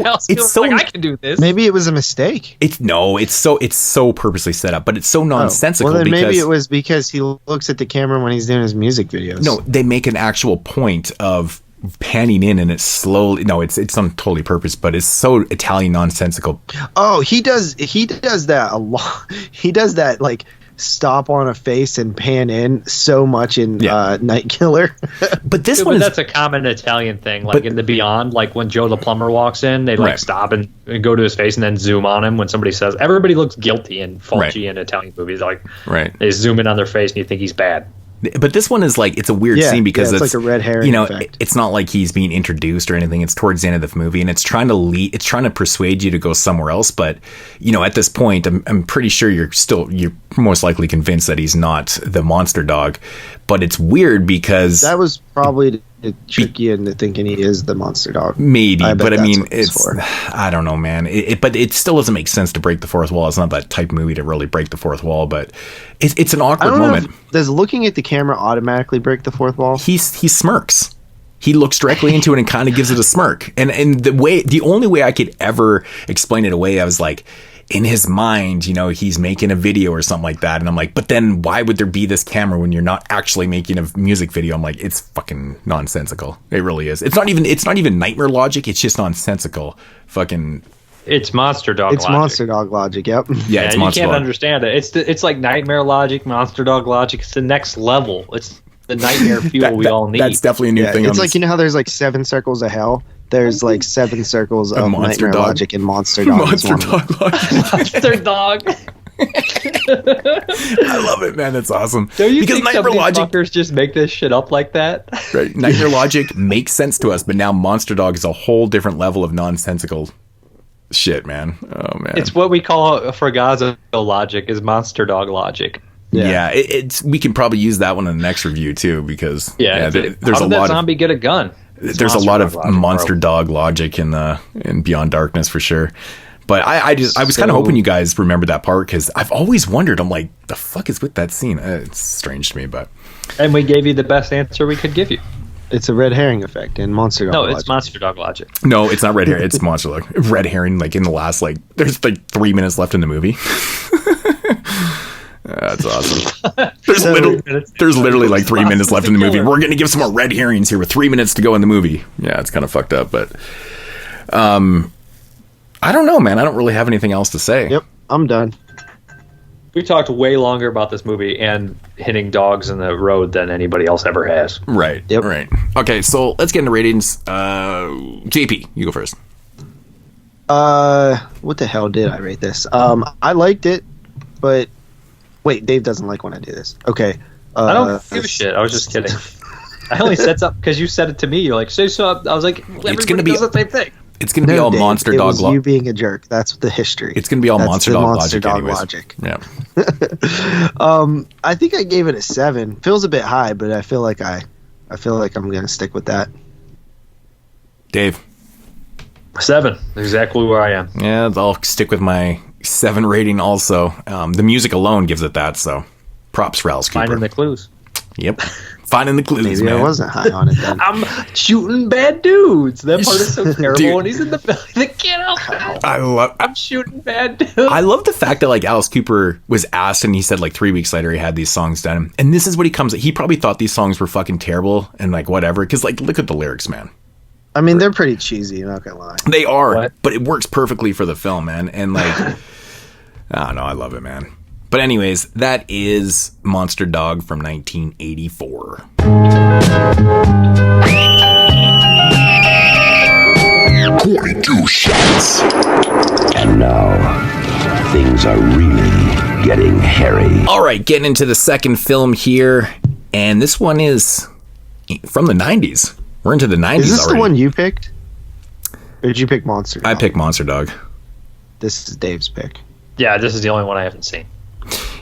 like, I can do this. Maybe it was a mistake. It's so purposely set up, but it's so nonsensical. Well, then maybe it was because he looks at the camera when he's doing his music videos. No, they make an actual point of panning in, and it's slowly. No, it's on totally purpose, but it's so Italian nonsensical. Oh, he does that a lot. He does that like stop on a face and pan in so much in Night Killer. But that's a common Italian thing. Like in The Beyond, like when Joe the plumber walks in, they like stop and go to his face and then zoom on him when somebody says. Everybody looks guilty and faulty in Italian movies. Like they zoom in on their face and you think he's bad. But this one is like, it's a weird scene because it's like a red herring effect. It's not like he's being introduced or anything. It's towards the end of the movie, and it's trying to persuade you to go somewhere else. But at this point, I'm pretty sure you're most likely convinced that he's not the monster dog. But it's weird because that was probably to trick you into thinking he is the monster dog. Maybe, but I mean, I don't know, man. But it still doesn't make sense to break the fourth wall. It's not that type of movie to really break the fourth wall, but it's an awkward moment. Does looking at the camera automatically break the fourth wall? He smirks. He looks directly into it and kind of gives it a smirk. And the only way I could ever explain it away, I was like, in his mind, he's making a video or something like that. And I'm like, but then why would there be this camera when you're not actually making a music video? I'm like, it's fucking nonsensical. It really is. It's not even nightmare logic. It's just nonsensical. Fucking. It's monster dog logic. It's monster dog logic, yep. Yeah, it's monster you can't dog. understand it. It's like nightmare logic, monster dog logic. It's the next level. It's the nightmare fuel we all need. That's definitely a new thing. It's like, how there's like 7 circles of hell? There's like 7 circles of nightmare logic and monster dog. Monster dog logic. Monster dog. I love it, man. That's awesome. Don't you think some of these fuckers just make this shit up like that? Right. Nightmare logic makes sense to us, but now monster dog is a whole different level of nonsensical shit, man. Oh man, it's what we call a Fragasso logic, is monster dog logic. Yeah, we can probably use that one in the next review too, because there's a lot of zombie get a gun. There's a lot of monster dog logic in Beyond Darkness for sure. But I was kind of hoping you guys remember that part, because I've always wondered. I'm like, the fuck is with that scene? It's strange to me, but. And we gave you the best answer we could give you. It's a red herring effect in monster dog logic. No, it's monster dog logic. No, it's not red herring. It's monster dog. Red herring, like in the last, there's 3 minutes left in the movie. That's awesome. There's literally like 3 minutes left in the movie. We're going to give some more red herrings here with 3 minutes to go in the movie. Yeah, it's kind of fucked up, but I don't know, man. I don't really have anything else to say. Yep, I'm done. We talked way longer about this movie and hitting dogs in the road than anybody else ever has. Right. Yep. Right. Okay, so let's get into ratings. JP, you go first. What the hell did I rate this? I liked it, but wait, Dave doesn't like when I do this. Okay. I don't give a shit. I was just kidding. I only said something because you said it to me. You're like, say so. I was like, everybody does the same thing. It's going to be all Dave, monster dog logic. You being a jerk. That's the history. It's going to be all monster dog logic. Yeah. I think I gave it a 7. Feels a bit high, but I feel like I'm going to stick with that. Dave. 7. Exactly where I am. Yeah, I'll stick with my 7 rating also. The music alone gives it that, so Props for Alice Cooper. Finding the clues. Yep. Finding the clues, Maybe man. I wasn't high on it then. I'm shooting bad dudes. That part is so terrible. Dude. When he's in the belly, the kid I'm shooting bad dudes. I love the fact that like Alice Cooper was asked and he said like 3 weeks later he had these songs done. And this is what he probably thought these songs were fucking terrible and like whatever. Because like look at the lyrics, man. I mean, they're pretty cheesy, not gonna lie. They are, What? but it works perfectly for the film, man. And like, I don't know, I love it, man. But anyways, that is Monster Dog from 1984. 22 shots. And now, things are really getting hairy. All right, getting into the second film here. And this one is from the 90s. We're into the 90s Is this already. the one you picked? Or did you pick Monster Dog? I picked Monster Dog. This is Dave's pick. Yeah, this is the only one I haven't seen.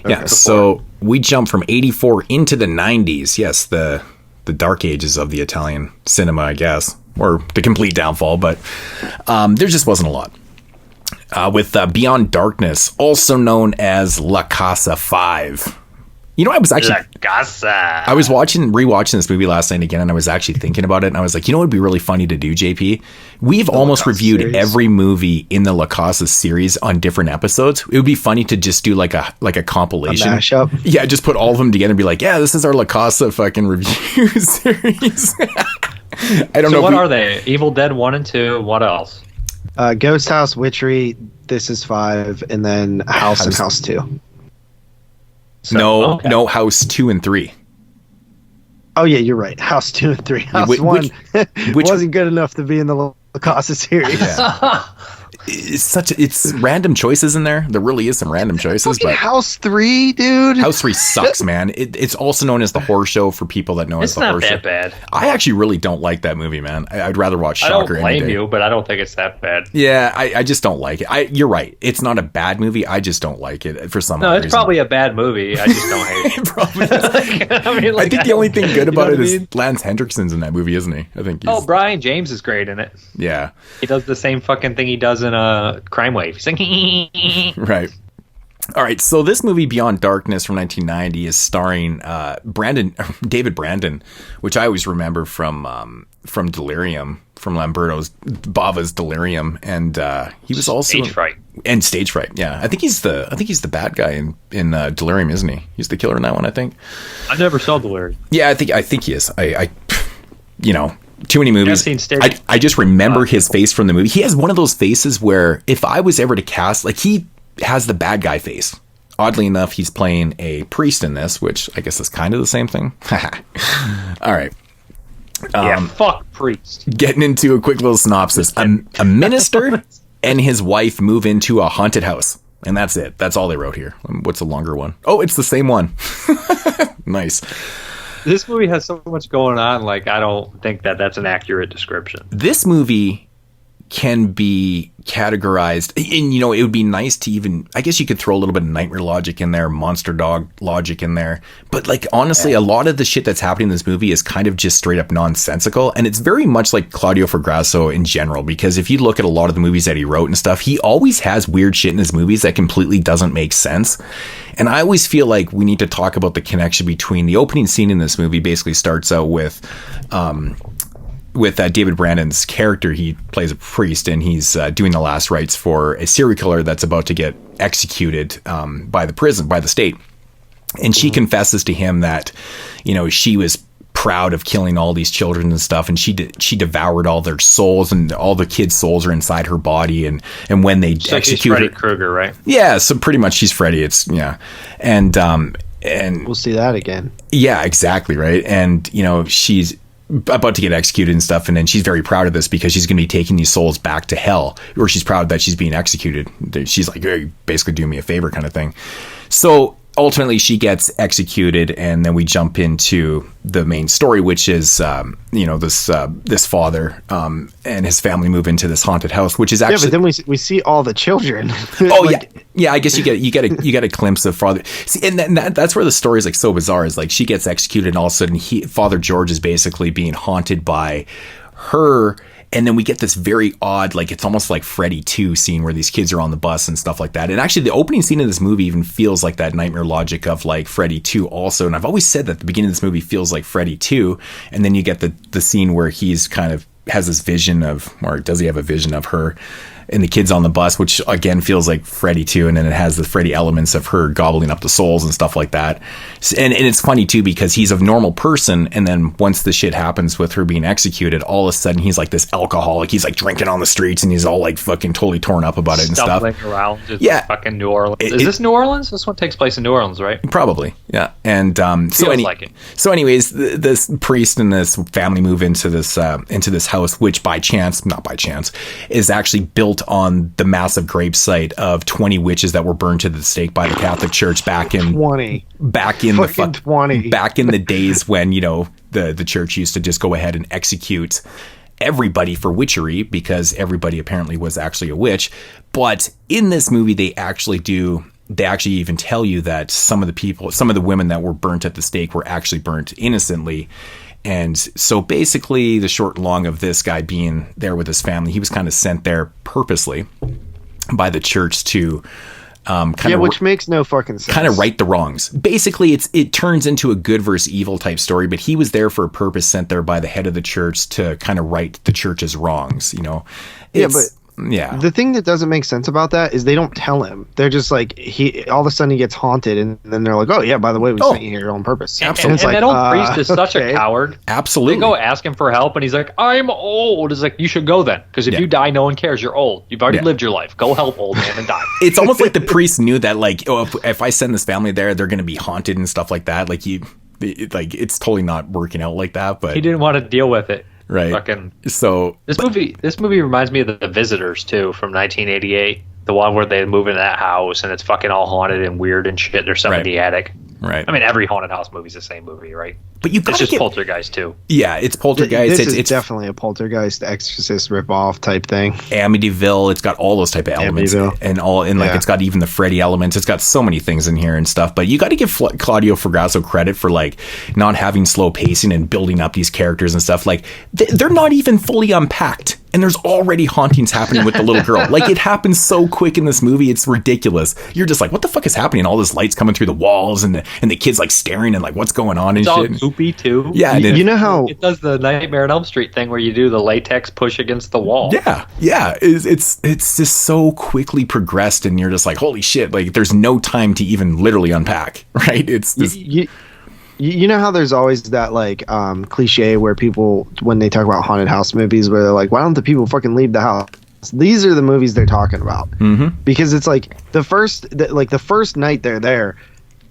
Yeah, so we jump from 84 into the 90s. Yes, the dark ages of the Italian cinema, I guess. Or the complete downfall, but there just wasn't a lot. With Beyond Darkness, also known as La Casa 5. You know, I was rewatching this movie last night again, and I was actually thinking about it, and I was like, you know what would be really funny to do, JP? We've almost reviewed series. every movie in the La Casa series on different episodes. It would be funny to just do like a compilation. A mashup? Yeah, just put all of them together and be like, yeah, this is our La Casa fucking review series. I don't know. So what are they? Evil Dead 1 and 2. What else? Ghost House, Witchery, This Is 5, and then House and House 2. No, House 2 and 3. Oh, yeah, you're right. House 2 and 3. House 1 wasn't good enough to be in the La Casa series. Yeah. It's random choices in there. There really is some random choices, but House 3, dude. House 3 sucks, man. It's also known as the horror show for people that know it as It's the not horror show. that bad. I actually really don't like that movie, man. I'd rather watch I don't Shocker any blame day. you, but I don't think it's that bad. Yeah, I just don't like it. You're right. It's not a bad movie. I just don't like it for some No, it's reason. probably a bad movie. I just don't hate it. It probably is. I think the don't only thing care. good You know about it what I is mean? Lance Hendrickson's in that movie, isn't he? I think he's... Oh, Brian James is great in it. Yeah. He does the same fucking thing he does in Crime Wave. He's like, Right. All right, so this movie Beyond Darkness from 1990 is starring David Brandon, which I always remember from Delirium, from Lamberto's Bava's Delirium, and he was also Stage Fright. And Stage Fright. Yeah, I think he's the bad guy in Delirium, isn't he? He's the killer in that one, I think. I never saw Delirium. Yeah, I think he is. I you know, too many movies. I've seen Stage- I just remember his face from the movie. He has one of those faces where if I was ever to cast, like, he has the bad guy face. Oddly enough, he's playing a priest in this, which I guess is kind of the same thing. All right. Fuck priest. Getting into a quick little synopsis. A minister and his wife move into a haunted house. And that's it. That's all they wrote here. What's the longer one? Oh, it's the same one. Nice. This movie has so much going on. Like, I don't think that's an accurate description. This movie can be categorized, and you know, it would be nice to even, I guess you could throw a little bit of nightmare logic in there, monster dog logic in there, but like honestly, a lot of the shit that's happening in this movie is kind of just straight up nonsensical, and it's very much like Claudio Fragasso in general, because if you look at a lot of the movies that he wrote and stuff, he always has weird shit in his movies that completely doesn't make sense. And I always feel like we need to talk about the connection between the opening scene in this movie. Basically starts out with David Brandon's character. He plays a priest, and he's doing the last rites for a serial killer that's about to get executed by the state. And she confesses to him that, you know, she was proud of killing all these children and stuff, and she devoured all their souls, and all the kids' souls are inside her body. And when they execute Freddy her, Krueger, right? yeah, so pretty much she's Freddy. It's and We'll see that again. yeah, exactly, right. And you know, she's about to get executed and stuff, and then she's very proud of this because she's going to be taking these souls back to hell, or she's proud that she's being executed. She's like, hey, basically do me a favor kind of thing. So ultimately she gets executed, and then we jump into the main story, which is this father and his family move into this haunted house, which is actually, but then we see all the children. Oh, like, yeah. I guess you get a glimpse of father. See, and that's where the story is like so bizarre. Is like she gets executed, and all of a sudden Father George is basically being haunted by her And then we get this very odd, like it's almost like Freddy 2 scene where these kids are on the bus and stuff like that. And actually the opening scene of this movie even feels like that nightmare logic of like Freddy 2 also. And I've always said that the beginning of this movie feels like Freddy 2. And then you get the scene where he's kind of has this vision of, or does he have a vision of her and the kids on the bus, which again feels like Freddy 2, and then it has the Freddy elements of her gobbling up the souls and stuff like that. And it's funny too because he's a normal person, and then once the shit happens with her being executed, all of a sudden he's like this alcoholic. He's like drinking on the streets, and he's all like fucking totally torn up about it and stuff. Stumbling around, just yeah, fucking New Orleans. Is this New Orleans? This one takes place in New Orleans, right? Probably, yeah. And so anyways, this priest and this family move into this house, which not by chance, is actually built on the massive grave site of 20 witches that were burned to the stake by the Catholic Church back in 20 back in the days when, you know, the church used to just go ahead and execute everybody for witchery because everybody apparently was actually a witch. But in this movie they actually even tell you that some of the women that were burnt at the stake were actually burnt innocently. And so basically the short and long of this guy being there with his family, he was kind of sent there purposely by the church to which makes no fucking sense. Kind of right the wrongs. Basically, it turns into a good versus evil type story, but he was there for a purpose, sent there by the head of the church to kind of right the church's wrongs, you know? The thing that doesn't make sense about that is they don't tell him. They're just like, all of a sudden he gets haunted, and then they're like, oh yeah, by the way, we sent you here on purpose. Absolutely. And that old priest is such a coward. Absolutely. They go ask him for help, and he's like, I'm old. It's like, you should go then, because if you die, no one cares. You're old. You've already lived your life. Go help old man and die. It's almost like the priest knew that, like, if I send this family there, they're going to be haunted and stuff like that. Like it's totally not working out like that. But he didn't want to deal with it. Right. This movie reminds me of The Visitors too, from 1988. The one where they move into that house and it's fucking all haunted and weird and shit. There's something in the attic. Right. I mean, every haunted house movie is the same movie, right? But it's just Poltergeist too. Yeah, it's Poltergeist. It's definitely a Poltergeist Exorcist ripoff type thing. Amityville. It's got all those type of elements, it's got even the Freddy elements. It's got so many things in here and stuff. But you got to give Claudio Fragasso credit for like not having slow pacing and building up these characters and stuff. Like they're not even fully unpacked, and there's already hauntings happening with the little girl. Like it happens so quick in this movie, it's ridiculous. You're just like, what the fuck is happening? All this light's coming through the walls, and the kids like staring and like, what's going on and it's shit. It's all goopy too. Yeah, you know how it does the Nightmare on Elm Street thing where you do the latex push against the wall. Yeah. It's just so quickly progressed, and you're just like, holy shit! Like there's no time to even literally unpack. Right? It's this. You know how there's always that like cliche where people, when they talk about haunted house movies, where they're like, why don't the people fucking leave the house? These are the movies they're talking about. Mm-hmm. Because it's like the first night they're there,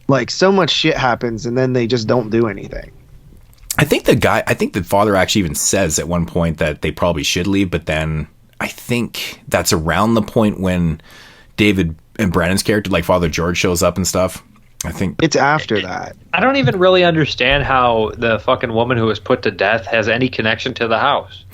like so much shit happens, and then they just don't do anything. I think the father actually even says at one point that they probably should leave, but then I think that's around the point when David and Brennan's character, like Father George, shows up and stuff. I think it's after that. I don't even really understand how the fucking woman who was put to death has any connection to the house.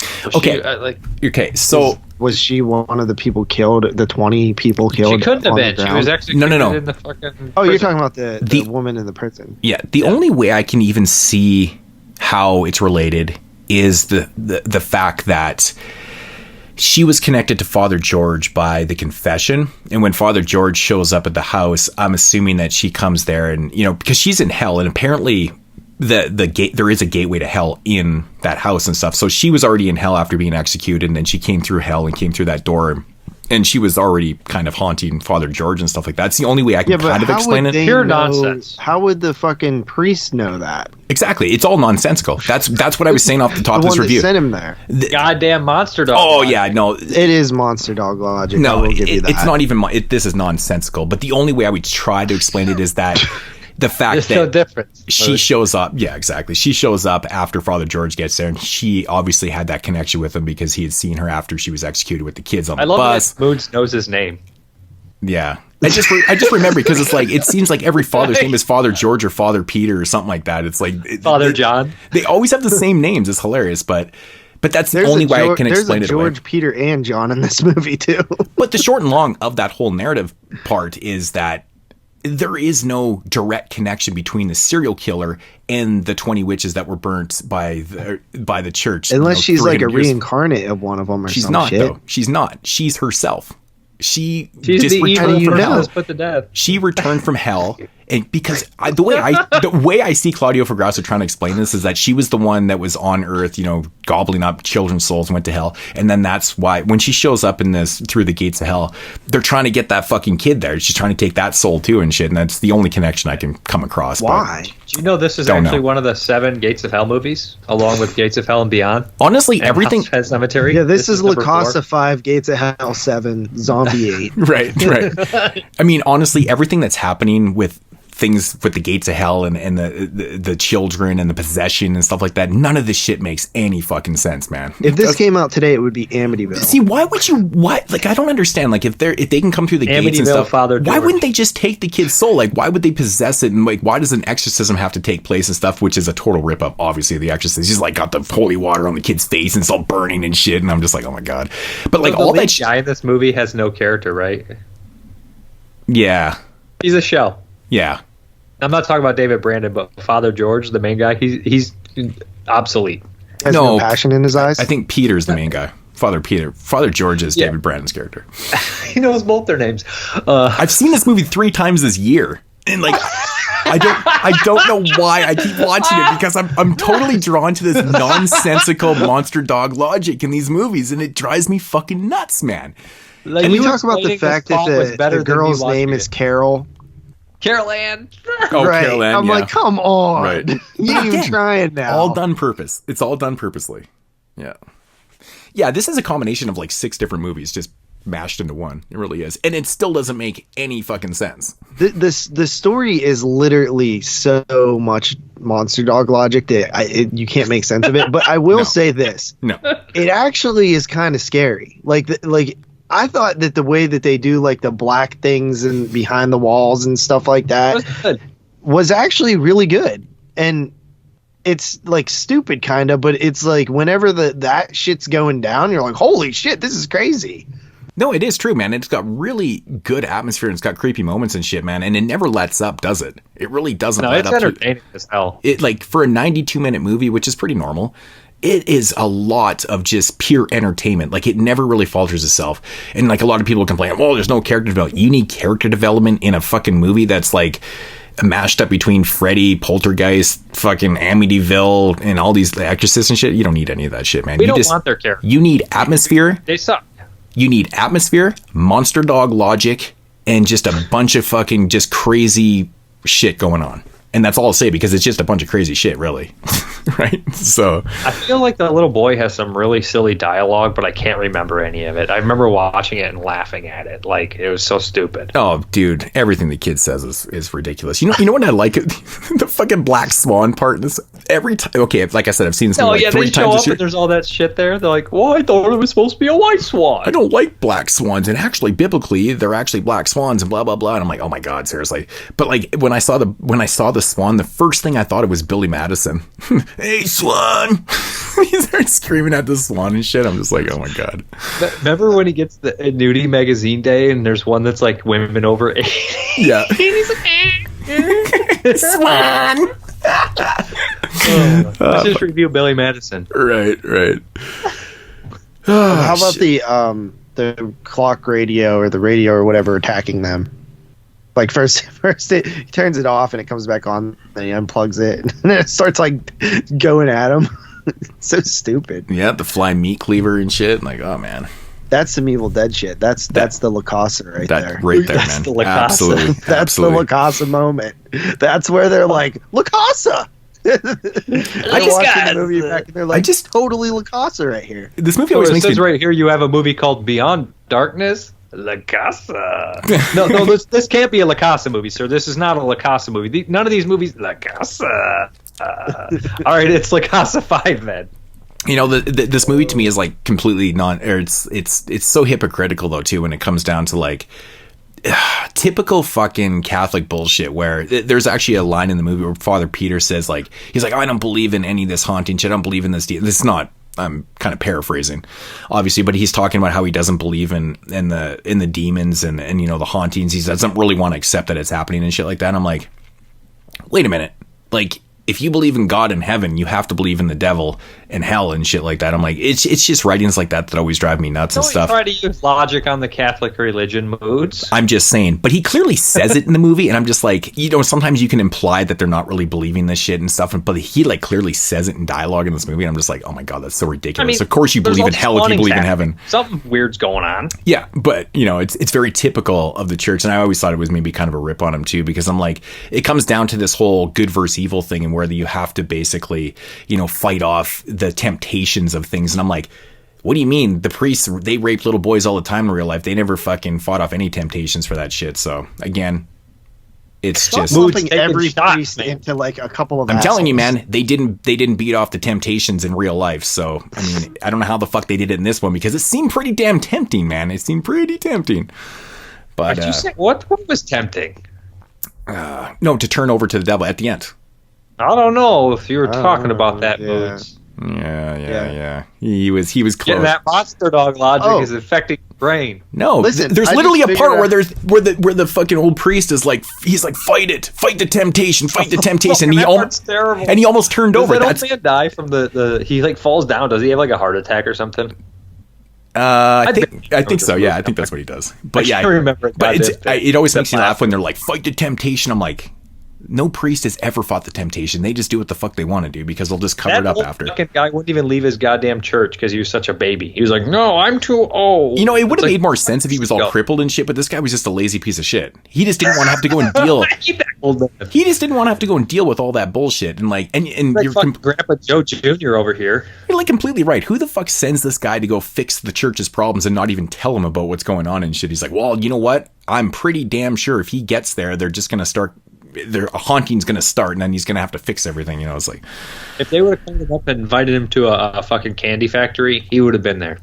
Was she one of the people killed? The 20 people killed? She couldn't have been. She was executed in the fucking prison. You're talking about the woman in the prison. Yeah. The only way I can even see how it's related is the fact that she was connected to Father George by the confession. And when Father George shows up at the house, I'm assuming that she comes there and, you know, because she's in hell, and apparently the gate, there is a gateway to hell in that house and stuff. So she was already in hell after being executed, and then she came through hell and came through that door, and she was already kind of haunting Father George and stuff like that. It's the only way I can kind of explain it. Pure nonsense. How would the fucking priest know that? Exactly. It's all nonsensical. That's what I was saying off the top of this review. Sent him there. Goddamn monster dog. Oh, yeah, no. It is monster dog logic. No, I will give you that. It's not even. This is nonsensical. But the only way I would try to explain it is that the fact There's no difference. She shows up. Yeah, exactly. She shows up after Father George gets there, and she obviously had that connection with him because he had seen her after she was executed with the kids on the bus. I love that Moodz knows his name. Yeah. I just remember because it's like, it seems like every father's name is Father George or Father Peter or something like that. It's like Father John. They always have the same names. It's hilarious, but that's the only way I can explain it. There's a George, Peter, and John in this movie too. But the short and long of that whole narrative part is that there is no direct connection between the serial killer and the 20 witches that were burnt by the church. Unless she's like a 300 years. reincarnate of one of them or She's some not, shit. though. She's not. She's herself. She's the evil from hell. was put to death. She returned from hell, and because the way I see Claudio Fragasso trying to explain this is that she was the one that was on Earth, gobbling up children's souls and went to hell, and then that's why when she shows up in this through the gates of hell, they're trying to get that fucking kid there. She's trying to take that soul too and shit, and that's the only connection I can come across. Why? Do you know this is actually one of the 7 Gates of Hell movies, along with Gates of Hell and Beyond? Honestly, and everything. House Pet Cemetery. Yeah, this is La number 4. Casa 5, Gates of Hell 7, Zombie 8. Right. I mean, honestly, everything that's happening with things with the gates of hell and the children and the possession and stuff like that, none of this shit makes any fucking sense, man. If this came out today, it would be Amityville. See, why would you? What? Like, I don't understand. Like, if they can come through the gates and stuff, Father why George. wouldn't they just take the kid's soul? Like, why would they possess it? And like, why does an exorcism have to take place and stuff? Which is a total rip up. Obviously, the Exorcist. He's like got the holy water on the kid's face and it's all burning and shit. And I'm just like, oh my god. But like all that guy in this movie has no character, right? Yeah. He's a shell. Yeah. I'm not talking about David Brandon, but Father George, the main guy, he's obsolete. Has no passion in his eyes. I think Peter's the main guy. Father Peter. Father George is David Brandon's character. He knows both their names. I've seen this movie 3 times this year, and like, I don't know why I keep watching it because I'm totally drawn to this nonsensical monster dog logic in these movies, and it drives me fucking nuts, man. Like, and we talk about the fact that the girl's name is Carol. Carol Ann. Oh, right. Carol Ann, I'm like, come on. Right. You ain't even trying now. All done purpose. It's all done purposely. Yeah. Yeah, this is a combination of like 6 different movies just mashed into one. It really is. And it still doesn't make any fucking sense. The story is literally so much monster dog logic that you can't make sense of it. But I will say this. No. It actually is kind of scary. Like I thought that the way that they do like the black things and behind the walls and stuff like that was actually really good. And it's like stupid kind of, but it's like whenever that shit's going down, you're like, holy shit, this is crazy. No, it is true, man. It's got really good atmosphere and it's got creepy moments and shit, man. And it never lets up, does it? It really doesn't let up. No, it's entertaining as hell. It like for a 92-minute movie, which is pretty normal. It is a lot of just pure entertainment. Like, it never really falters itself. And like a lot of people complain, well, there's no character development. You need character development in a fucking movie that's like mashed up between Freddy, Poltergeist, fucking Amityville, and all these Exorcists and shit. You don't need any of that shit, man. We don't want their character. You need atmosphere. They suck. You need atmosphere, monster dog logic, and just a bunch of fucking just crazy shit going on. And that's all I'll say because it's just a bunch of crazy shit, really. Right? So I feel like the little boy has some really silly dialogue, but I can't remember any of it. I remember watching it and laughing at it. Like, it was so stupid. Oh, dude, everything the kid says is ridiculous. You know what I like? The fucking Black Swan part. This every time. Okay, like I said, I've seen this movie like 3 times this year. And there's all that shit there. They're like, well, I thought it was supposed to be a white swan. I don't like black swans, and actually, biblically, they're actually black swans, and blah blah blah. And I'm like, oh my god, seriously. But like when I saw the swan, the first thing I thought it was Billy Madison. Hey, swan! He starts screaming at the swan and shit. I'm just like, oh my god. Remember when he gets the nudie magazine day, and there's one that's like women over 80? Yeah. And he's like, swan. Let's just review Billy Madison. Right. How about the clock radio or the radio or whatever attacking them? Like first he turns it off and it comes back on, then he unplugs it and then it starts like going at him. It's so stupid. Yeah, the fly meat cleaver and shit. Like, oh man. That's some Evil Dead shit. That's the La Casa right there. Right there, that's man. The La Casa. Absolutely. That's Absolutely. the La Casa moment. That's where they're like, La Casa! They're watching the movie back and they're like, totally La Casa right here. This movie So always it makes says me... right here you have a movie called Beyond Darkness. La Casa. No, this can't be a La Casa movie, sir. This is not a La Casa movie. None of these movies. La Casa. All right, it's La Casa 5 then. You know, this movie to me is like completely it's so hypocritical though too when it comes down to like typical fucking Catholic bullshit where there's actually a line in the movie where Father Peter says like, he's like, I don't believe in any of this haunting shit. I don't believe in this. This is not I'm kind of paraphrasing, obviously, but he's talking about how he doesn't believe in the demons and the hauntings. He doesn't really want to accept that it's happening and shit like that. And I'm like, wait a minute, like, if you believe in God and heaven, you have to believe in the devil and hell and shit like that. I'm like, it's just writings like that always drive me nuts and stuff. Try to use logic on the Catholic religion, Moodz. I'm just saying, but he clearly says it in the movie, and I'm just like, sometimes you can imply that they're not really believing this shit and stuff, but he like clearly says it in dialogue in this movie, and I'm just like, oh my god, that's so ridiculous. I mean, of course you believe in hell if you believe in heaven. Something weird's going on. Yeah, but it's very typical of the church, and I always thought it was maybe kind of a rip on him too, because I'm like, it comes down to this whole good versus evil thing, and where you have to basically, fight off the temptations of things. And I'm like, what do you mean? The priests, they rape little boys all the time in real life. They never fucking fought off any temptations for that shit. So again, it's just moving every priest into like a couple of. I'm telling you, man, they didn't beat off the temptations in real life. So I mean, I don't know how the fuck they did it in this one, because it seemed pretty damn tempting, man. It seemed pretty tempting. But you say, what was tempting? No, to turn over to the devil at the end. I don't know if you were talking about that, Moodz. Yeah. He was close. Yeah, that monster dog logic is affecting your brain. No, listen, there's literally a part where the fucking old priest is like, he's like, fight the temptation, and he almost turned over. Does that old man die from he like falls down? Does he have like a heart attack or something? I think so. Yeah, I think that's what he does. But I remember. But it always makes me laugh when they're like, fight the temptation. I'm like, no priest has ever fought the temptation. They just do what the fuck they want to do, because they'll just cover it up after. That guy wouldn't even leave his goddamn church because he was such a baby. He was like, no, I'm too old. It would have made more sense if he was all crippled and shit, but this guy was just a lazy piece of shit. He just didn't want to have to go and deal. He just didn't want to have to go and deal with all that bullshit. And like, and you're Grandpa Joe Jr. over here. You're like completely right. Who the fuck sends this guy to go fix the church's problems and not even tell him about what's going on and shit? He's like, well, you know what? I'm pretty damn sure if he gets there, they're just going to start. A haunting's going to start, and then he's going to have to fix everything. It's like, if they would have called him up and invited him to a fucking candy factory, he would have been there.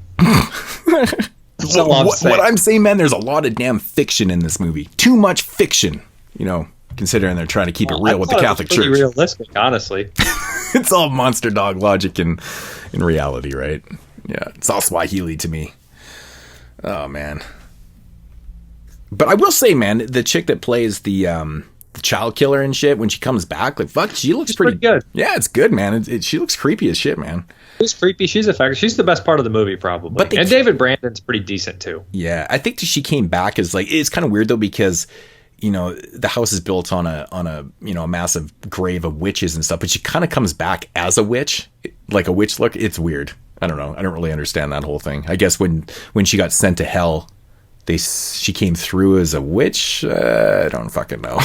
What I'm saying, man, there's a lot of damn fiction in this movie. Too much fiction, considering they're trying to keep it real with the Catholic Church. Pretty realistic, honestly. It's all monster dog logic in reality, right? Yeah, it's all Swahili to me. Oh man. But I will say, man, the chick that plays the child killer and shit, when she comes back, like, fuck, she looks pretty good. Yeah, it's good, man. She looks creepy as shit, man. She's creepy. She's effective. She's the best part of the movie, probably. And David Brandon's pretty decent too. Yeah, I think that she came back as like, it's kind of weird though, because the house is built on a massive grave of witches and stuff, but she kind of comes back as a witch, like a witch look. It's weird. I don't know. I don't really understand that whole thing. I guess when she got sent to hell, she came through as a witch. I don't fucking know.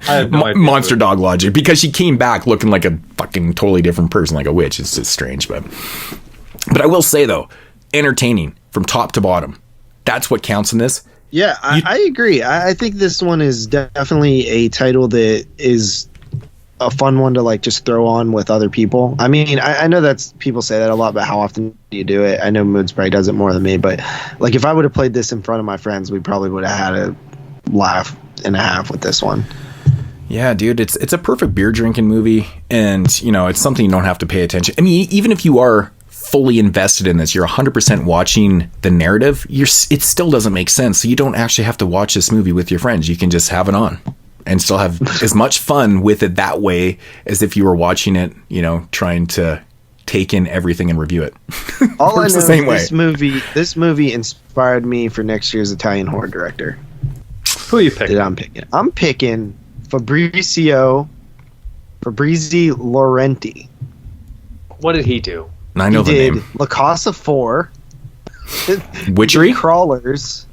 I have no idea. Monster dog logic, because she came back looking like a fucking totally different person, like a witch. It's just strange, but I will say though, entertaining from top to bottom. That's what counts in this. Yeah, I agree. I think this one is definitely a title that is a fun one to like just throw on with other people. I mean, I know that's people say that a lot, but how often do you do it? I know Moodz probably does it more than me, but like if I would have played this in front of my friends, we probably would have had a laugh and a half with this one. Yeah, dude, it's a perfect beer drinking movie, and it's something you don't have to pay attention. I mean, even if you are fully invested in this, you're 100% watching the narrative, it still doesn't make sense. So you don't actually have to watch this movie with your friends. You can just have it on and still have as much fun with it that way as if you were watching it, trying to take in everything and review it. All I know the same way. This movie inspired me for next year's Italian horror director. Who are you picking? I'm picking Fabrizio Laurenti. What did he do? I know the name. La Casa 4. Witchery? Crawlers.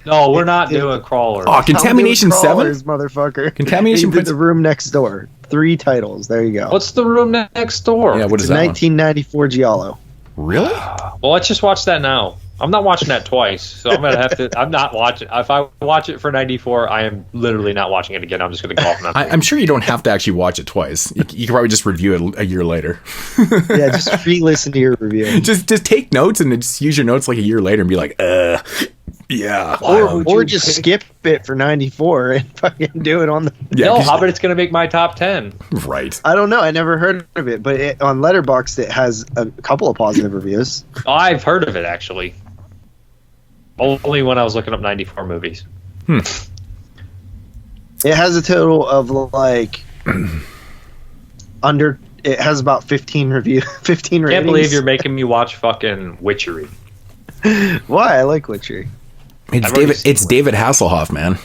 No, we're not doing Crawlers. Oh, Contamination 7? Motherfucker. Contamination The Room Next Door. 3 titles. There you go. What's The Room Next Door? Yeah, what is that 1994 Giallo. Really? Well, let's just watch that now. I'm not watching that twice, so I'm gonna have to. I'm not watching. If I watch it for 94, I am literally not watching it again. I'm just gonna go off. I'm sure you don't have to actually watch it twice. You can probably just review it a year later. Yeah, just re-listen to your review. Just take notes and just use your notes like a year later and be like, Yeah. Or just skip it for 94 and fucking do it on the. Yeah, no, how about it's going to make my top 10? Right. I don't know. I never heard of it, but on Letterboxd it has a couple of positive reviews. I've heard of it actually. Only when I was looking up 94 movies. It has a total of like under. It has about 15 ratings. Can't believe you're making me watch fucking Witchery. Why? I like Witchery. It's David Hasselhoff, man.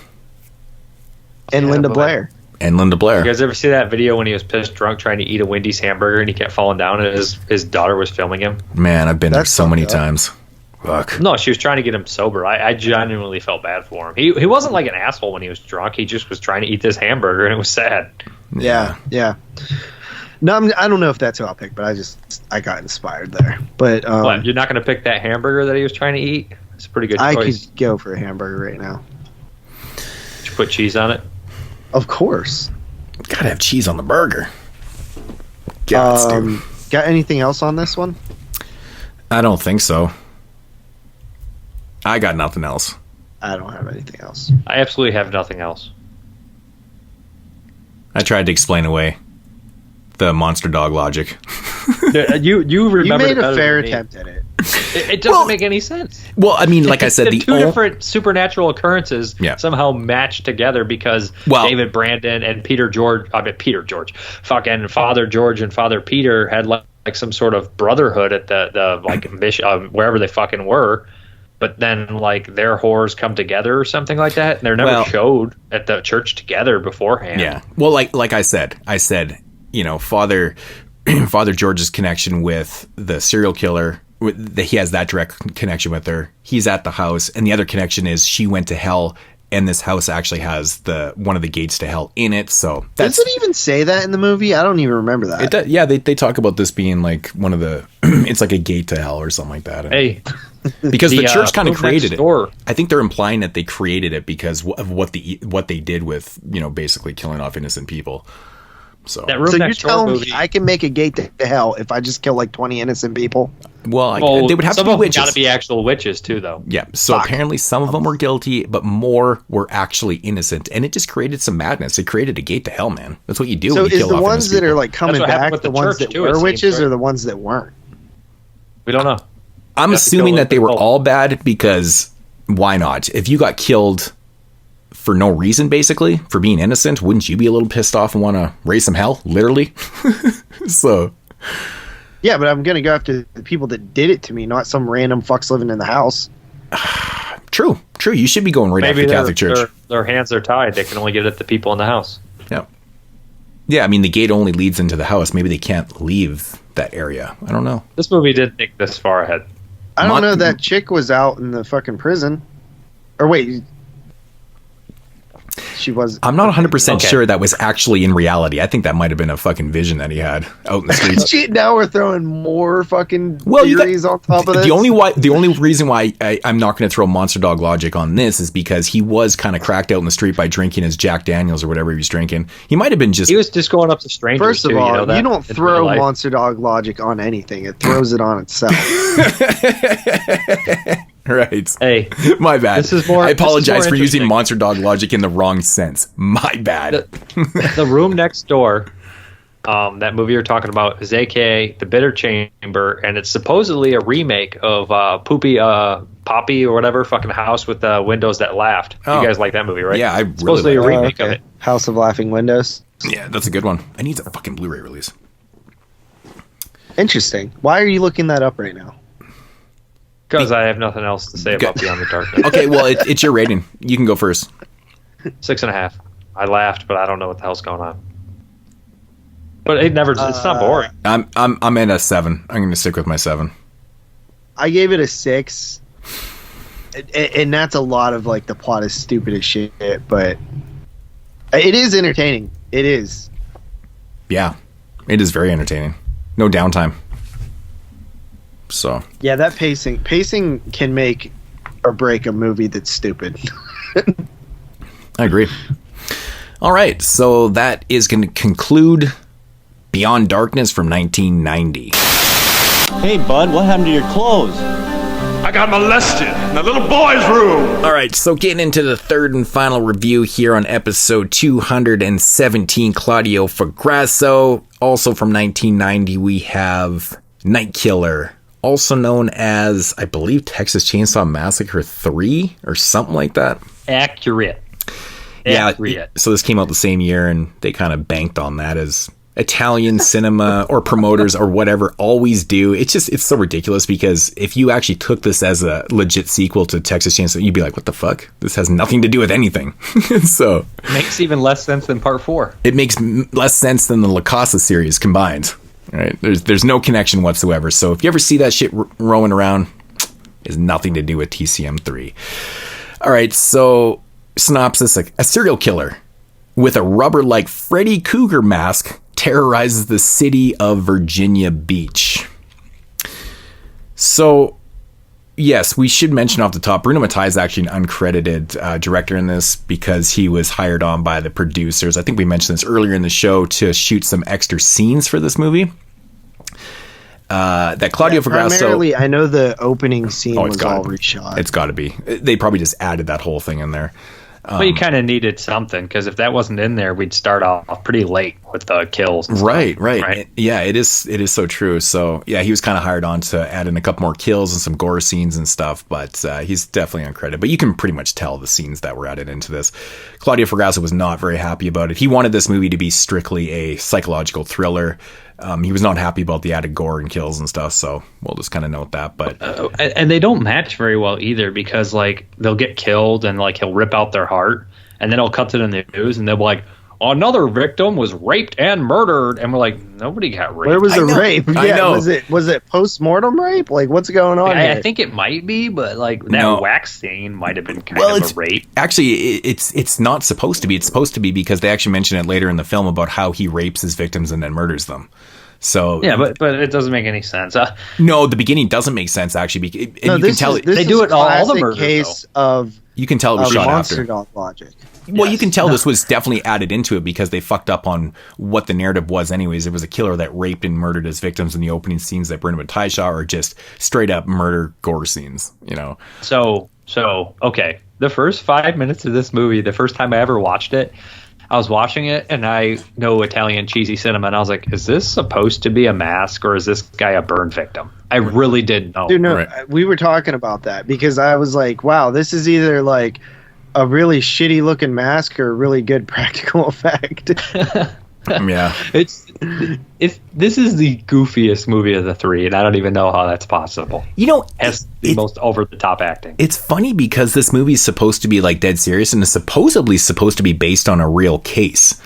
And Linda Blair. And Linda Blair. You guys ever see that video when he was pissed drunk trying to eat a Wendy's hamburger and he kept falling down and his daughter was filming him? Man, I've been there so many times. Fuck. No, she was trying to get him sober. I genuinely felt bad for him. He wasn't like an asshole when he was drunk. He just was trying to eat this hamburger and it was sad. Yeah. No, I don't know if that's who I'll pick, but I got inspired there. But what, you're not going to pick that hamburger that he was trying to eat? It's a pretty good choice. I could go for a hamburger right now. Did you put cheese on it? Of course. Gotta have cheese on the burger. God, got anything else on this one? I don't think so. I got nothing else. I don't have anything else. I absolutely have nothing else. I tried to explain away the monster dog logic. You remember? You made a fair attempt at it. It doesn't make any sense. Well, I mean, like I said, the two different supernatural occurrences somehow match together because David Brandon and Peter George, fucking Father George and Father Peter had like some sort of brotherhood at the like mission, wherever they fucking were. But then, like, their horrors come together or something like that, and they're never showed at the church together beforehand. Yeah. Well, like I said, Father George's connection with the serial killer, he has that direct connection with her. He's at the house, and the other connection is she went to hell, and this house actually has one of the gates to hell in it. So does it even say that in the movie? I don't even remember that. Yeah, they talk about this being like one of the. It's like a gate to hell or something like that. Hey. Because the church kind of created it. I think they're implying that they created it because of what they did with, basically killing off innocent people. So you're telling me I can make a gate to hell if I just kill like 20 innocent people? Well, they would have to be witches. Got to be actual witches too, though. Yeah. So apparently some of them were guilty, but more were actually innocent, and it just created some madness. It created a gate to hell, man. That's what you do. So when you is kill the ones that people. are like coming back the ones that were witches, or the ones that weren't? We don't know. I'm assuming that they were all bad because why not? If you got killed for no reason, basically, for being innocent, wouldn't you be a little pissed off and want to raise some hell, literally? So, yeah, but I'm going to go after the people that did it to me, not some random fucks living in the house. True. You should be going right after the Catholic Church. Their hands are tied. They can only get at the people in the house. Yeah. Yeah, I mean, the gate only leads into the house. Maybe they can't leave that area. I don't know. This movie didn't think this far ahead. I don't know. That chick was out in the fucking prison. Or wait. She was. I'm not 100% sure that was actually in reality. I think that might have been a fucking vision that he had out in the streets. Now we're throwing more fucking theories on top of this. The only reason why I'm not going to throw monster dog logic on this is because he was kind of cracked out in the street by drinking his Jack Daniels or whatever he was drinking. He might have been just. He was just going up to strangers. First of all, you don't throw monster dog logic on anything. It throws it on itself. Right. Hey, my bad. This is more. I apologize for using monster dog logic in the wrong sense. My bad. The Room Next Door, that movie you're talking about, is AKA The Bitter Chamber, and it's supposedly a remake of Poppy or whatever fucking house with the windows that laughed. You guys like that movie, right? Yeah, I really supposedly like a remake of it. House of Laughing Windows. Yeah, that's a good one. I need a fucking Blu-ray release. Interesting. Why are you looking that up right now? Because I have nothing else to say about Beyond the Darkness. Okay, well, it's your rating. You can go first. 6.5. I laughed, but I don't know what the hell's going on. But it's not boring. I'm at a 7. I'm going to stick with my 7. I gave it a 6, and that's a lot of like the plot is stupid as shit, but it is entertaining. It is. Yeah, it is very entertaining. No downtime. So yeah, that pacing can make or break a movie that's stupid. I agree. All right, so that is going to conclude Beyond Darkness from 1990. Hey, bud, what happened to your clothes? I got molested in the little boy's room. All right, so getting into the third and final review here on episode 217, Claudio Fragasso. Also from 1990, we have Night Killer, also known as, I believe, Texas Chainsaw Massacre 3 or something like that. Accurate. Yeah, so this came out the same year, and they kind of banked on that, as Italian cinema or promoters or whatever always do. It's so ridiculous, because if you actually took this as a legit sequel to Texas Chainsaw, you'd be like, what the fuck? This has nothing to do with anything. So makes even less sense than part 4. It makes less sense than the La Casa series combined. Right? There's no connection whatsoever. So if you ever see that shit rolling around, it has nothing to do with TCM3. All right, so synopsis: a serial killer with a rubber-like Freddy Krueger mask terrorizes the city of Virginia Beach. So, yes, we should mention off the top, Bruno Mattei is actually an uncredited director in this, because he was hired on by the producers. I think we mentioned this earlier in the show, to shoot some extra scenes for this movie. That Claudio Fragasso... Primarily, I know the opening scene was all reshot. It's got to be. They probably just added that whole thing in there. But you kind of needed something, because if that wasn't in there, we'd start off pretty late with the kills. And right. Right. Yeah, it is so true. So yeah, he was kind of hired on to add in a couple more kills and some gore scenes and stuff, but he's definitely uncredited. But you can pretty much tell the scenes that were added into this. Claudio Fragasso was not very happy about it. He wanted this movie to be strictly a psychological thriller. He was not happy about the added gore and kills and stuff, so we'll just kind of note that. But and they don't match very well either, because like they'll get killed and like he'll rip out their heart, and then he'll cut to the news and they'll be like, another victim was raped and murdered, and we're like, nobody got raped. Where was the rape? I know. Was it post-mortem rape? Like, what's going on here? I think it might be, but like that wax scene might have been kind of a rape. Actually, it's not supposed to be. It's supposed to be, because they actually mention it later in the film about how he rapes his victims and then murders them. So yeah, but it doesn't make any sense. No, the beginning doesn't make sense, actually. And you can tell they do it all the murders. Case of you can tell it was shot monster after. dog logic. Well, you can tell this was definitely added into it, because they fucked up on what the narrative was anyways. It was a killer that raped and murdered his victims, and the opening scenes that Bruno Mattei shot are just straight up murder gore scenes, you know. So okay. The first 5 minutes of this movie, the first time I ever watched it, I was watching it, and I know Italian cheesy cinema, and I was like, is this supposed to be a mask, or is this guy a burn victim? I really didn't know. Dude, no, we were talking about that, because I was like, wow, this is either like a really shitty looking mask or a really good practical effect. Yeah. This is the goofiest movie of the three, and I don't even know how that's possible. You know, it's the most over the top acting. It's funny, because this movie is supposed to be like dead serious, and is supposedly supposed to be based on a real case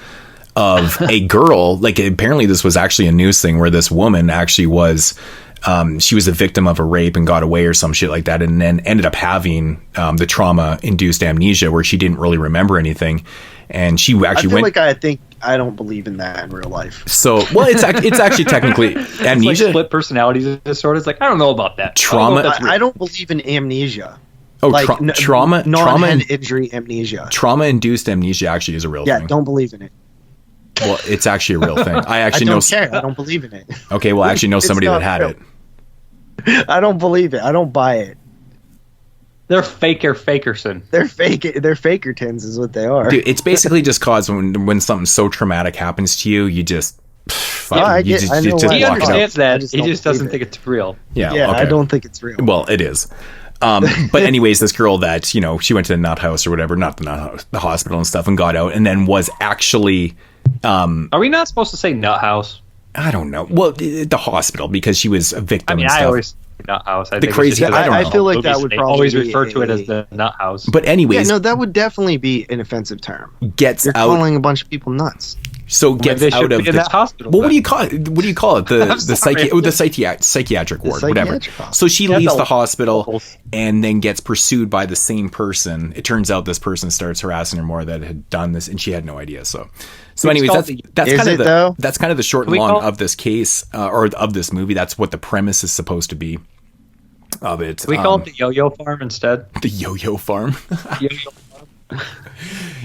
of a girl. Like, apparently this was actually a news thing where this woman actually was she was a victim of a rape and got away or some shit like that, and then ended up having the trauma induced amnesia, where she didn't really remember anything. And she actually I don't believe in that in real life. So, well, it's actually technically amnesia. It's like split personality disorder. It's like, I don't know about that. Trauma. I don't believe in amnesia. Oh, trauma. Non-head injury amnesia. Trauma-induced amnesia actually is a real thing. Yeah, don't believe in it. Well, it's actually a real thing. I don't care. I don't believe in it. Okay, well, I actually know somebody that had it. I don't believe it. I don't buy it. They're fakerson. They're fakertons is what they are. Dude, it's basically just cause when something so traumatic happens to you, you just he understands that. He just doesn't think it's real. Yeah, okay. I don't think it's real. Well, it is. But anyways, this girl that, you know, she went to the nut house or whatever, not the nut house, the hospital and stuff, and got out, and then was actually are we not supposed to say nut house? I don't know. Well, the hospital, because she was a victim. I mean, and stuff. I always nut house. I the crazy. I feel like that would probably always refer to it as the nut house. But anyways, that would definitely be an offensive term. You're out, calling a bunch of people nuts. So gets out of the hospital. Well, what do you call it? What do you call it? The psychiatric ward, whatever. So she leaves the hospital and then gets pursued by the same person. It turns out this person starts harassing her more, that had done this, and she had no idea. So anyways, that's kind of the short and long of this case, or of this movie. That's what the premise is supposed to be of it. We call it the Yo-Yo Farm instead. The Yo-Yo Farm. Yo-Yo Farm.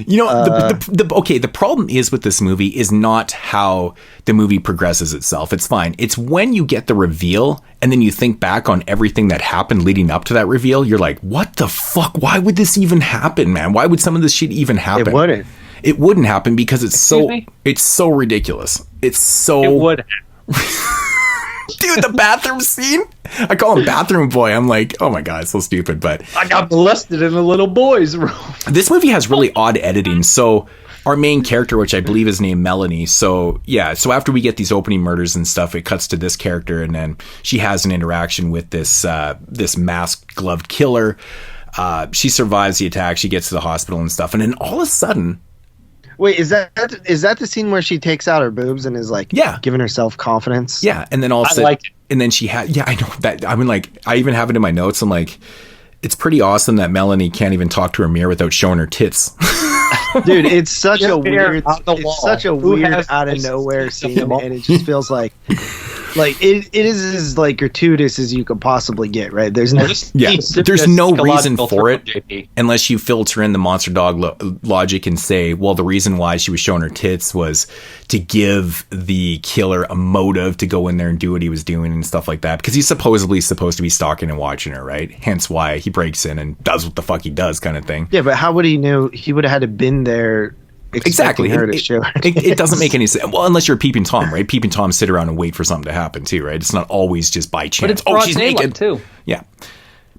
You know, the problem is with this movie is not how the movie progresses itself. It's fine. It's when you get the reveal and then you think back on everything that happened leading up to that reveal. You're like, what the fuck? Why would this even happen, man? Why would some of this shit even happen? It wouldn't. It wouldn't happen because it's so ridiculous. It would. Dude, the bathroom scene? I call him Bathroom Boy. I'm like, oh my God, it's so stupid. But I got molested in a little boy's room. This movie has really odd editing. So our main character, which I believe is named Melanie. So yeah, so after we get these opening murders and stuff, it cuts to this character, and then she has an interaction with this masked gloved killer. She survives the attack. She gets to the hospital and stuff, and then all of a sudden. Wait, is that the scene where she takes out her boobs and is like, giving herself confidence? Yeah, and then all of a sudden, and then she had, I know that. I mean, like, I even have it in my notes. I'm like, it's pretty awesome that Melanie can't even talk to her mirror without showing her tits. Dude, it's such a weird, out of nowhere scene, and it just feels like it is as like gratuitous as you could possibly get, right? There's no there's no reason for it JP. Unless you filter in the monster dog logic and say, well, the reason why she was showing her tits was to give the killer a motive to go in there and do what he was doing and stuff like that, because he's supposedly supposed to be stalking and watching her, right? Hence why he breaks in and does what the fuck he does, kind of thing. Yeah, but how would he know? He would have had to been there. Exactly. It doesn't make any sense. Well, unless you're Peeping Tom, right? Peeping Tom sit around and wait for something to happen too, right? It's not always just by chance. But it's she's naked too. Yeah.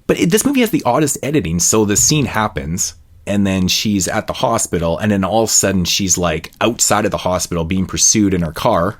But this movie has the oddest editing. So the scene happens, and then she's at the hospital, and then all of a sudden she's like outside of the hospital being pursued in her car.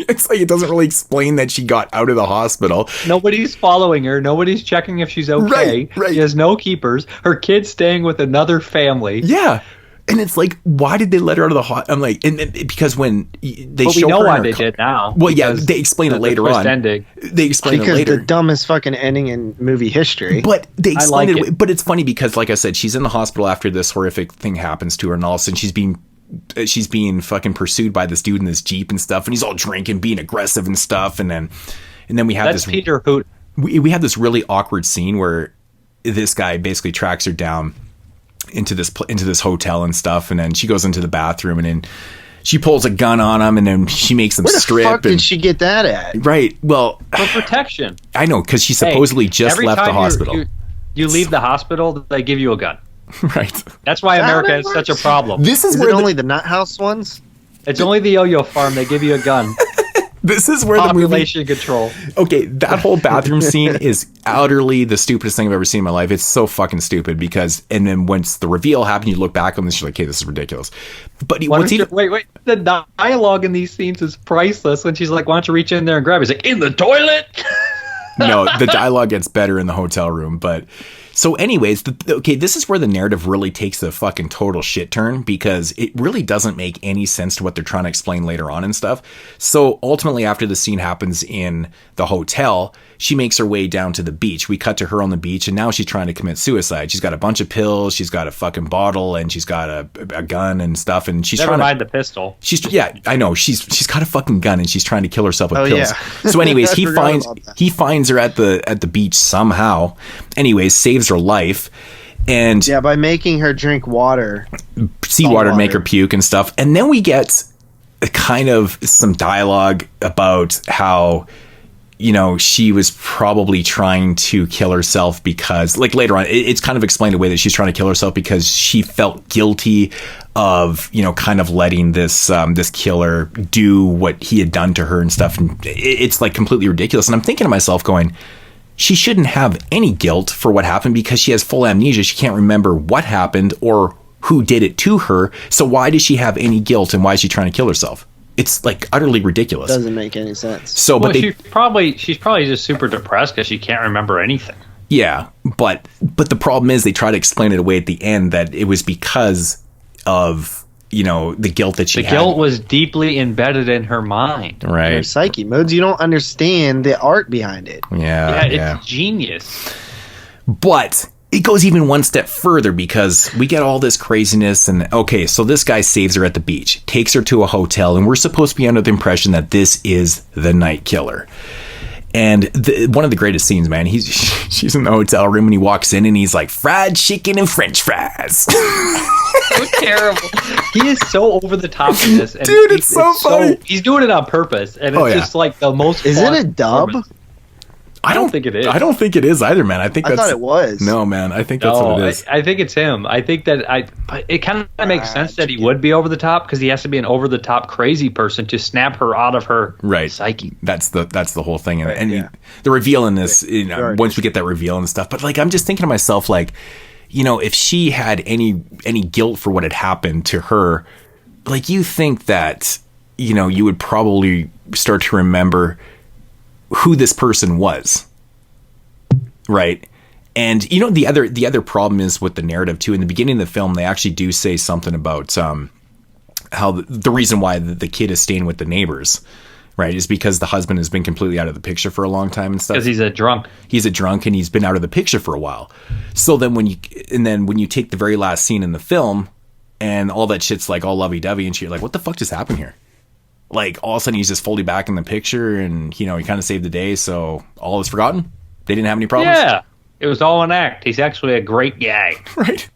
It's like it doesn't really explain that she got out of the hospital. Nobody's following her. Nobody's checking if she's okay. Right. She has no keepers. Her kid's staying with another family. Yeah. And it's like, why did they let her out of the hospital? I'm like, and because when they show we know her why they did now. Well, yeah, they explain it later on. Ending. They explain it later. Because the dumbest fucking ending in movie history. But they explain it. But it's funny because, like I said, she's in the hospital after this horrific thing happens to her, and all of a sudden she's being fucking pursued by this dude in this Jeep and stuff, and he's all drinking, being aggressive and stuff, and then we have That's Peter Hoot. We have this really awkward scene where this guy basically tracks her down into this hotel and stuff, and then she goes into the bathroom, and then she pulls a gun on him, and then she makes him strip. Where the fuck did she get that at? Right. Well, for protection. I know, because she supposedly just left the hospital. You leave the hospital, they give you a gun. Right. That's why America has such a problem. This is where only the nut house ones. It's only the yo-yo farm. They give you a gun. This is where population control. Okay, that whole bathroom scene is utterly the stupidest thing I've ever seen in my life. It's so fucking stupid because, and then once the reveal happened, you look back on this, you're like, "Okay, this is ridiculous." But wait, the dialogue in these scenes is priceless. When she's like, "Why don't you reach in there and grab it?" He's like, "In the toilet." No, the dialogue gets better in the hotel room, but. So anyways, this is where the narrative really takes a fucking total shit turn because it really doesn't make any sense to what they're trying to explain later on and stuff. So ultimately, after the scene happens in the hotel, she makes her way down to the beach. We cut to her on the beach, and now she's trying to commit suicide. She's got a bunch of pills, she's got a fucking bottle, and she's got a gun and stuff, and she's trying to ride the pistol. I know. She's got a fucking gun, and she's trying to kill herself with pills. Yeah. So anyways, he finds her at the beach somehow. Anyways, saves her life, and by making her drink seawater, make her puke and stuff. And then we get kind of some dialogue about how she was probably trying to kill herself because, like, later on, it's kind of explained away that she's trying to kill herself because she felt guilty of, kind of letting this killer do what he had done to her and stuff. And it's like completely ridiculous. And I'm thinking to myself going, she shouldn't have any guilt for what happened because she has full amnesia. She can't remember what happened or who did it to her. So why does she have any guilt and why is she trying to kill herself? It's like utterly ridiculous. Doesn't make any sense. So, but she's probably just super depressed because she can't remember anything. Yeah, but the problem is they try to explain it away at the end that it was because of the guilt that she had. The guilt was deeply embedded in her mind. Right. Her psyche. Moodz, you don't understand the art behind it. Yeah, it's genius. But it goes even one step further because we get all this craziness and okay, so this guy saves her at the beach, takes her to a hotel, and we're supposed to be under the impression that this is the night killer. And one of the greatest scenes, man, she's in the hotel room and he walks in and he's like, fried chicken and French fries. So terrible. He is so over the top in this. And dude, it's so funny. He's doing it on purpose. And it's just like the most Is it a dub? I don't think it is. I don't think it is either, man. I thought it was. No, man. I think that's what it is. I think it's him. I think that but it kind of makes sense that he would be over the top because he has to be an over the top crazy person to snap her out of her psyche. That's the whole thing. And the reveal in this, once we get that reveal and stuff. But like, I'm just thinking to myself, like, if she had any guilt for what had happened to her, like, you think that, you would probably start to remember who this person was, right? And the other problem is with the narrative too. In the beginning of the film, they actually do say something about how the reason why the kid is staying with the neighbors, right, is because the husband has been completely out of the picture for a long time and stuff. Because he's a drunk. He's a drunk and he's been out of the picture for a while. So then when you take the very last scene in the film and all that shit's like all lovey-dovey and you're like, what the fuck just happened here? Like, all of a sudden he's just fully back in the picture and, he kind of saved the day. So all is forgotten. They didn't have any problems. Yeah. It was all an act. He's actually a great guy. Right.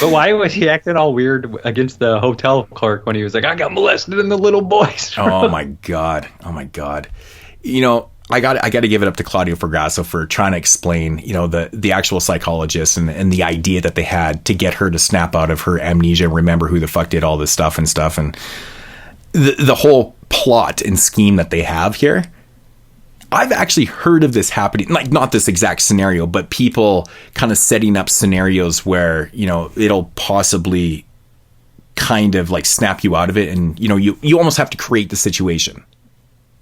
But why was he acting all weird against the hotel clerk when he was like, I got molested in the little boys' room? Oh my God. I got to give it up to Claudio Fragasso for trying to explain, the actual psychologist and the idea that they had to get her to snap out of her amnesia and remember who the fuck did all this stuff. And the whole plot and scheme that they have here. I've actually heard of this happening, like not this exact scenario, but people kind of setting up scenarios where, it'll possibly kind of like snap you out of it. And, you almost have to create the situation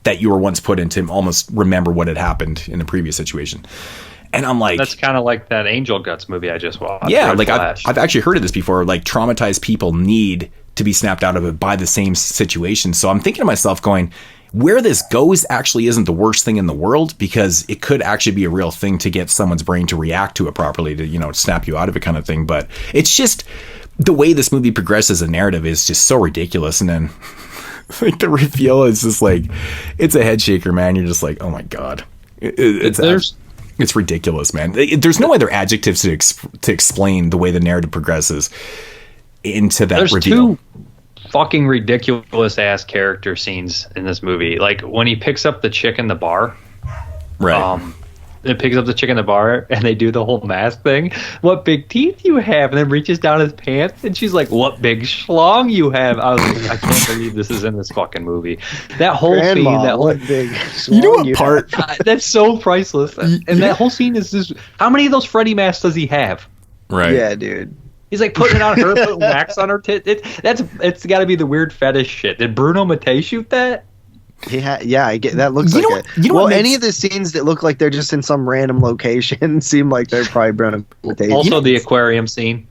that you were once put in to almost remember what had happened in the previous situation. And I'm like, that's kind of like that Angel Guts movie I just watched. Yeah. Like I've actually heard of this before. Like, traumatized people need to be snapped out of it by the same situation. So I'm thinking to myself going, where this goes actually isn't the worst thing in the world, because it could actually be a real thing to get someone's brain to react to it properly, to, snap you out of it kind of thing. But it's just the way this movie progresses, a narrative is just so ridiculous. And then like the reveal is just like, it's a head shaker, man. You're just like, oh my God. It's ridiculous, man. There's no other adjectives to explain the way the narrative progresses into that reveal. There's two fucking ridiculous ass character scenes in this movie. Like when he picks up the chick in the bar. Right. It picks up the chick in the bar and they do the whole mask thing. What big teeth you have, and then reaches down his pants and she's like, what big schlong you have. I was like, I can't believe this is in this fucking movie. That whole scene, what big schlong what part? That's so priceless. And that whole scene is just, how many of those Freddy masks does he have? Right. Yeah, dude. He's like putting it on her, putting wax on her tit. It's got to be the weird fetish shit. Did Bruno Mattei shoot that? Yeah, I get that. Looks like it. Well, any of the scenes that look like they're just in some random location seem like they're probably Bruno Mattei. Also, the aquarium scene.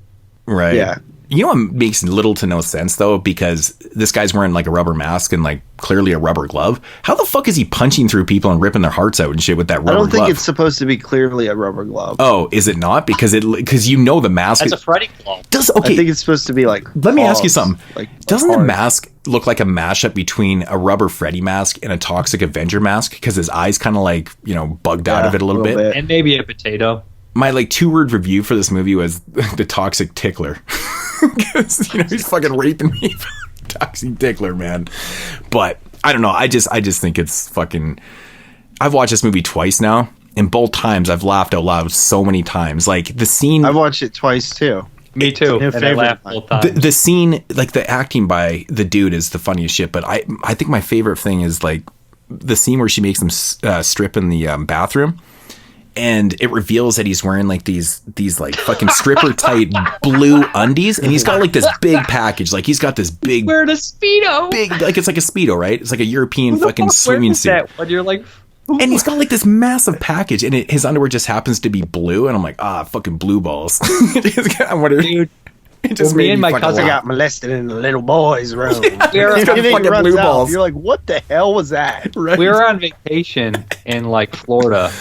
Right. Yeah. You know what makes little to no sense, though? Because this guy's wearing like a rubber mask and like clearly a rubber glove. How the fuck is he punching through people and ripping their hearts out and shit with that rubber glove? I don't think it's supposed to be clearly a rubber glove. Oh, is it not? Because the mask... That's a Freddy glove. I think it's supposed to be like... Let me ask you something. Doesn't the hard. mask look like a mashup between a rubber Freddy mask and a Toxic Avenger mask? Because his eyes kind of like, bugged out of it a little bit. And maybe a potato. My 2-word review for this movie was the Toxic Tickler. Because he's fucking raping me. Toxic Tickler, man. But I don't know. I just think it's fucking. I've watched this movie twice now, and both times I've laughed out loud so many times. Like the scene. I've watched it twice too. Me too. And I laughed both times. The scene, like the acting by the dude, is the funniest shit. But I think my favorite thing is like the scene where she makes him strip in the bathroom. And it reveals that he's wearing like these like fucking stripper tight blue undies, and he's got like this big package. Like he's got this big, wearing a Speedo, big, like it's like a Speedo, right? It's like a European fucking swimming suit. When you're like, and he's got like this massive package, and his underwear just happens to be blue, and I'm like, fucking blue balls. I wonder, dude. It just me and my cousin got molested in the little boy's room. Fucking blue balls. You're like, what the hell was that? Right. We were on vacation in like Florida.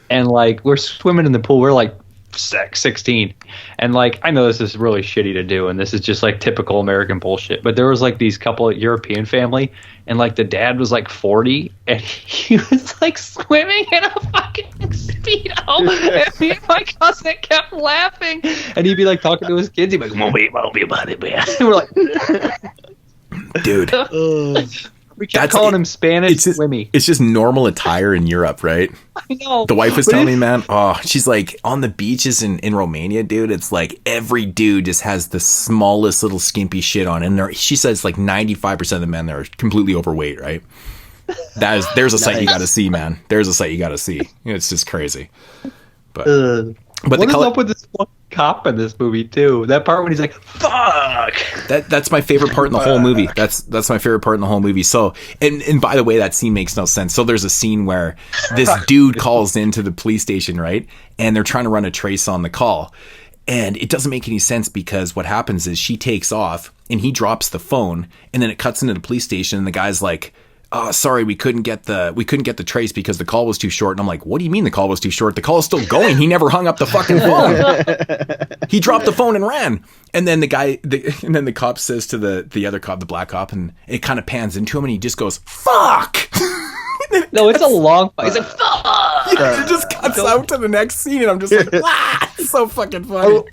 And like we're swimming in the pool, we're like 16. And like, I know this is really shitty to do, and this is just like typical American bullshit, but there was like these couple of European family, and like the dad was like 40, and he was like swimming in a fucking Speedo. And me and my cousin kept laughing, and he'd be like talking to his kids. He'd be like, "Won't be about it, man." And we're like, dude. we kept calling him Spanish Swimmy. It's just normal attire in Europe, right? I know. The wife was telling me, man, she's like, on the beaches in Romania, dude, it's like every dude just has the smallest little skimpy shit on. And she says like 95% of the men there are completely overweight, right? There's a sight you got to see, man. There's a sight you got to see. It's just crazy. But what is up with this one cop in this movie too? That part when he's like, "Fuck." That's my favorite part in the whole movie. That's my favorite part in the whole movie. So, and by the way, that scene makes no sense. So there's a scene where this dude calls into the police station, right? And they're trying to run a trace on the call. And it doesn't make any sense because what happens is she takes off and he drops the phone, and then it cuts into the police station and the guy's like, "Oh, sorry, we couldn't get the trace because the call was too short." And I'm like, "What do you mean the call was too short? The call is still going. He never hung up the fucking phone. He dropped the phone and ran." And then the cop says to the other cop, the black cop, and it kind of pans into him, and he just goes, "Fuck." No, it's a long. He's like, "Fuck." Yeah, it just cuts out to the next scene, and I'm just like, "Ah, it's so fucking funny."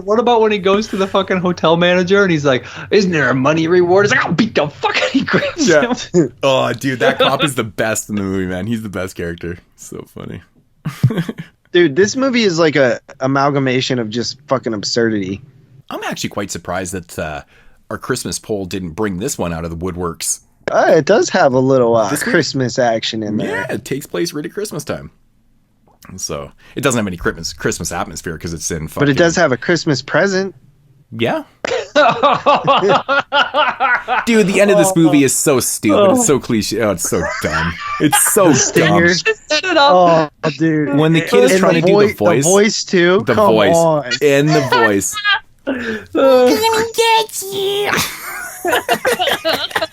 What about when he goes to the fucking hotel manager and he's like, "Isn't there a money reward?" He's like, "I'll beat the fuck out of you." He grabs him. Oh, dude, that cop is the best in the movie, man. He's the best character. So funny. Dude, this movie is like a amalgamation of just fucking absurdity. I'm actually quite surprised that our Christmas poll didn't bring this one out of the woodworks. It does have a little Christmas action in there. Yeah, it takes place right at Christmas time. So it doesn't have any Christmas atmosphere because it's in fucking... But it does have a Christmas present. Yeah. Dude, the end of this movie is so stupid. It's so cliche. Oh, it's so dumb. It's so dumb. Oh, dude. When the kid is trying to do the voice. The voice, too? The Come voice. on. And the voice.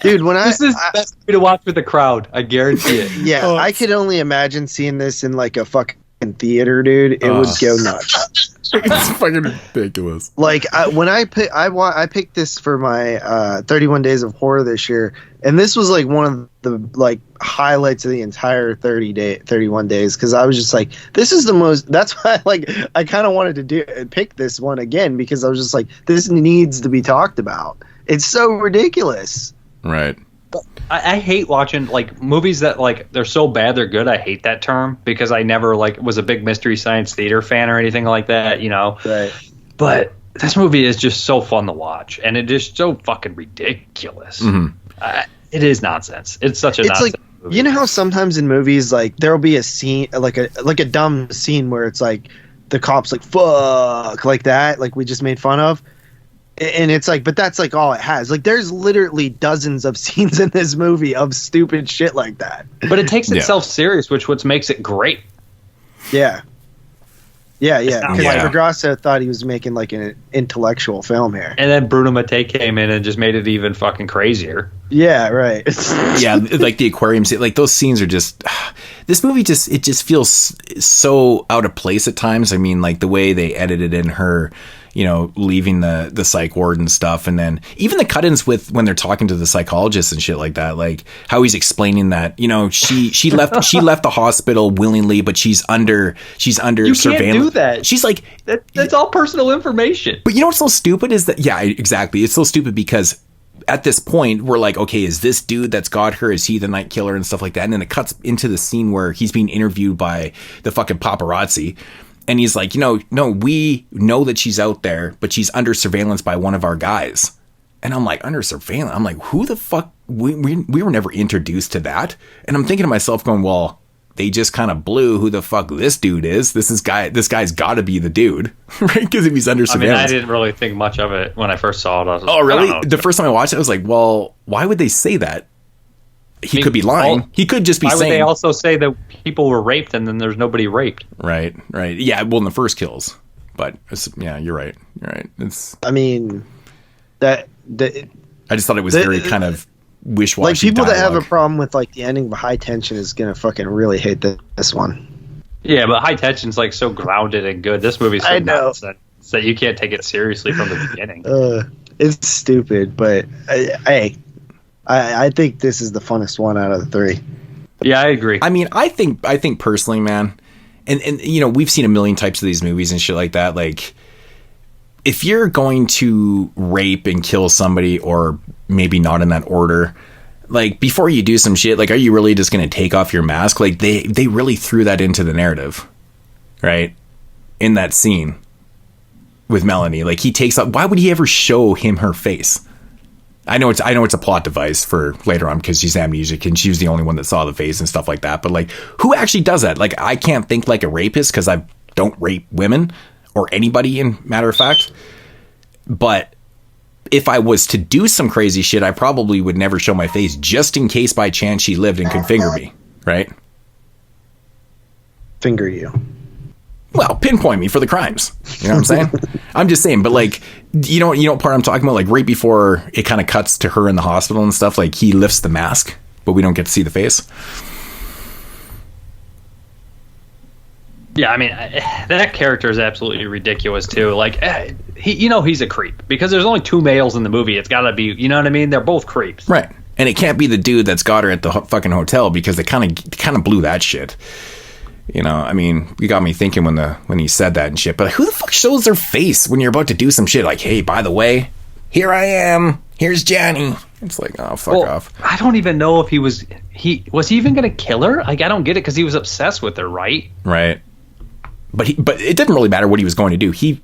Dude, this is the best movie to watch with the crowd. I guarantee it. Yeah, I could only imagine seeing this in like a fucking theater, dude. It would go nuts. It's fucking ridiculous. Like when I picked this for my 31 Days of Horror this year, and this was like one of the like highlights of the entire 31 days, because I was just like, this is the most. That's why I kind of wanted to pick this one again, because I was just like, this needs to be talked about. It's so ridiculous. Right. I hate watching like movies that like they're so bad they're good. I hate that term because I never like was a big Mystery Science Theater fan or anything like that, you know. Right. But this movie is just so fun to watch, and it is so fucking ridiculous. Mm-hmm. It is nonsense. It's such a nonsense movie. You know how sometimes in movies like there'll be a scene like a dumb scene where it's like the cops like fuck like that, like we just made fun of. And it's like, but that's like all it has. Like, there's literally dozens of scenes in this movie of stupid shit like that. But it takes itself serious, which what makes it great. Yeah. Yeah. Because Fragrasso thought he was making like an intellectual film here. And then Bruno Mattei came in and just made it even fucking crazier. Yeah, right. Yeah, like the aquarium scene, like those scenes are just... This movie just feels so out of place at times. I mean, like the way they edited in her... you know, leaving the psych ward and stuff. And then even the cut-ins with when they're talking to the psychologist and shit like that, like how he's explaining that, you know, she left the hospital willingly, but she's under surveillance. You can't do that. She's like, that's all personal information. But you know what's so stupid is that, yeah, exactly. It's so stupid because at this point we're like, okay, is this dude that's got her, is he the night killer and stuff like that? And then it cuts into the scene where he's being interviewed by the fucking paparazzi. And he's like, no, we know that she's out there, but she's under surveillance by one of our guys. And I'm like, under surveillance? I'm like, who the fuck? We were never introduced to that. And I'm thinking to myself going, well, they just kind of blew who the fuck this dude is. This guy's got to be the dude, right? Because if he's under surveillance. I didn't really think much of it when I first saw it. Oh, really? The first time I watched it, I was like, well, why would they say that? He could be lying. He could just be saying. Why would they also say that people were raped and then there's nobody raped? Right. Yeah, well, in the first kills. But, yeah, you're right. I mean, I just thought it was very kind of wish-washy like, people dialogue. that have a problem with, like, the ending of High Tension is going to fucking really hate this one. Yeah, but High Tension's like so grounded and good. This movie's so I know. nonsense that you can't take it seriously from the beginning. It's stupid, but I think this is the funnest one out of the three. Yeah, I agree. I mean, I think personally, man, and you know, we've seen a million types of these movies and shit like that. Like, if you're going to rape and kill somebody, or maybe not in that order, like, before you do some shit, like, are you really just going to take off your mask? Like, they really threw that into the narrative, right? In that scene with Melanie, like, he takes off. Why would he ever show her face? I know it's a plot device for later on because she's amnesiac and she was the only one that saw the face and stuff like that. But like, who actually does that? Like, I can't think like a rapist because I don't rape women or anybody, in matter of fact. But if I was to do some crazy shit, I probably would never show my face just in case by chance she lived and could finger me, right? Finger you. Well, pinpoint me for the crimes. You know what I'm saying? I'm just saying, but like, you know what part I'm talking about? Like, right before it kind of cuts to her in the hospital and stuff, like, he lifts the mask, but we don't get to see the face. Yeah, I mean, that character is absolutely ridiculous too. Like, he's a creep because there's only 2 males in the movie. It's got to be, you know what I mean? They're both creeps, right? And it can't be the dude that's got her at the fucking hotel because they kind of blew that shit. You know, I mean, you got me thinking when he said that and shit. But like, who the fuck shows their face when you're about to do some shit? Like, hey, by the way, here I am. Here's Johnny. It's like, oh, fuck off. I don't even know if he was even gonna kill her. Like, I don't get it because he was obsessed with her, right? Right. But it didn't really matter what he was going to do. He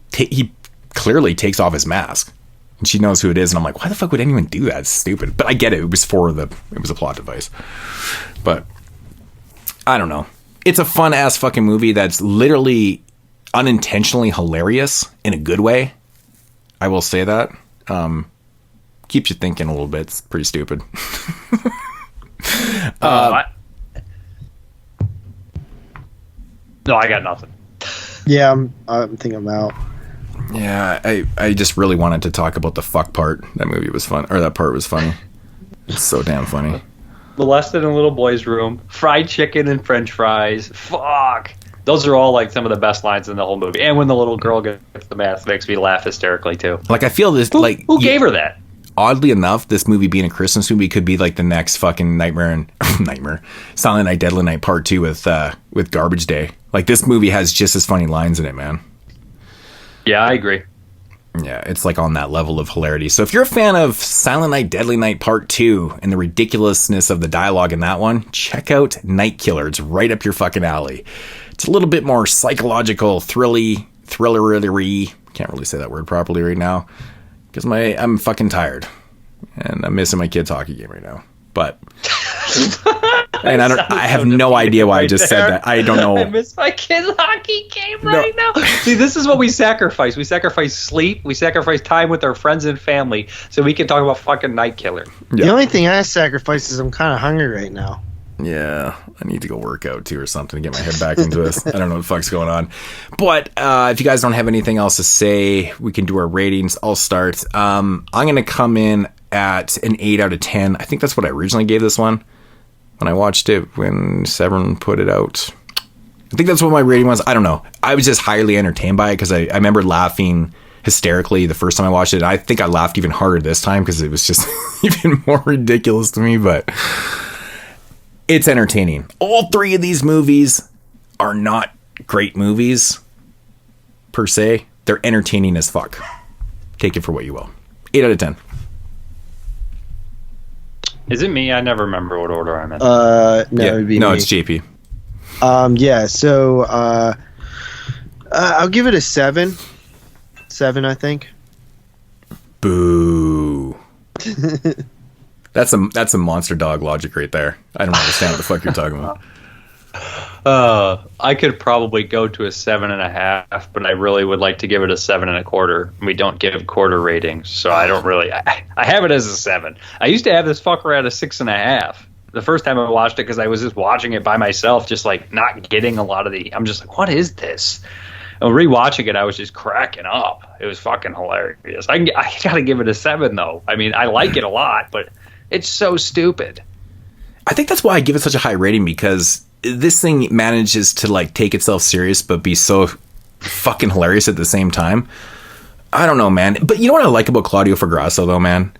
clearly takes off his mask, and she knows who it is. And I'm like, why the fuck would anyone do that? It's stupid. But I get it. It was a plot device. But I don't know. It's a fun ass fucking movie that's literally unintentionally hilarious in a good way. I will say that. Keeps you thinking a little bit. It's pretty stupid. No, I got nothing. Yeah, I'm thinking about. Yeah, I just really wanted to talk about the fuck part. That movie was fun, or that part was funny. It's so damn funny. Molested in a little boy's room, fried chicken and french fries. Fuck. Those are all like some of the best lines in the whole movie. And when the little girl gets the mask, makes me laugh hysterically too. Like, I feel this, who gave her that? Oddly enough, this movie being a Christmas movie could be like the next fucking Nightmare Silent Night, Deadly Night Part 2 with Garbage Day. Like, this movie has just as funny lines in it, man. Yeah, I agree. Yeah, it's like on that level of hilarity. So if you're a fan of Silent Night, Deadly Night Part 2 and the ridiculousness of the dialogue in that one, check out Night Killer. It's right up your fucking alley. It's a little bit more psychological, thrillery. Can't really say that word properly right now because I'm fucking tired and I'm missing my kid's hockey game right now. But and I have no idea why I just said that. I don't know. I miss my kid's hockey game right now. See, this is what we sacrifice. We sacrifice sleep. We sacrifice time with our friends and family so we can talk about fucking Night Killer. Yeah. The only thing I sacrifice is I'm kind of hungry right now. Yeah, I need to go work out too or something to get my head back into this. I don't know what the fuck's going on. But if you guys don't have anything else to say, we can do our ratings. I'll start. I'm going to come in at an 8 out of 10. I think that's what I originally gave this one when I watched it, when Severn put it out. I think that's what my rating was. I don't know. I was just highly entertained by it because I remember laughing hysterically the first time I watched it. I think I laughed even harder this time because it was just even more ridiculous to me, but it's entertaining. All 3 of these movies are not great movies per se. They're entertaining as fuck. Take it for what you will. 8 out of 10. Is it me? I never remember what order I'm in. No, it'd be me. It's JP. Yeah, so I'll give it a 7. 7, I think. Boo. That's a monster dog logic right there. I don't understand what the fuck you're talking about. I could probably go to a 7.5, but I really would like to give it a 7.25. We don't give quarter ratings, so I don't really. I have it as a 7. I used to have this fucker at a 6.5. The first time I watched it because I was just watching it by myself, just like not getting a lot of the. I'm just like, what is this? And rewatching it, I was just cracking up. It was fucking hilarious. I gotta give it a 7 though. I mean, I like it a lot, but it's so stupid. I think that's why I give it such a high rating because this thing manages to like take itself serious but be so fucking hilarious at the same time. I don't know, man. But you know what I like about Claudio Fragasso, though, man?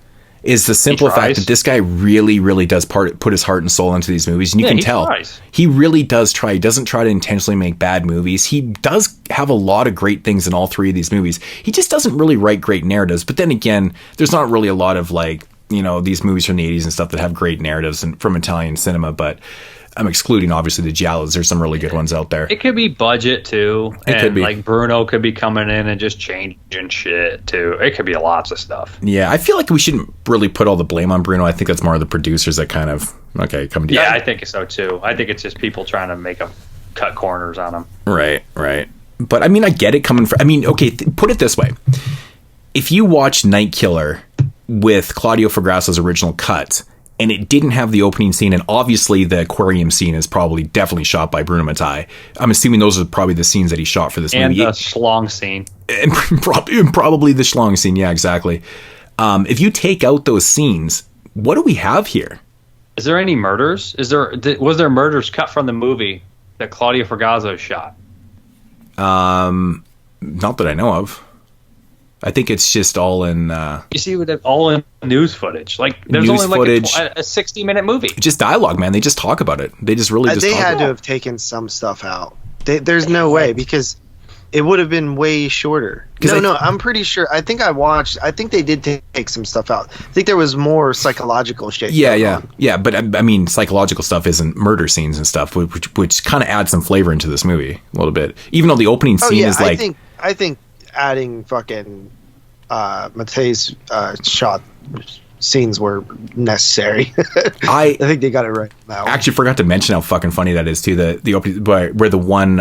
Is the simple fact that this guy really, really does put his heart and soul into these movies. And you can tell. Tries. He really does try. He doesn't try to intentionally make bad movies. He does have a lot of great things in all three of these movies. He just doesn't really write great narratives. But then again, there's not really a lot of like, you know, these movies from the 80s and stuff that have great narratives and from Italian cinema. But I'm excluding, obviously, the giallos. There's some really good ones out there. It could be budget, too. It could be. Like, Bruno could be coming in and just changing shit, too. It could be lots of stuff. Yeah, I feel like we shouldn't really put all the blame on Bruno. I think that's more of the producers that kind of, come together. Yeah, I think so, too. I think it's just people trying to make them cut corners on them. Right. But, I mean, I get it coming from... I mean, okay, put it this way. If you watch Night Killer with Claudio Fragasso's original cut... and it didn't have the opening scene, and obviously the aquarium scene is definitely shot by Bruno Mattei. I'm assuming those are probably the scenes that he shot for this movie. And the schlong scene. And probably the schlong scene, yeah, exactly. If you take out those scenes, what do we have here? Is there any murders? Was there murders cut from the movie that Claudio Fragasso shot? Not that I know of. I think it's just all in... you see, all in news footage. Like, there's news only footage, like a 60-minute movie. Just dialogue, man. They just talk about it. They just really just They talk had about to it. have taken some stuff out. There's no way, because it would have been way shorter. No, I'm pretty sure. I think they did take some stuff out. I think there was more psychological shit. Yeah. But I mean, psychological stuff isn't murder scenes and stuff, which kind of adds some flavor into this movie a little bit. Even though the opening scene is like... I think adding fucking Mattei's shot scenes were necessary. I think they got it right now. Actually forgot to mention how fucking funny that is too. The opening where the one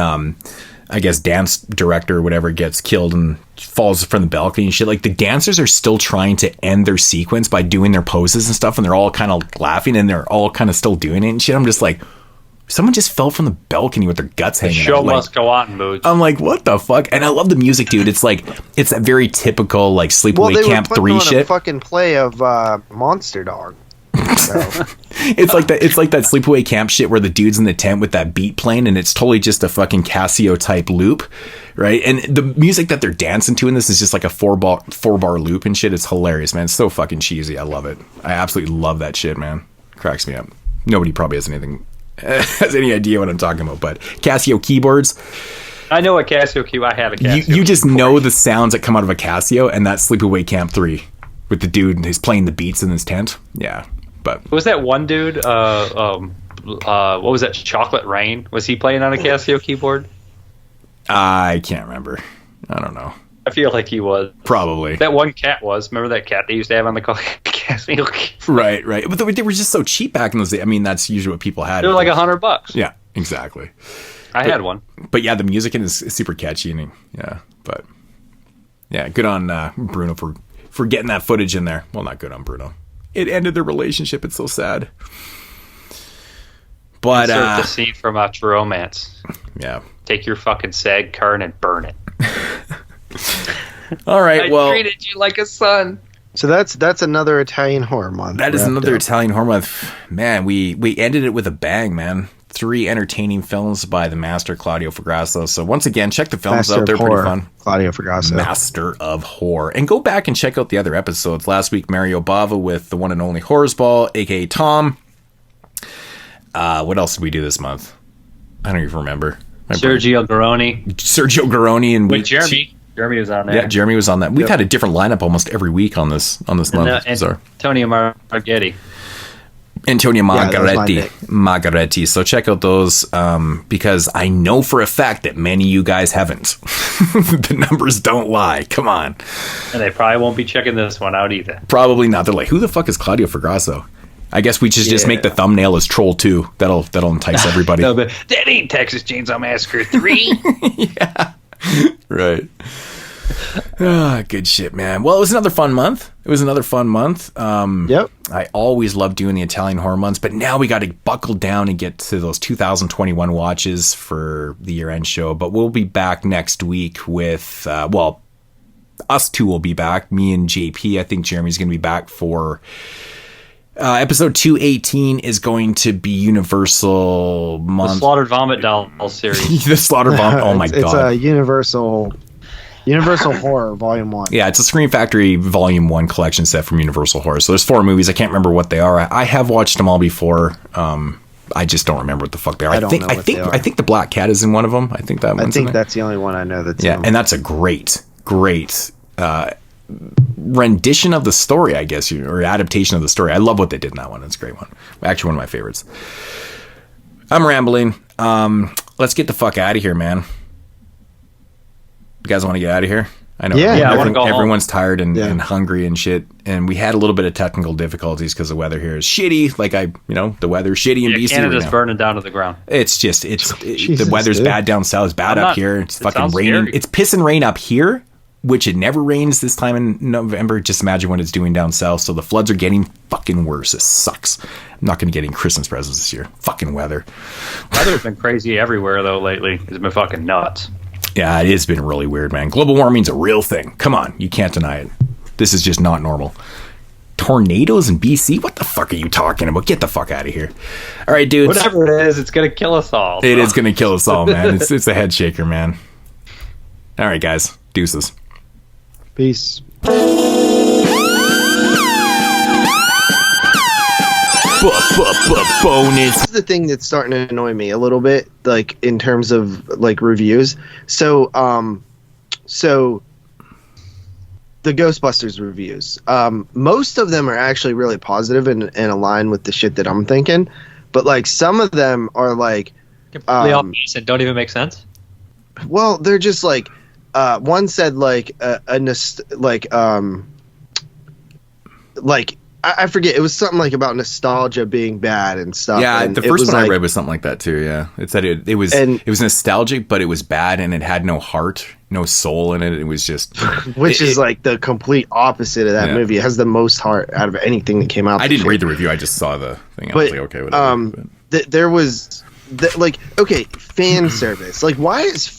I guess dance director or whatever gets killed and falls from the balcony and shit. Like, the dancers are still trying to end their sequence by doing their poses and stuff, and they're all kind of laughing and they're all kind of still doing it and shit. I'm just like, someone just fell from the balcony with their guts hanging out. The show must go on, Moodz. I'm like, what the fuck? And I love the music, dude. It's like, it's a very typical like Sleepaway Camp 3 shit. A fucking play of Monster Dog. So. It's like that Sleepaway Camp shit where the dude's in the tent with that beat playing and it's totally just a fucking Casio type loop, right? And the music that they're dancing to in this is just like a four bar loop and shit. It's hilarious, man. It's so fucking cheesy. I love it. I absolutely love that shit, man. Cracks me up. Nobody probably has any idea what I'm talking about, but Casio keyboards. I know a Casio keyboard. I have a Casio. You just know the sounds that come out of a Casio, and that's Sleepaway Camp 3 with the dude who's playing the beats in his tent. Yeah, but was that one dude? What was that? Chocolate Rain? Was he playing on a Casio keyboard? I can't remember. I don't know. I feel like he was. Probably. That one cat was. Remember that cat they used to have on the Casio keyboard? Right. But they were just so cheap back in those days. I mean, that's usually what people had. They were like $100. Yeah, exactly. I had one. But yeah, the music is super catchy. And good on Bruno for getting that footage in there. Well, not good on Bruno. It ended their relationship. It's so sad. But the scene from True Romance. Yeah. Take your fucking SAG card and burn it. All right. I treated you like a son. So that's another Italian horror month. That is another Italian horror month. Man, we ended it with a bang, man. 3 entertaining films by the master Claudio Fragasso. So once again, check the films out. They're pretty fun. Claudio Fragasso. Master of Horror. And go back and check out the other episodes. Last week, Mario Bava with the one and only Horrorsball, aka Tom. What else did we do this month? I don't even remember. Sergio Garoni. And with Jeremy. Jeremy was on there. Yeah, Jeremy was on that. We've had a different lineup almost every week on this month. Antonio Marghetti. Antonio Margaretti. So check out those because I know for a fact that many of you guys haven't. The numbers don't lie. Come on. And they probably won't be checking this one out either. Probably not. They're like, who the fuck is Claudio Fragasso? I guess we just make the thumbnail as Troll 2. That'll entice everybody. No, but that ain't Texas Chainsaw Massacre 3. Yeah. Right. Good shit, man. Well, it was another fun month. Yep. I always love doing the Italian horror months, but now we got to buckle down and get to those 2021 watches for the year-end show. But we'll be back next week with, us two will be back. Me and JP. I think Jeremy's going to be back for Episode 218 is going to be Universal month. The Slaughtered Vomit Doll series. The Slaughtered Vomit. Oh my god! It's a Universal Horror Volume 1. Yeah, it's a Scream Factory Volume 1 collection set from Universal Horror. So there's 4 movies. I can't remember what they are. I have watched them all before. I just don't remember what the fuck they are. I think the Black Cat is in one of them. I think that's the only one I know that's in. And that's a great rendition of the story, I guess, or adaptation of the story. I love what they did in that one. It's a great one. Actually, one of my favorites. I'm rambling. Let's get the fuck out of here, man. You guys want to get out of here? I know. Yeah, I want to go home. Everyone's tired and hungry and shit. And we had a little bit of technical difficulties because the weather here is shitty. The weather's shitty in BC Canada's right now. burning down to the ground. The weather's bad down south. It's bad up here. It's fucking raining. Scary. It's pissing rain up here, which it never rains this time in November. Just imagine what it's doing down south. So the floods are getting fucking worse. It sucks. I'm not going to get any Christmas presents this year. Fucking weather. Weather's been crazy everywhere, though, lately. It's been fucking nuts. Yeah, it has been really weird, man. Global warming's a real thing. Come on. You can't deny it. This is just not normal. Tornadoes in BC? What the fuck are you talking about? Get the fuck out of here. All right, dudes. Whatever it is, it's going to kill us all. It is going to kill us all, man. It's a head shaker, man. All right, guys. Deuces. Peace. Bonus. This is the thing that's starting to annoy me a little bit, like in terms of like reviews. So the Ghostbusters reviews, most of them are actually really positive and align with the shit that I'm thinking, but like some of them are like completely off base and don't even make sense. Well, they're just like one said like I forget. It was something like about nostalgia being bad and stuff. Yeah, and the first one I read was something like that too. Yeah, it said it was nostalgic, but it was bad and it had no heart, no soul in it. It was just, which is like the complete opposite of that movie. It has the most heart out of anything that came out. I didn't read the review. I just saw the thing. I was like, okay, whatever. There was fan service. Like, why is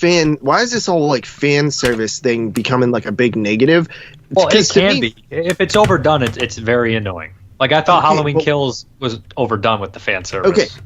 this whole like fan service thing becoming like a big negative? Well, it can be. If it's overdone, it's very annoying. Like, I thought Halloween Kills was overdone with the fan service.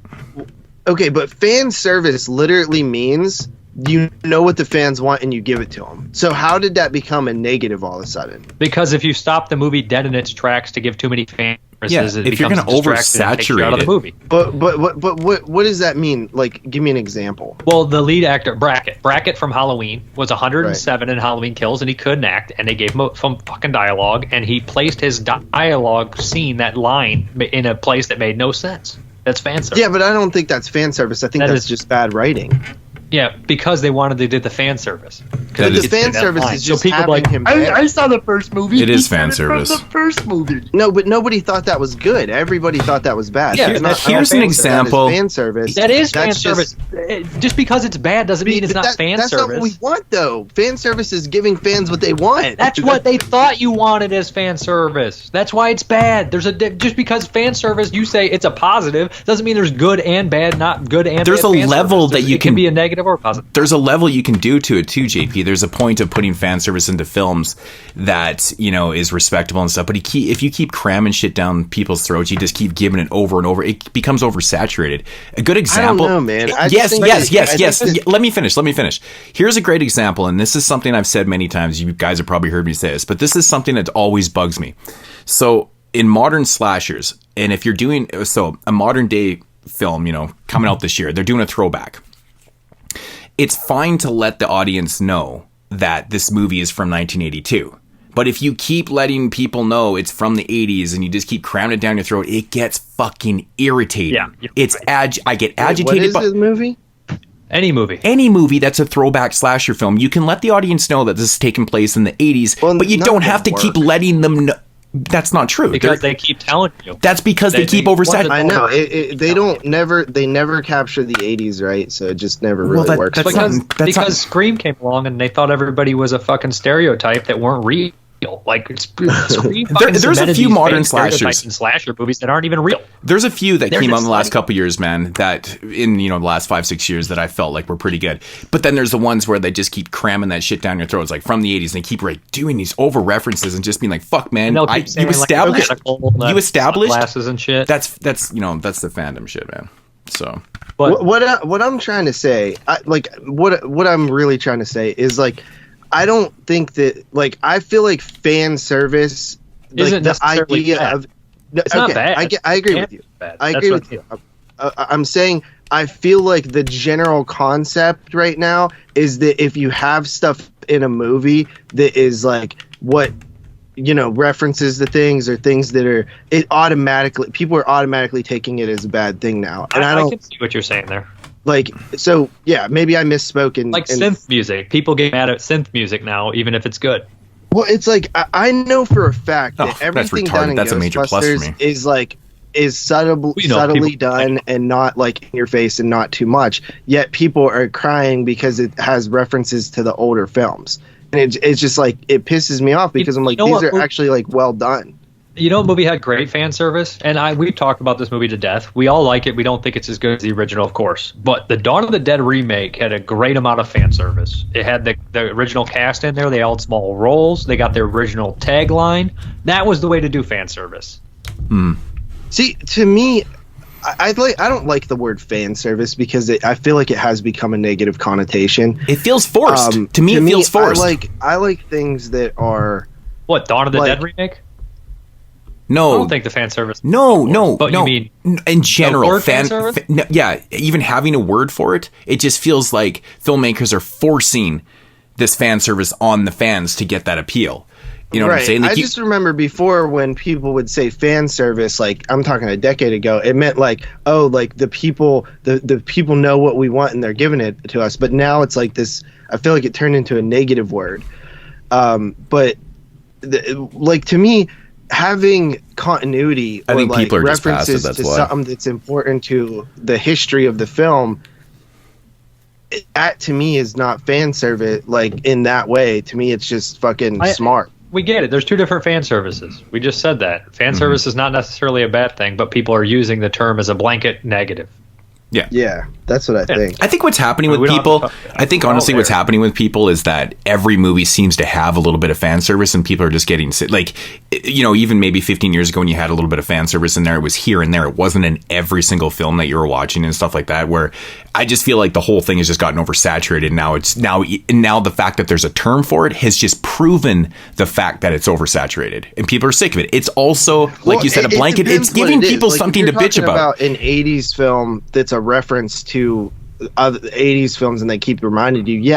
Okay, but fan service literally means you know what the fans want and you give it to them. So how did that become a negative all of a sudden? Because if you stop the movie dead in its tracks to give too many fan services, if you're going to oversaturate out of the movie. But what does that mean? Like, give me an example. Well, the lead actor Brackett from Halloween was 107 in Halloween Kills, and he couldn't act, and they gave him some fucking dialogue, and he placed his dialogue scene, that line, in a place that made no sense. That's fan service. Yeah, but I don't think that's fan service. I think that's just bad writing. Yeah, because they wanted to do the fan service. Because the fan service is just people having him. I saw the first movie. It is fan service. From the first movie. No, but nobody thought that was good. Everybody thought that was bad. Yeah, here's an example. Fan service. That is fan service. Just because it's bad doesn't mean it's not fan service. That's not what we want, though. Fan service is giving fans what they want. That's what they thought you wanted as fan service. That's why it's bad. Just because fan service, you say it's a positive, doesn't mean there's good and bad, not good and bad. There's a level that you can be a negative or a positive. There's a level you can do to it too, JP. There's a point of putting fan service into films that, is respectable and stuff. But if you keep cramming shit down people's throats, you just keep giving it over and over, it becomes oversaturated. A good example. I don't know, man. Yes. Let me finish. Here's a great example, and this is something I've said many times. You guys have probably heard me say this, but this is something that always bugs me. So in modern slashers, and if you're doing a modern day film, coming out this year, they're doing a throwback. It's fine to let the audience know that this movie is from 1982. But if you keep letting people know it's from the 80s and you just keep cramming it down your throat, it gets fucking irritating. Yeah, I get agitated. What is this movie? Any movie. Any movie that's a throwback slasher film, you can let the audience know that this is taking place in the 80s, but you don't have to keep letting them know. That's not true. Because they keep telling you. That's because they keep oversaturating. I know. They never capture the 80s, right? So it just never really works. Because Scream came along and they thought everybody was a fucking stereotype that weren't real. real. Like it's there's a few modern slashers and slasher movies that aren't even real. There's a few that came out in the last couple years, man, that in the last 5-6 years that I felt like were pretty good. But then there's the ones where they just keep cramming that shit down your throats, like from the 80s, and they keep doing these over references and just being like, fuck, man, you established glasses and shit. That's the fandom shit, man. So what I'm trying to say, what I'm really trying to say is like, I don't think that, like, I feel like fan service isn't the idea bad. of it's not bad. I agree with you. I agree with you. I'm saying I feel like the general concept right now is that if you have stuff in a movie that is like what references to things or things that are people are automatically taking it as a bad thing now. And I can see what you're saying there. Like, so yeah, maybe I misspoke. Synth music. People get mad at synth music now, even if it's good. Well, it's like I know for a fact that everything done in Ghostbusters is subtly done and not like in your face and not too much. Yet people are crying because it has references to the older films, and it's just like it pisses me off because I'm like, these are actually like well done. You know, what movie had great fan service, and we've talked about this movie to death. We all like it. We don't think it's as good as the original, of course. But the Dawn of the Dead remake had a great amount of fan service. It had the original cast in there. They all had small roles. They got their original tagline. That was the way to do fan service. See, to me, I don't like the word fan service because I feel like it has become a negative connotation. It feels forced. To me, it feels forced. I like things that are what Dawn of the Dead remake. No, I don't think the fan service. No. But you mean in general, fan service? Yeah, even having a word for it, it just feels like filmmakers are forcing this fan service on the fans to get that appeal. You know what I'm saying? Like I just remember before when people would say fan service, like I'm talking a decade ago, it meant like, oh, like the people know what we want and they're giving it to us. But now it's like this. I feel like it turned into a negative word. But to me, having continuity or like references to something that's important to the history of the film, that to me is not fan service. Like in that way, to me, it's just fucking smart. We get it. There's two different fan services. We just said that. Fan service is not necessarily a bad thing, but people are using the term as a blanket negative. Yeah, that's what I think. I think what's happening with people, honestly what's happening with people is that every movie seems to have a little bit of fan service and people are just getting, like, even maybe 15 years ago when you had a little bit of fan service in there, it was here and there. It wasn't in every single film that you were watching and stuff like that, where I just feel like the whole thing has just gotten oversaturated. Now the fact that there's a term for it has just proven the fact that it's oversaturated and people are sick of it. It's also, like you said, a blanket. It's giving people something to bitch about. An 80s film that's a reference to other 80s films and they keep reminding you,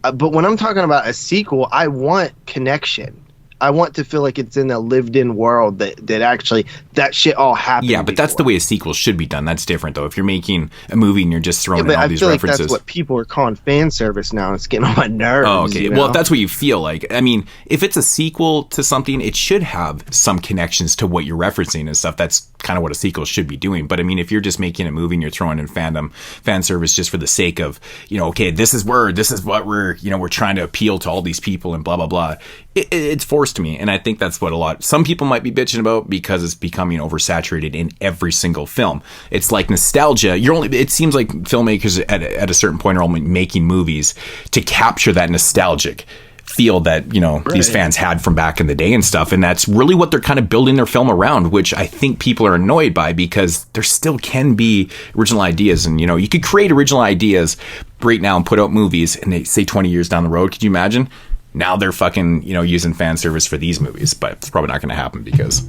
but when I'm talking about a sequel, I want connection. I want to feel like it's in a lived-in world that actually that shit all happened. Yeah, but that's the way a sequel should be done. That's different, though. If you're making a movie and you're just throwing in all these references, like that's what people are calling fan service now. It's getting on my nerves. Oh, okay. Well, if that's what you feel like, I mean, if it's a sequel to something, it should have some connections to what you're referencing and stuff. That's kind of what a sequel should be doing. But I mean, if you're just making a movie and you're throwing in fan service just for the sake of, okay, this is what we're trying to appeal to all these people and blah blah blah. It's forced to me, and I think that's what some people might be bitching about because it's becoming oversaturated in every single film. It's like nostalgia. It seems like filmmakers at a certain point are only making movies to capture that nostalgic feel that these fans had from back in the day and stuff, and that's really what they're kind of building their film around, which I think people are annoyed by because there still can be original ideas, and you could create original ideas right now and put out movies, and they say 20 years down the road, could you imagine? Now they're fucking, using fan service for these movies, but it's probably not going to happen because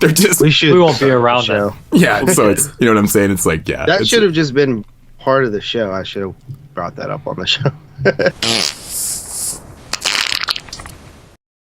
they're just. We won't be around show. Yeah, so it's, what I'm saying? It's like, that should have just been part of the show. I should have brought that up on the show.